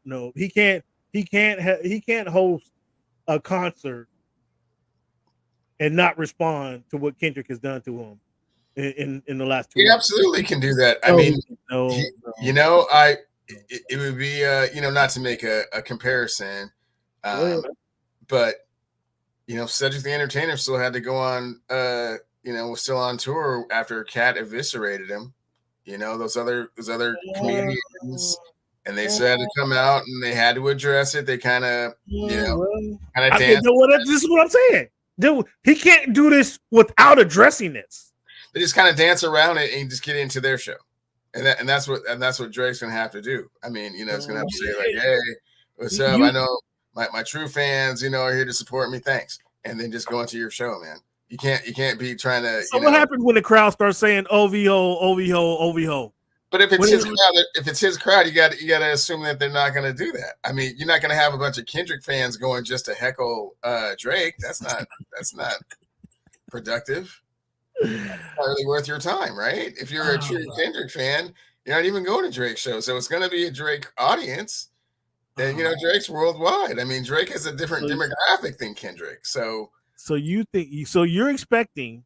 no. He can't host a concert and not respond to what Kendrick has done to him in the last 2 He months. Absolutely can do that. I mean, it would be not to make a comparison, but Cedric the Entertainer still had to go on, was still on tour after Cat eviscerated him. Those other comedians, and they still had to come out and they had to address it. They kind of, danced. This is what I'm saying. He can't do this without addressing this. They just kind of dance around it and just get into their show, and that's what Drake's gonna have to do. I mean, it's gonna have to say like, "Hey, what's up? I know my true fans, are here to support me. Thanks," and then just go into your show, man. You can't be trying to. So what happens when the crowd starts saying OVO, OVO, OVO? But if it's his crowd, you got to assume that they're not going to do that. I mean, you're not going to have a bunch of Kendrick fans going just to heckle Drake. That's not productive. It's not really worth your time, right? If you're a true Kendrick fan, you're not even going to Drake's show, so it's going to be a Drake audience. And Drake's worldwide. I mean, Drake has a different demographic than Kendrick. So you're expecting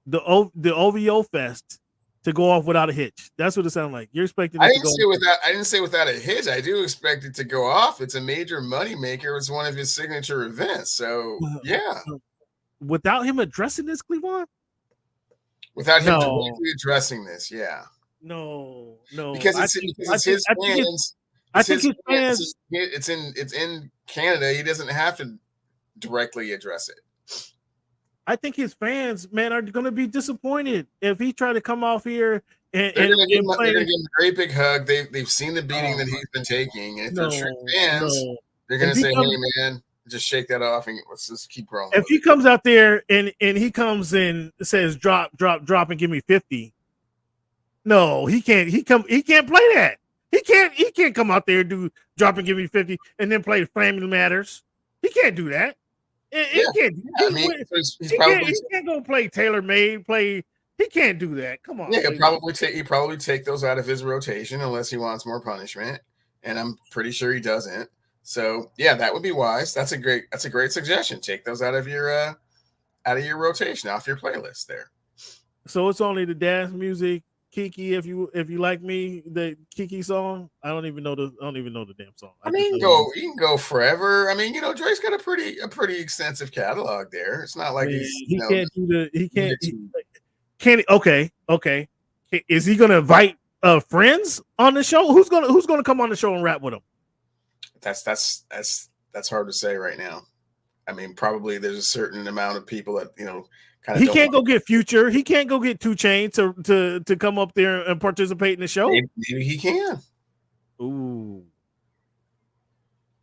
the OVO Fest to go off without a hitch. That's what it sounds like. You're expecting. I didn't say without a hitch. I do expect it to go off. It's a major moneymaker. It's one of his signature events. So yeah. Without him addressing this, Cleveland. Without him directly addressing this, yeah. No. Because it's his fans. I think his fans. It's in Canada. He doesn't have to directly address it. I think his fans, man, are going to be disappointed if he tried to come off here and they're going to give him a great big hug. They've seen the beating that he's been taking, and if they're true fans, they're going to say, "Hey, man, just shake that off and let's just keep rolling." If he comes out there and he comes and says, "Drop, and give me 50," no, he can't. He can't play that. He can't come out there and do drop and give me 50 and then play Family Matters. He can't do that. He can't go play Taylor Made. He can't do that. Come on. Yeah, he'll probably take those out of his rotation unless he wants more punishment, and I'm pretty sure he doesn't. So yeah, that would be wise. That's a great suggestion. Take those out of your rotation, off your playlist there. So it's only the dance music, Kiki. If you like me, the Kiki song. I don't even know the damn song. I mean, you can go forever. I mean, Drake's got a pretty extensive catalog there. It's not like Okay. Is he gonna invite friends on the show? Who's gonna come on the show and rap with him? That's hard to say right now. I mean, probably there's a certain amount of people that he can't go get Future. He can't go get 2 Chainz to come up there and participate in the show. Maybe he can. Ooh,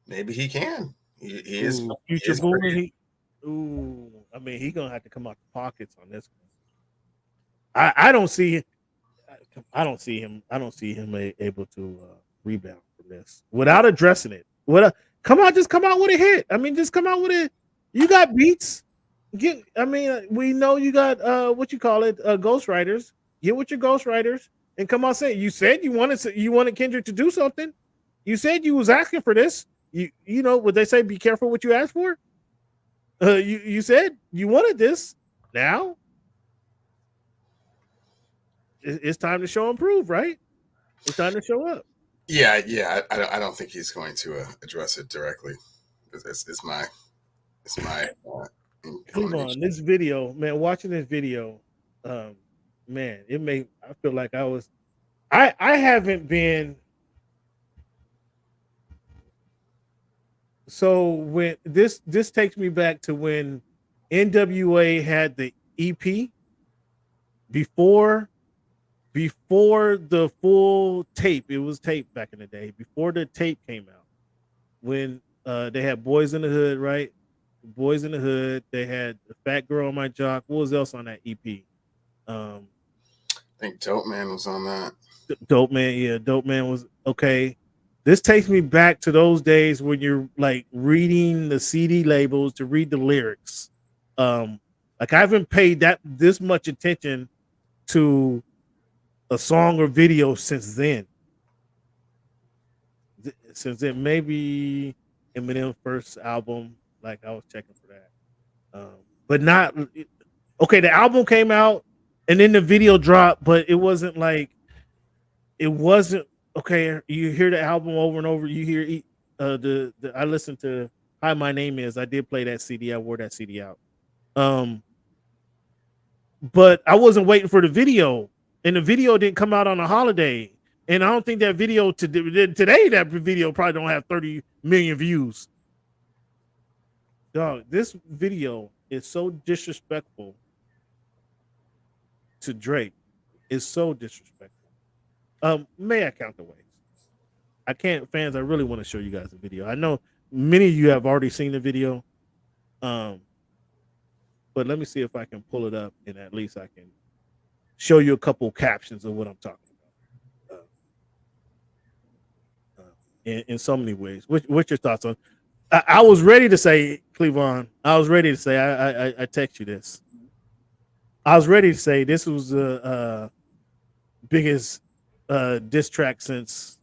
maybe he can. He is Future booming. I mean, he's gonna have to come out the pockets on this one. I don't see him able to rebound from this without addressing it. Just come out with a hit. I mean, just come out with it. You got beats. We know you got ghostwriters. Get with your ghostwriters and come out say you said you wanted Kendrick to do something. You said you was asking for this. You know what they say? Be careful what you ask for. You said you wanted this. Now it's time to show and prove, right? It's time to show up. Yeah. I don't think he's going to address it directly. It's my. Come on, this video, man. Watching this video, man, I feel like I haven't been. So when this takes me back to when NWA had the EP before the full tape. It was tape back in the day before the tape came out. When they had Boys in the Hood, right? Boys in the Hood. They had the Fat Girl on My Jock. What was else on that EP? I think Dope Man was on that. Dope Man, yeah. Dope Man was okay. This takes me back to those days when you're like reading the CD labels to read the lyrics. Like I haven't paid this much attention to a song or video since then. Maybe Eminem's first album. Like I was checking for that, but not okay. The album came out and then the video dropped, but it wasn't okay. You hear the album over and over. You hear I listened to Hi, My Name Is. I did play that CD. I wore that CD out. But I wasn't waiting for the video, and the video didn't come out on a holiday. And I don't think that video today that video probably don't have 30 million views. Dog, this video is so disrespectful to Drake. It's so disrespectful. May I count the ways? I can't, fans. I really want to show you guys the video. I know many of you have already seen the video. But let me see if I can pull it up and at least I can show you a couple captions of what I'm talking about. In so many ways. What's your thoughts on? I was ready to say, Cleavon. I was ready to say. I text you this. I was ready to say this was the biggest diss track since.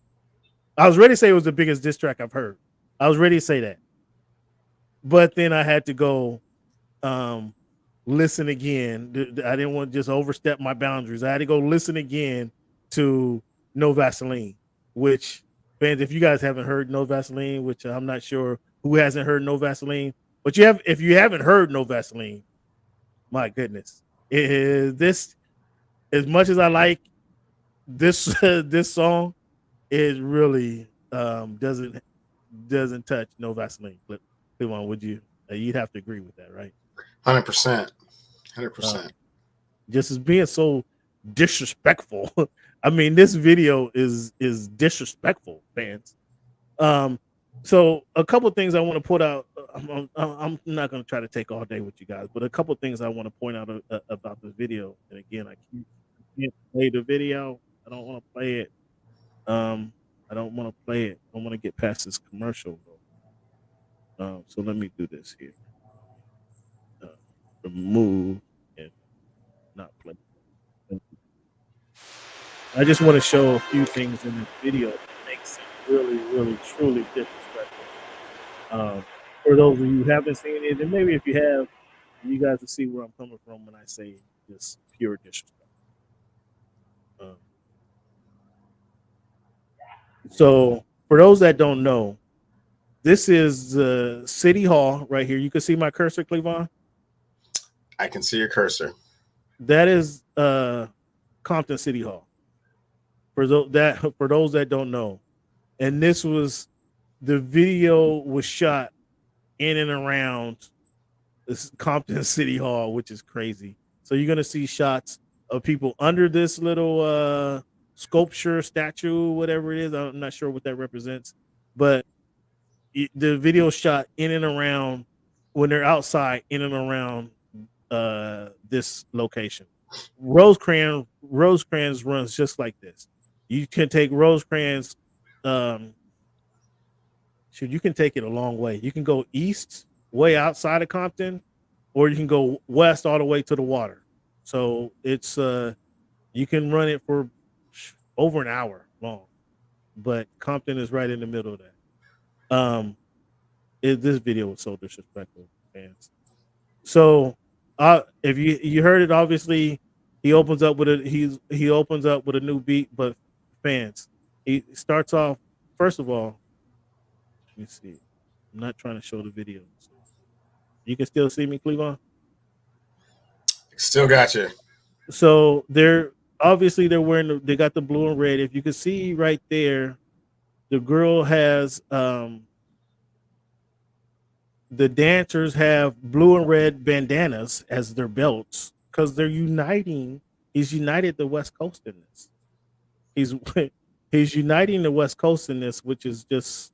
I was ready to say it was the biggest diss track I've heard. I was ready to say that, but then I had to go listen again. I didn't want to just overstep my boundaries. I had to go listen again to No Vaseline, which, fans, if you guys haven't heard No Vaseline, which I'm not sure who hasn't heard No Vaseline, but if you haven't heard No Vaseline, my goodness, this, as much as I like this this song, it really doesn't touch No Vaseline. But come on, would you? You'd have to agree with that, right? 100%. 100%. Just as being so disrespectful. I mean, this video is disrespectful, fans. So a couple of things I want to put out. I'm not going to try to take all day with you guys, but a couple of things I want to point out about this video. And again, I can't play the video. I don't want to play it. I don't want to play it. I want to get past this commercial. So let me do this here. Remove and not play. I just want to show a few things in this video that makes it really, really, truly disrespectful. For those of you who haven't seen it, and maybe if you have, you guys will see where I'm coming from when I say just pure disrespect. So for those that don't know, this is the City Hall right here. You can see my cursor, Cleavon. I can see your cursor. That is Compton City Hall. For those that don't know, and this was the video was shot in and around this Compton City Hall, which is crazy. So you're gonna see shots of people under this little sculpture, statue, whatever it is. I'm not sure what that represents, but the video shot in and around when they're outside in and around this location. Rosecrans runs just like this. You can take Rosecrans, you can take it a long way. You can go east, way outside of Compton, or you can go west all the way to the water. So it's you can run it for over an hour long, but Compton is right in the middle of that. This video was so disrespectful, fans. So if you heard it, obviously he opens up with a new beat, but fans, he starts off, first of all, let me see. I'm not trying to show the video. So you can still see me, Cleavon? Still got you. So they're wearing they got the blue and red. If you can see right there, the girl has the dancers have blue and red bandanas as their belts because they're uniting. He's united the West Coast in this. He's uniting the West Coast in this, which is just,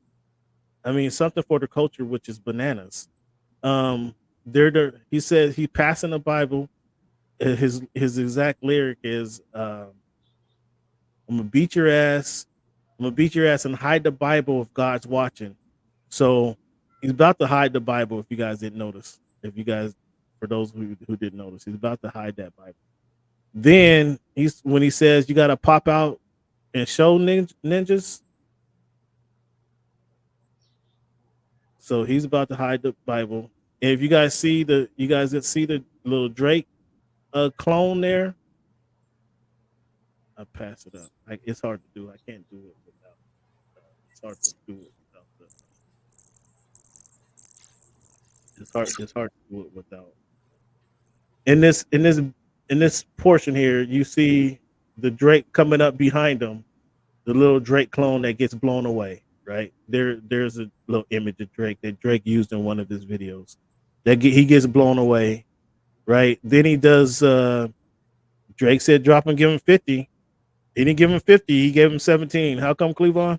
I mean, something for the culture, which is bananas. He says he's passing the Bible. His exact lyric is, "I'm gonna beat your ass. I'm gonna beat your ass and hide the Bible if God's watching." So he's about to hide the Bible. If you guys didn't notice, for those who didn't notice, he's about to hide that Bible. Then when he says you got to pop out and show ninjas. So he's about to hide the Bible. And if you guys see the little Drake clone there, I pass it up. It's hard to do. I can't do it without. It's hard to do it without. It's hard to do it without. In this portion here, you see the Drake coming up behind him, the little Drake clone that gets blown away. Right there's a little image of Drake that Drake used in one of his videos. he gets blown away, right? Then he does. Drake said, "Drop him, give him 50." He didn't give him 50. He gave him 17. How come, Cleavon?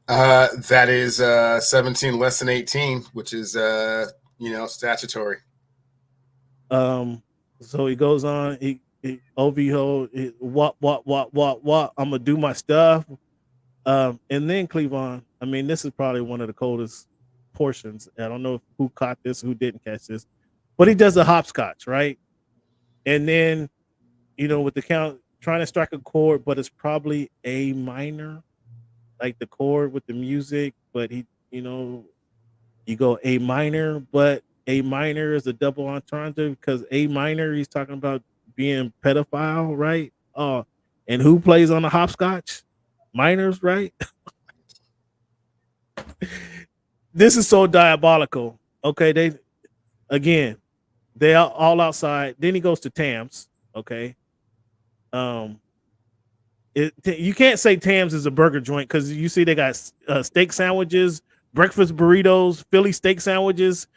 That is 17 less than 18, which is statutory. So he goes on. He OVO. What? I'm gonna do my stuff. And then Cleavon. I mean, this is probably one of the coldest portions. I don't know who caught this, who didn't catch this, but he does a hopscotch, right? And then, with the count, trying to strike a chord, but it's probably A minor, like the chord with the music. But you go A minor, but A minor is a double entendre because A minor, he's talking about being pedophile, right? And who plays on the hopscotch? Minors, right? This is so diabolical. Okay, they are all outside. Then he goes to Tam's. Okay, you can't say Tam's is a burger joint because you see they got steak sandwiches, breakfast burritos, Philly steak sandwiches,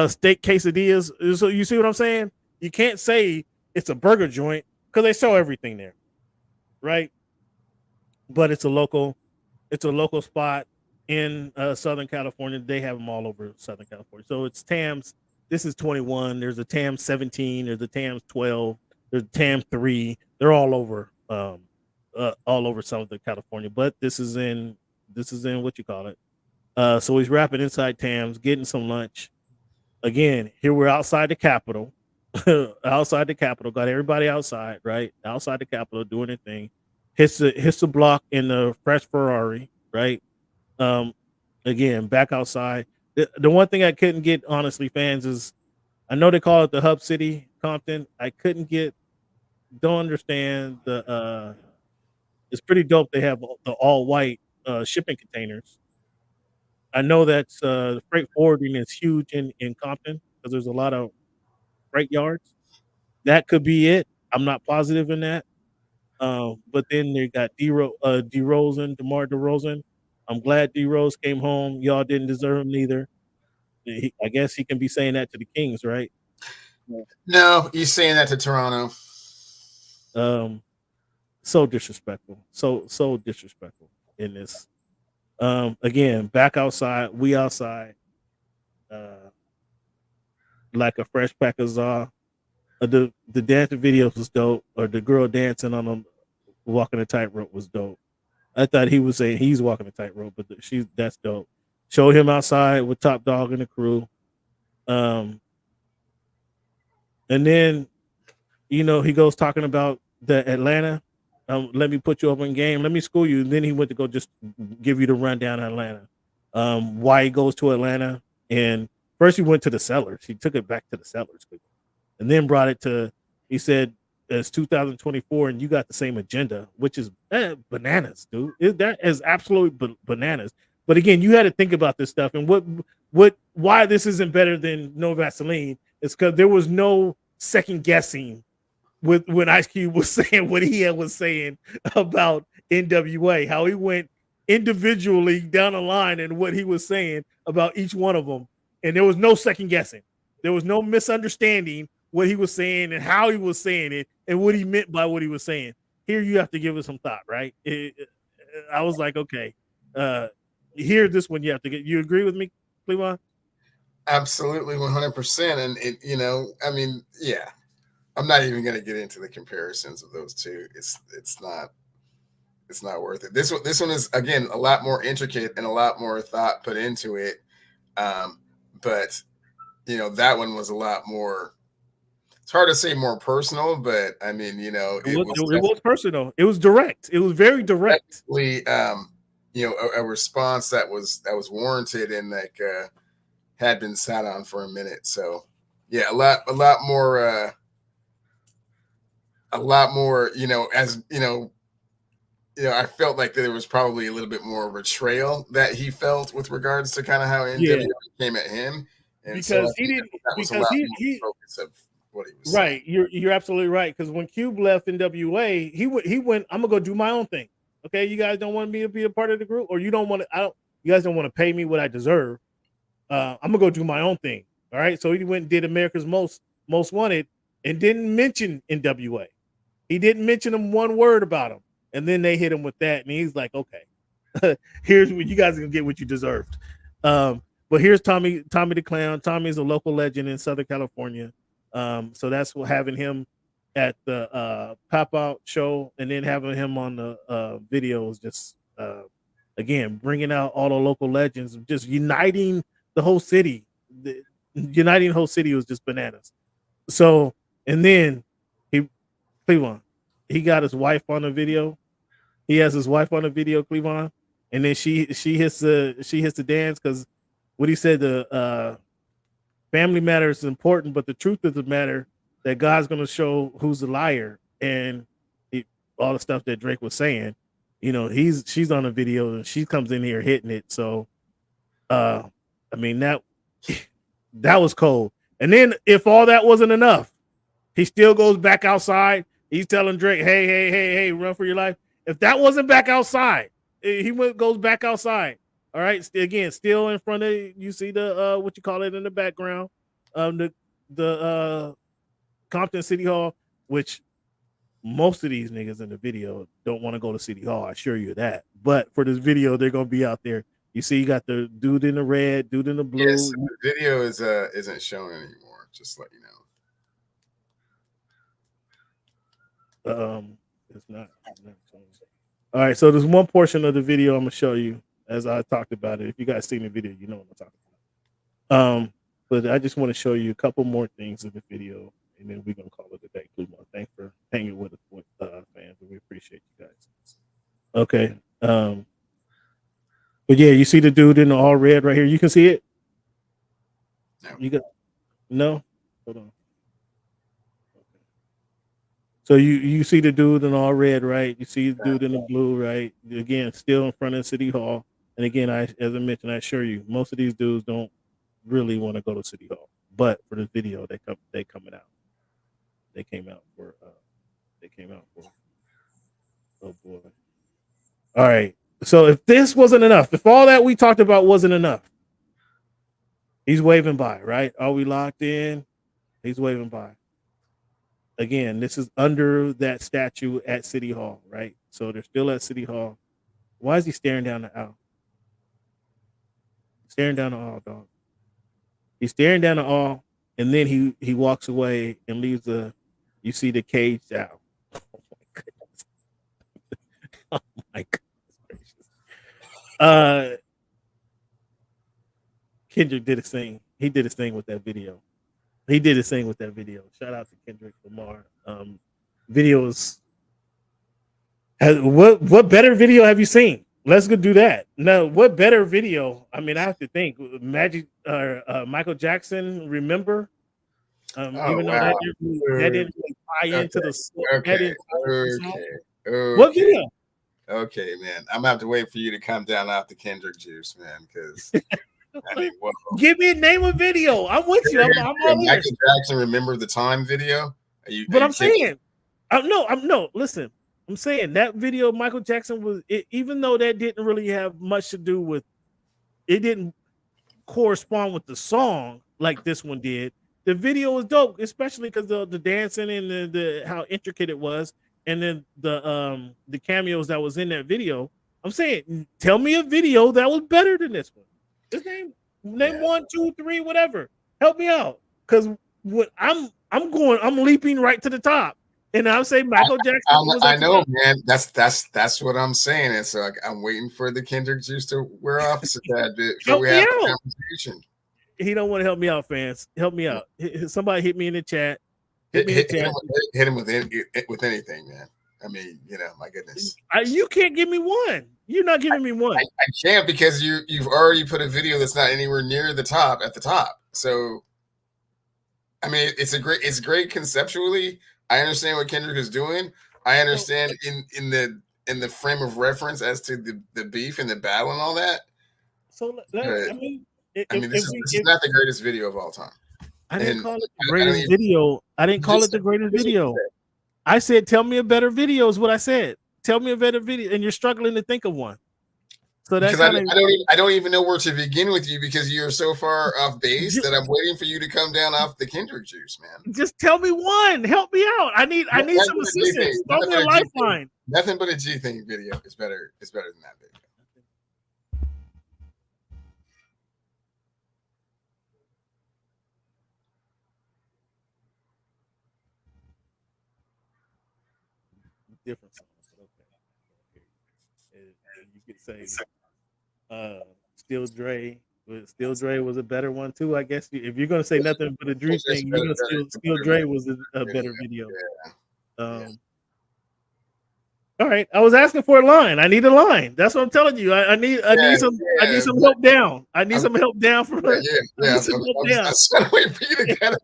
steak quesadillas. So you see what I'm saying? You can't say it's a burger joint because they sell everything there, right? But it's a local spot in Southern California. They have them all over Southern California. So it's Tam's. This is 21. There's a Tam's 17. There's a Tam's 12. There's a Tam's 3. They're all over Southern California. But this is in what you call it. So he's rapping inside Tam's, getting some lunch. Again, here we're outside the Capitol. Outside the Capitol, got everybody outside, right? Outside the Capitol doing their thing. Hits the block in the fresh Ferrari, right? Again, back outside. The one thing I couldn't get, honestly, fans, is I know they call it the Hub City, Compton. I don't understand it's pretty dope. They have the all white shipping containers. I know that's freight forwarding is huge in Compton because there's a lot of freight yards. That could be it. I'm not positive in that. But then they got DeMar DeRozan. I'm glad D Rose came home. Y'all didn't deserve him neither. I guess he can be saying that to the Kings, right? No, he's saying that to Toronto. So disrespectful. So disrespectful in this. Again, back outside, we outside. Like a fresh pack of za. The dancing videos was dope, or the girl dancing on them walking a tightrope was dope. I thought he was saying he's walking a tightrope, but that's dope. Showed him outside with Top Dog and the crew. And then, he goes talking about the Atlanta. Let me put you up in game. Let me school you. And then he went to go just give you the rundown of Atlanta. Why he goes to Atlanta. And first he went to the Cellars. He took it back to the Cellars. And then brought it to, he said, it's 2024 and you got the same agenda, which is bananas, dude. That is absolutely bananas. But again, you had to think about this stuff, and why this isn't better than No Vaseline is because there was no second guessing with when Ice Cube was saying what he was saying about NWA, how he went individually down the line and what he was saying about each one of them, and there was no second guessing. There was no misunderstanding what he was saying and how he was saying it and what he meant by what he was saying. Here you have to give it some thought, right? I was like, okay, here this one you have to get. You agree with me, Cleveland? Absolutely, 100%. And I mean, yeah, I'm not even going to get into the comparisons of those two. It's not worth it. This one is, again, a lot more intricate and a lot more thought put into it. But that one was a lot more. It's hard to say more personal, but I mean, it was personal. It was direct. It was very direct. A response that was warranted and had been sat on for a minute. So yeah, a lot more. I felt like there was probably a little bit more betrayal that he felt with regards to kind of how NWA came at him, and because he didn't. Because he focus of what he was right. Saying. You're absolutely right. Because when Cube left NWA, he went. I'm gonna go do my own thing. Okay, you guys don't want me to be a part of the group, or you don't want to. You guys don't want to pay me what I deserve. I'm gonna go do my own thing. All right, so he went and did America's Most Wanted and didn't mention NWA. He didn't mention them one word about him, and then they hit him with that, and he's like, okay, here's what you guys are gonna get what you deserved. But here's Tommy the Clown. Tommy's a local legend in Southern California. So that's what having him at the pop out show and then having him on the videos, just again bringing out all the local legends, just uniting the whole city. Uniting the whole city was just bananas. So and then Cleavon, he got his wife on the video. He has his wife on the video, Cleavon, and then she hits the dance because what he said, the family matter is important, but the truth of the matter that God's going to show who's the liar, and all the stuff that Drake was saying. She's on a video and she comes in here hitting it. So, I mean that was cold. And then if all that wasn't enough, he still goes back outside. He's telling Drake, hey, run for your life. If that wasn't back outside, he goes back outside. All right. Again, still in front of you see the what you call it in the background, the Compton City Hall, which most of these niggas in the video don't want to go to City Hall. I assure you that. But for this video, they're gonna be out there. You see, you got the dude in the red, dude in the blue. Yes, the video isn't shown anymore. Just let you know. It's not all right. So there's one portion of the video I'm gonna show you as I talked about it. If you guys seen the video, you know what I'm talking about. But I just want to show you a couple more things in the video, and then we're gonna call it a day. Thanks for hanging with us, fans. We appreciate you guys. Okay. But yeah, you see the dude in the all red right here. You can see it. No. You got no. Hold on. So you see the dude in all red, right? You see the dude in the blue, right? Again, still in front of City Hall. And again, as I mentioned, I assure you, most of these dudes don't really want to go to City Hall. But for the video, they coming out. They came out for. Oh boy! All right. So if this wasn't enough, if all that we talked about wasn't enough, he's waving by, right? Are we locked in? He's waving by. Again, this is under that statue at City Hall, right? So they're still at City Hall. Why is he staring down the aisle? Staring down the aisle, dog. He's staring down the aisle, and then he walks away and leaves you see the cage down. Oh my goodness. Oh my goodness. Kendrick did his thing. He did his thing with that video. Shout out to Kendrick Lamar. Videos. What better video have you seen? Let's go do that. No, what better video? I mean, I have to think. Michael Jackson, remember? Even though that didn't really tie into the song. What video? Okay, man. I'm gonna have to wait for you to come down off the Kendrick juice, man, because I mean, give me a name of video. I'm with you. I'm all Michael Jackson, Remember the Time video. Listen. I'm saying that video, Michael Jackson was, even though that didn't really have much to do with, it didn't correspond with the song like this one did. The video was dope, especially because the dancing and the how intricate it was, and then the cameos that was in that video. I'm saying, tell me a video that was better than this one. Just name 1, 2, 3, whatever. Help me out, because what I'm leaping right to the top. And I'll say Michael Jackson. I know, man. That's what I'm saying. And so I'm waiting for the Kendrick juice to wear off a tad bit before we have a conversation. He don't want to help me out, fans. Help me out. Somebody hit me in the chat. Hit him with anything, man. I mean, my goodness. You can't give me one. You're not giving me one. I can't, because you've already put a video that's not anywhere near the top at the top. So, I mean, it's great conceptually. I understand what Kendrick is doing. I understand in the frame of reference as to the beef and the battle and all that. So this is not the greatest video of all time. I didn't call it the greatest video. I didn't call it the greatest video. I said, tell me a better video is what I said. Tell me a better video, and you're struggling to think of one. So that's because I don't even know where to begin with you because you're so far off base that I'm waiting for you to come down off the Kendrick juice, man. Just tell me one. Help me out. I need some assistance. Throw me a lifeline. Nothing but a G thing video is better. Is better than that video. Different songs, but okay. You could say Still Dre was a better one too. I guess if you're gonna say nothing but a Dre thing, you're gonna Still Dre was a better video. All right, I was asking for a line. I need a line. That's what I'm telling you. I need some help down. I need some help down from her. I'm waiting for you to kind of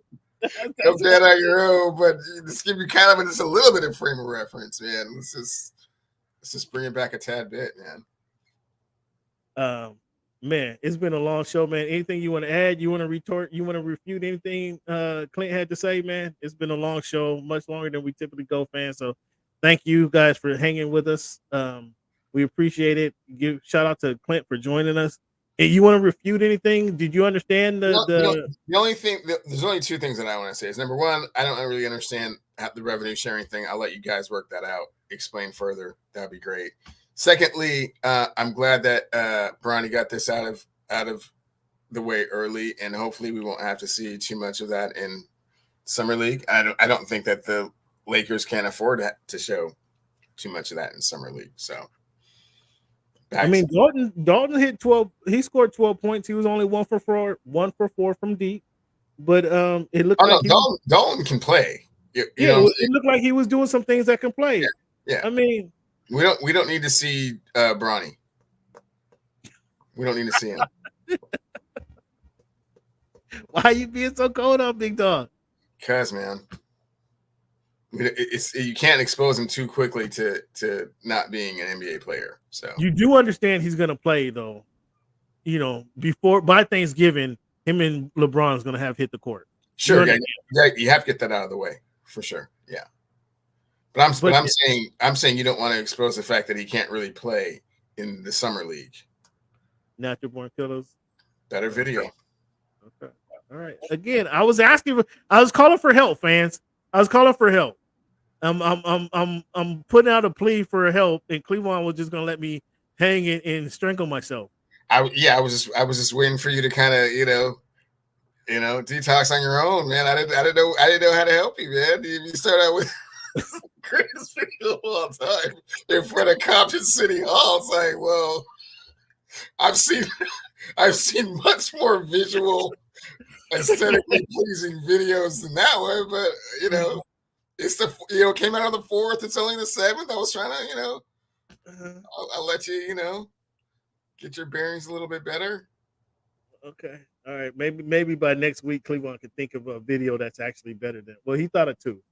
come down on your own, but just give you kind of just a little bit of frame of reference, man. Let's just bring it back a tad bit, man. Man, it's been a long show, man. Anything you want to add? You want to retort? You want to refute anything Clint had to say, man? It's been a long show, much longer than we typically go, fans. So thank you guys for hanging with us. We appreciate it. Give shout out to Clint for joining us. And you want to refute anything? Did you understand the only thing? There's only two things that I want to say. Is number one, I don't really understand the revenue sharing thing. I'll let you guys work that out. Explain further. That'd be great. Secondly, I'm glad that Bronny got this out of the way early, and hopefully we won't have to see too much of that in Summer League. I don't think that the Lakers can afford to show too much of that in Summer League. So, Dalton hit 12. He scored 12 points. He was only 1 for 4 from deep, but it looked like Dalton can play. It looked like he was doing some things that can play. Yeah. I mean. We don't need to see Bronny. We don't need to see him. Why are you being so cold on Big Dog? Because, man, you can't expose him too quickly to not being an NBA player. So you do understand he's going to play, though. By Thanksgiving, him and LeBron's going to have hit the court. Sure, you have to get that out of the way for sure. Yeah. But I'm saying you don't want to expose the fact that he can't really play in the Summer League. Natural Born Killers. Better video. Okay. All right. Again, I was calling for help, fans. I was calling for help. I'm putting out a plea for help, and Cleveland was just gonna let me hang it and strangle myself. I was just waiting for you to kind of detox on your own, man. I didn't know how to help you, man. You start out with greatest video of all time in front of Compton City Hall. It's like, well, I've seen much more visual, aesthetically pleasing videos than that one, but it's came out on the 4th. It's only the 7th. I was trying to, I'll let you, get your bearings a little bit better. Okay. All right. Maybe by next week, Cleveland can think of a video that's actually better than. Well, he thought of 2.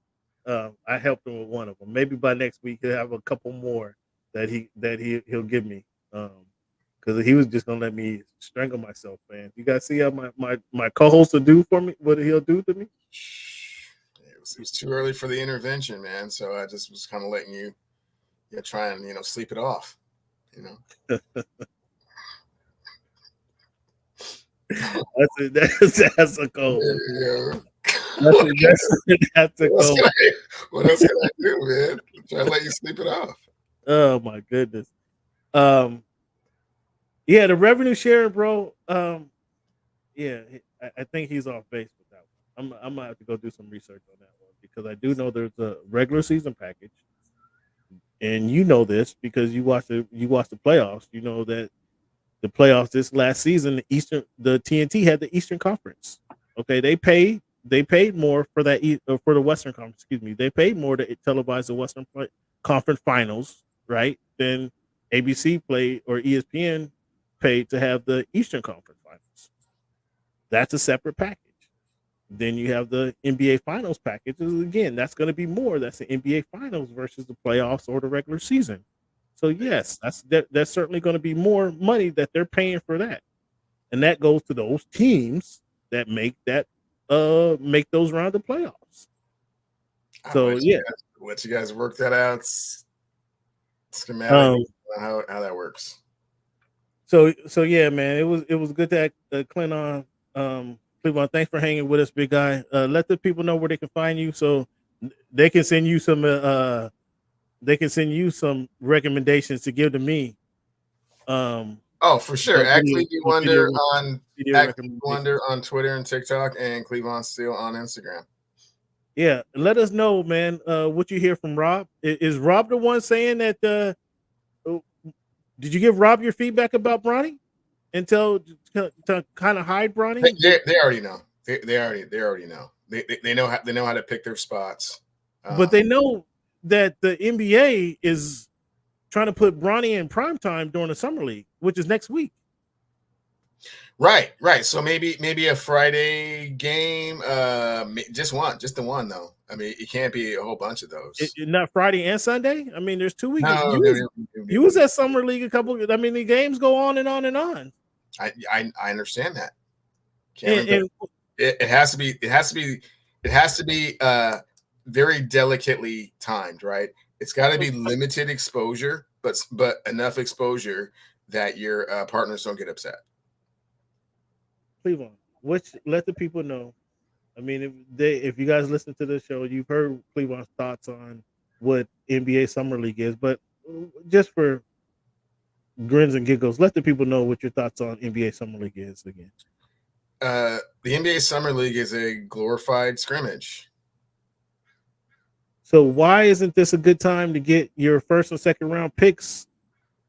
I helped him with one of them. Maybe by next week he'll have a couple more that he'll give me. Because he was just gonna let me strangle myself, man. You guys see how my co-host will do for me? What he'll do to me? It was too early for the intervention, man. So I just was kind of letting you try and sleep it off. That's a goal. Yeah. That's a goal. What else can I do, man? Try to let you sleep it off. Oh my goodness. Yeah, the revenue share, bro. Yeah, I think he's off base with that one. I'm gonna have to go do some research on that one because I do know there's a regular season package, and you know this because you watch the playoffs. You know that the playoffs this last season, the TNT had the Eastern Conference. Okay, they paid more for that for the Western Conference. Excuse me, they paid more to televise the Western Conference Finals, right? Than ABC played or ESPN paid to have the Eastern Conference Finals. That's a separate package. Then you have the NBA Finals package. Again, that's going to be more. That's the NBA Finals versus the playoffs or the regular season. So yes, that's certainly going to be more money that they're paying for that, and that goes to those teams that make make those round of playoffs. So let you guys work that out schematically how that works. So yeah, man, it was good to Clint on. Cleveland, thanks for hanging with us, big guy. Let the people know where they can find you, so they can send you some. They can send you some recommendations to give to me. Oh, for sure. At Clevie Wonder on recommendations on Twitter and TikTok, and Cleveland Steel on Instagram. Yeah, let us know, man. What you hear from Rob? Is Rob the one saying that? Did you give Rob your feedback about Bronny? And to kind of hide Bronny? They already know. They already know. They know how to pick their spots. But they know that the NBA is trying to put Bronny in prime time during the summer league, which is next week. Right. So maybe a Friday game, just the one though. I mean, it can't be a whole bunch of those. Not Friday and Sunday. I mean, there's 2 weeks. No, you was at summer league a couple. I mean, the games go on and on and on. I understand that. It has to be very delicately timed, right? It's got to be limited exposure, but enough exposure that your partners don't get upset. Cleveland, let the people know. I mean, if you guys listen to the show, you've heard Cleveland's thoughts on what NBA Summer League is, but just for grins and giggles, let the people know what your thoughts on NBA Summer League is again. The NBA Summer League is a glorified scrimmage. So why isn't this a good time to get your first and second round picks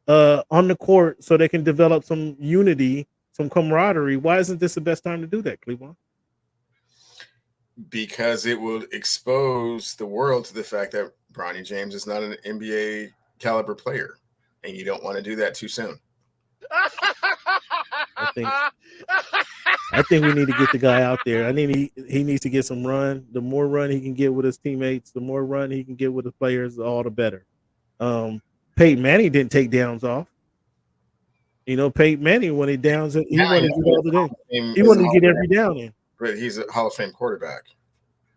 on the court so they can develop some unity, some camaraderie? Why isn't this the best time to do that, Cleveland? Because it will expose the world to the fact that Bronny James is not an NBA caliber player, and you don't want to do that too soon. I think we need to get the guy out there. I think he needs to get some run. The more run he can get with his teammates, the more run he can get with the players, all the better. Peyton Manning didn't take downs off. You know, Peyton Manning, when he downs it, he wanted to get all the day. He wanted to get every down in. But he's a Hall of Fame quarterback.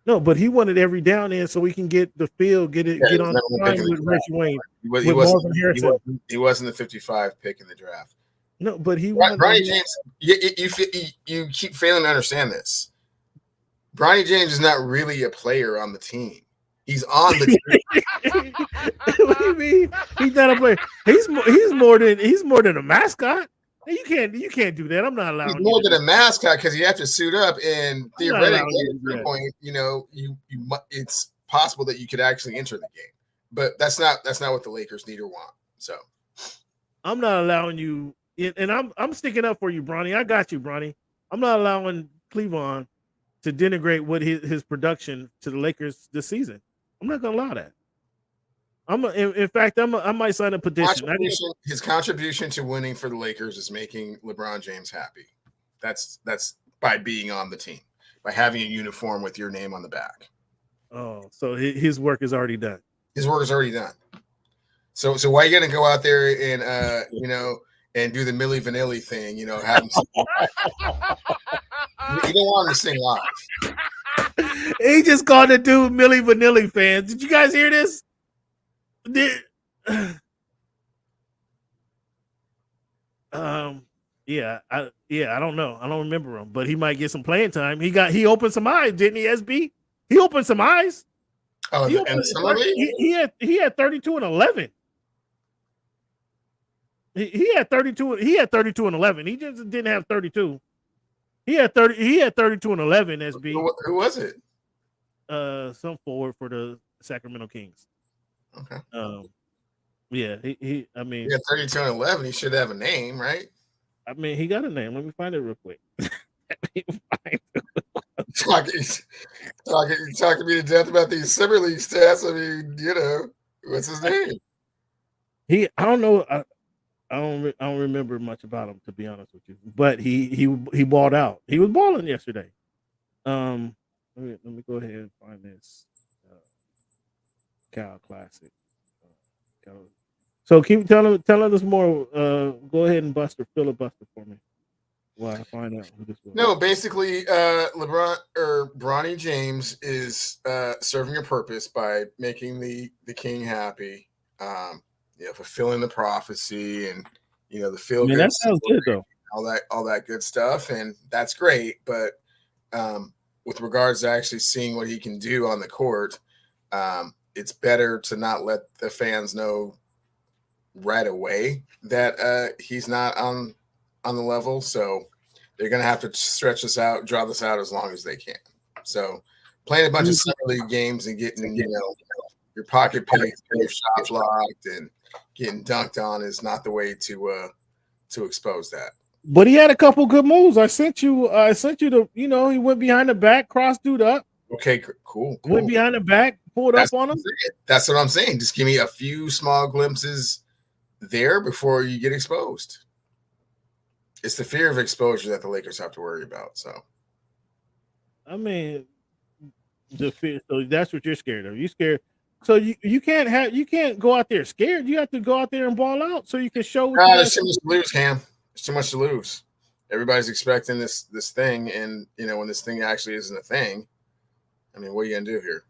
No, but he wanted every down in so we can get the field, get on the line with Reggie Wayne. He wasn't the 55 pick in the draft. No, but he Bronny James. You keep failing to understand this. Bronny James is not really a player on the team. He's on the team. What do you mean? He's not a player. He's more than a mascot. You can't do that. I'm not allowing. He's more than a mascot because you have to suit up, and theoretically, at some point, it's possible that you could actually enter the game. But that's not what the Lakers need or want. So I'm not allowing you, and I'm sticking up for you, Bronny. I got you, Bronny. I'm not allowing Cleveland to denigrate what his production to the Lakers this season. I'm not gonna allow that. In fact, I might sign a petition. His contribution to winning for the Lakers is making LeBron James happy. That's by being on the team, by having a uniform with your name on the back. Oh, so his work is already done. His work is already done. So why are you gonna go out there and and do the Milli Vanilli thing? Have him you don't want him to sing live. He just called the dude Milli Vanilli fans. Did you guys hear this? I don't know. I don't remember him, but he might get some playing time. He opened some eyes, didn't he, SB? He opened some eyes. Oh, he had 32 and 11. He had 32 and 11. He just didn't have 32. He had 32 and 11, SB. Who was it? Some forward for the Sacramento Kings. Okay. He had 32 and 11. He should have a name, right? I mean, he got a name. Let me find it real quick. Talking me to death about these summer league stats. I mean, what's his name? I don't know. I don't remember much about him, to be honest with you. But he balled out. He was balling yesterday. Let me go ahead and find this Cal Classic. So keep telling us more. Go ahead and filibuster for me while I find out who this was. No, basically, Bronny James is serving a purpose by making the king happy, fulfilling the prophecy, and the feel good, that sounds good though. all that good stuff, and that's great. But with regards to actually seeing what he can do on the court, it's better to not let the fans know right away that he's not on the level. So they're going to have to stretch this out, draw this out as long as they can. So playing a bunch of summer league games and getting your pocket picked, your shot blocked, and getting dunked on is not the way to expose that. But he had a couple good moves. I sent you the, he went behind the back, crossed dude up. Okay, cool. Went behind the back, pulled up on him. That's what I'm saying. Just give me a few small glimpses there before you get exposed. It's the fear of exposure that the Lakers have to worry about. So, I mean, the fear. So that's what you're scared of. You scared. So you can't go out there scared. You have to go out there and ball out so you can show. There's too much to lose, Cam. There's too much to lose. Everybody's expecting this thing, and when this thing actually isn't a thing, I mean, what are you gonna do here?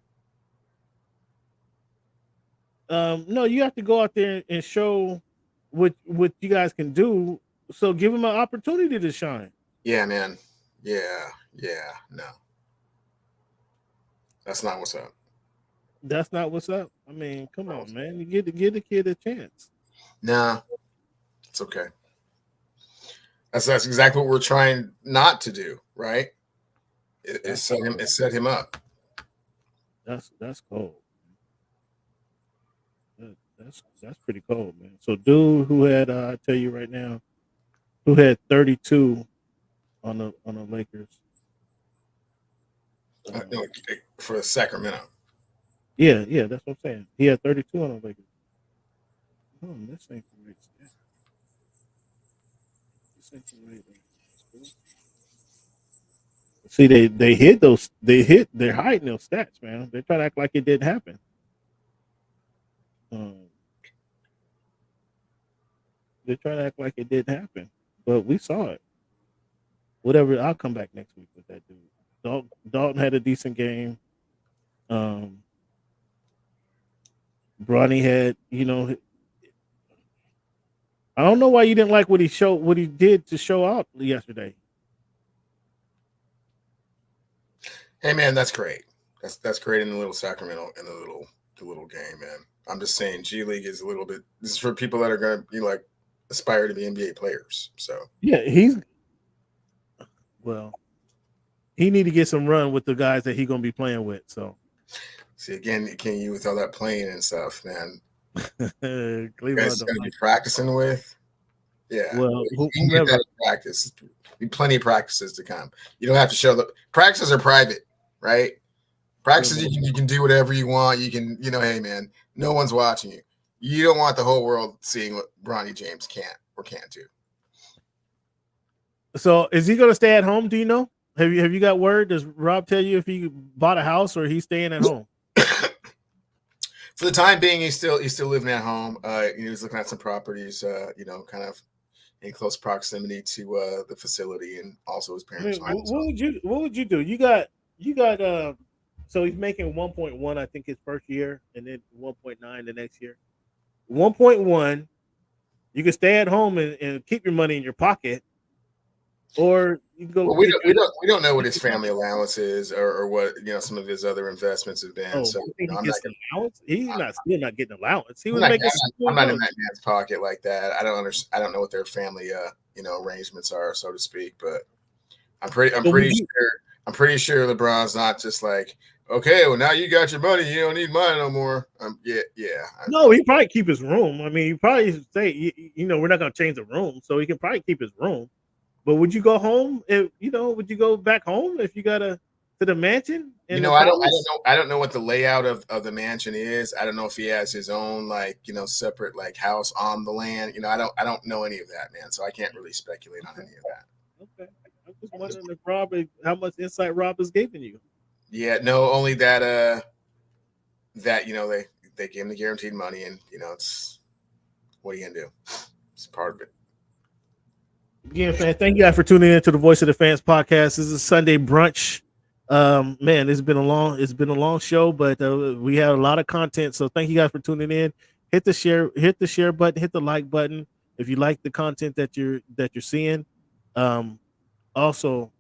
No, you have to go out there and show what you guys can do. So give him an opportunity to shine. Yeah, man. Yeah. No, that's not what's up. That's not what's up. I mean, come on, man. You give the kid a chance. Nah, it's okay. That's exactly what we're trying not to do, right? It set him up. That's cold. That's pretty cold, man. So, dude who had I tell you right now, who had 32 on the Lakers for Sacramento. Yeah, that's what I'm saying. He had 32 on the Lakers. Oh, this ain't great. See, they hid those. They're hiding those stats, man. They're trying to act like it didn't happen. They're trying to act like it didn't happen, but we saw it. Whatever, I'll come back next week with that dude. Dalton had a decent game. Bronny had, I don't know why you didn't like what he did to show out yesterday. Hey man, that's great. That's great in the little Sacramento in the little game, man. I'm just saying G League is a little bit. This is for people that are going to be like aspire to be NBA players. So yeah, he need to get some run with the guys that he's going to be playing with. So see again, can you with all that playing and stuff, man? Cleveland you guys going to be practicing with. Yeah, well, whoever practice, plenty of practices to come. You don't have to show the practices are private, right? Practices you can do whatever you want. You can, hey man, no one's watching you. You don't want the whole world seeing what Bronny James can't do. So is he going to stay at home? Do you know? Have you got word? Does Rob tell you if he bought a house or he's staying at home? For the time being, he's still living at home. He's looking at some properties, kind of in close proximity to the facility and also his parents' home. What would you do? You got so he's making 1.1, I think, his first year, and then 1.9 the next year. 1.1, you can stay at home and keep your money in your pocket, or you can go. Well, we don't know what his family allowance is, or what some of his other investments have been. So he's still not getting allowance. He was I'm making. I'm not in that man's pocket like that. I don't understand. I don't know what their family arrangements are, so to speak. But I'm pretty sure LeBron's not just like, okay, well now you got your money, you don't need mine no more. No, he probably keep his room. I mean, he probably say, we're not going to change the room, so he can probably keep his room. But would you go home? Would you go back home if you got to the mansion? I don't know what the layout of the mansion is. I don't know if he has his own separate house on the land. I don't know any of that, man. So I can't really speculate on any of that. Okay, I'm just wondering how much insight Rob has given you. Yeah, no, only that they gave him the guaranteed money, and it's what are you gonna do? It's part of it. Again, fan, thank you guys for tuning in to the Voice of the Fans podcast. This is Sunday brunch. Man, it's been a long show, but we have a lot of content. So thank you guys for tuning in. Hit the share button, hit the like button. if you like the content that you're seeing, also,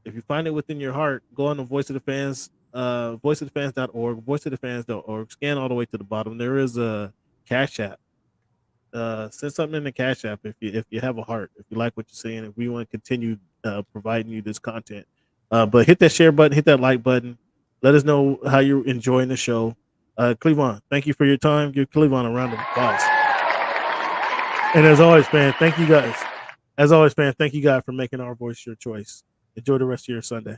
if you find it within your heart, go on the Voice of the Fans, voiceofthefans.org, voiceofthefans.org, scan all the way to the bottom. There is a Cash App. Send something in the Cash App if you have a heart, if you like what you're seeing, if we want to continue providing you this content. But hit that share button, hit that like button. Let us know how you're enjoying the show. Cleavon, thank you for your time. Give Cleavon a round of applause. And as always, man, thank you guys. As always, man, thank you guys for making our voice your choice. Enjoy the rest of your Sunday.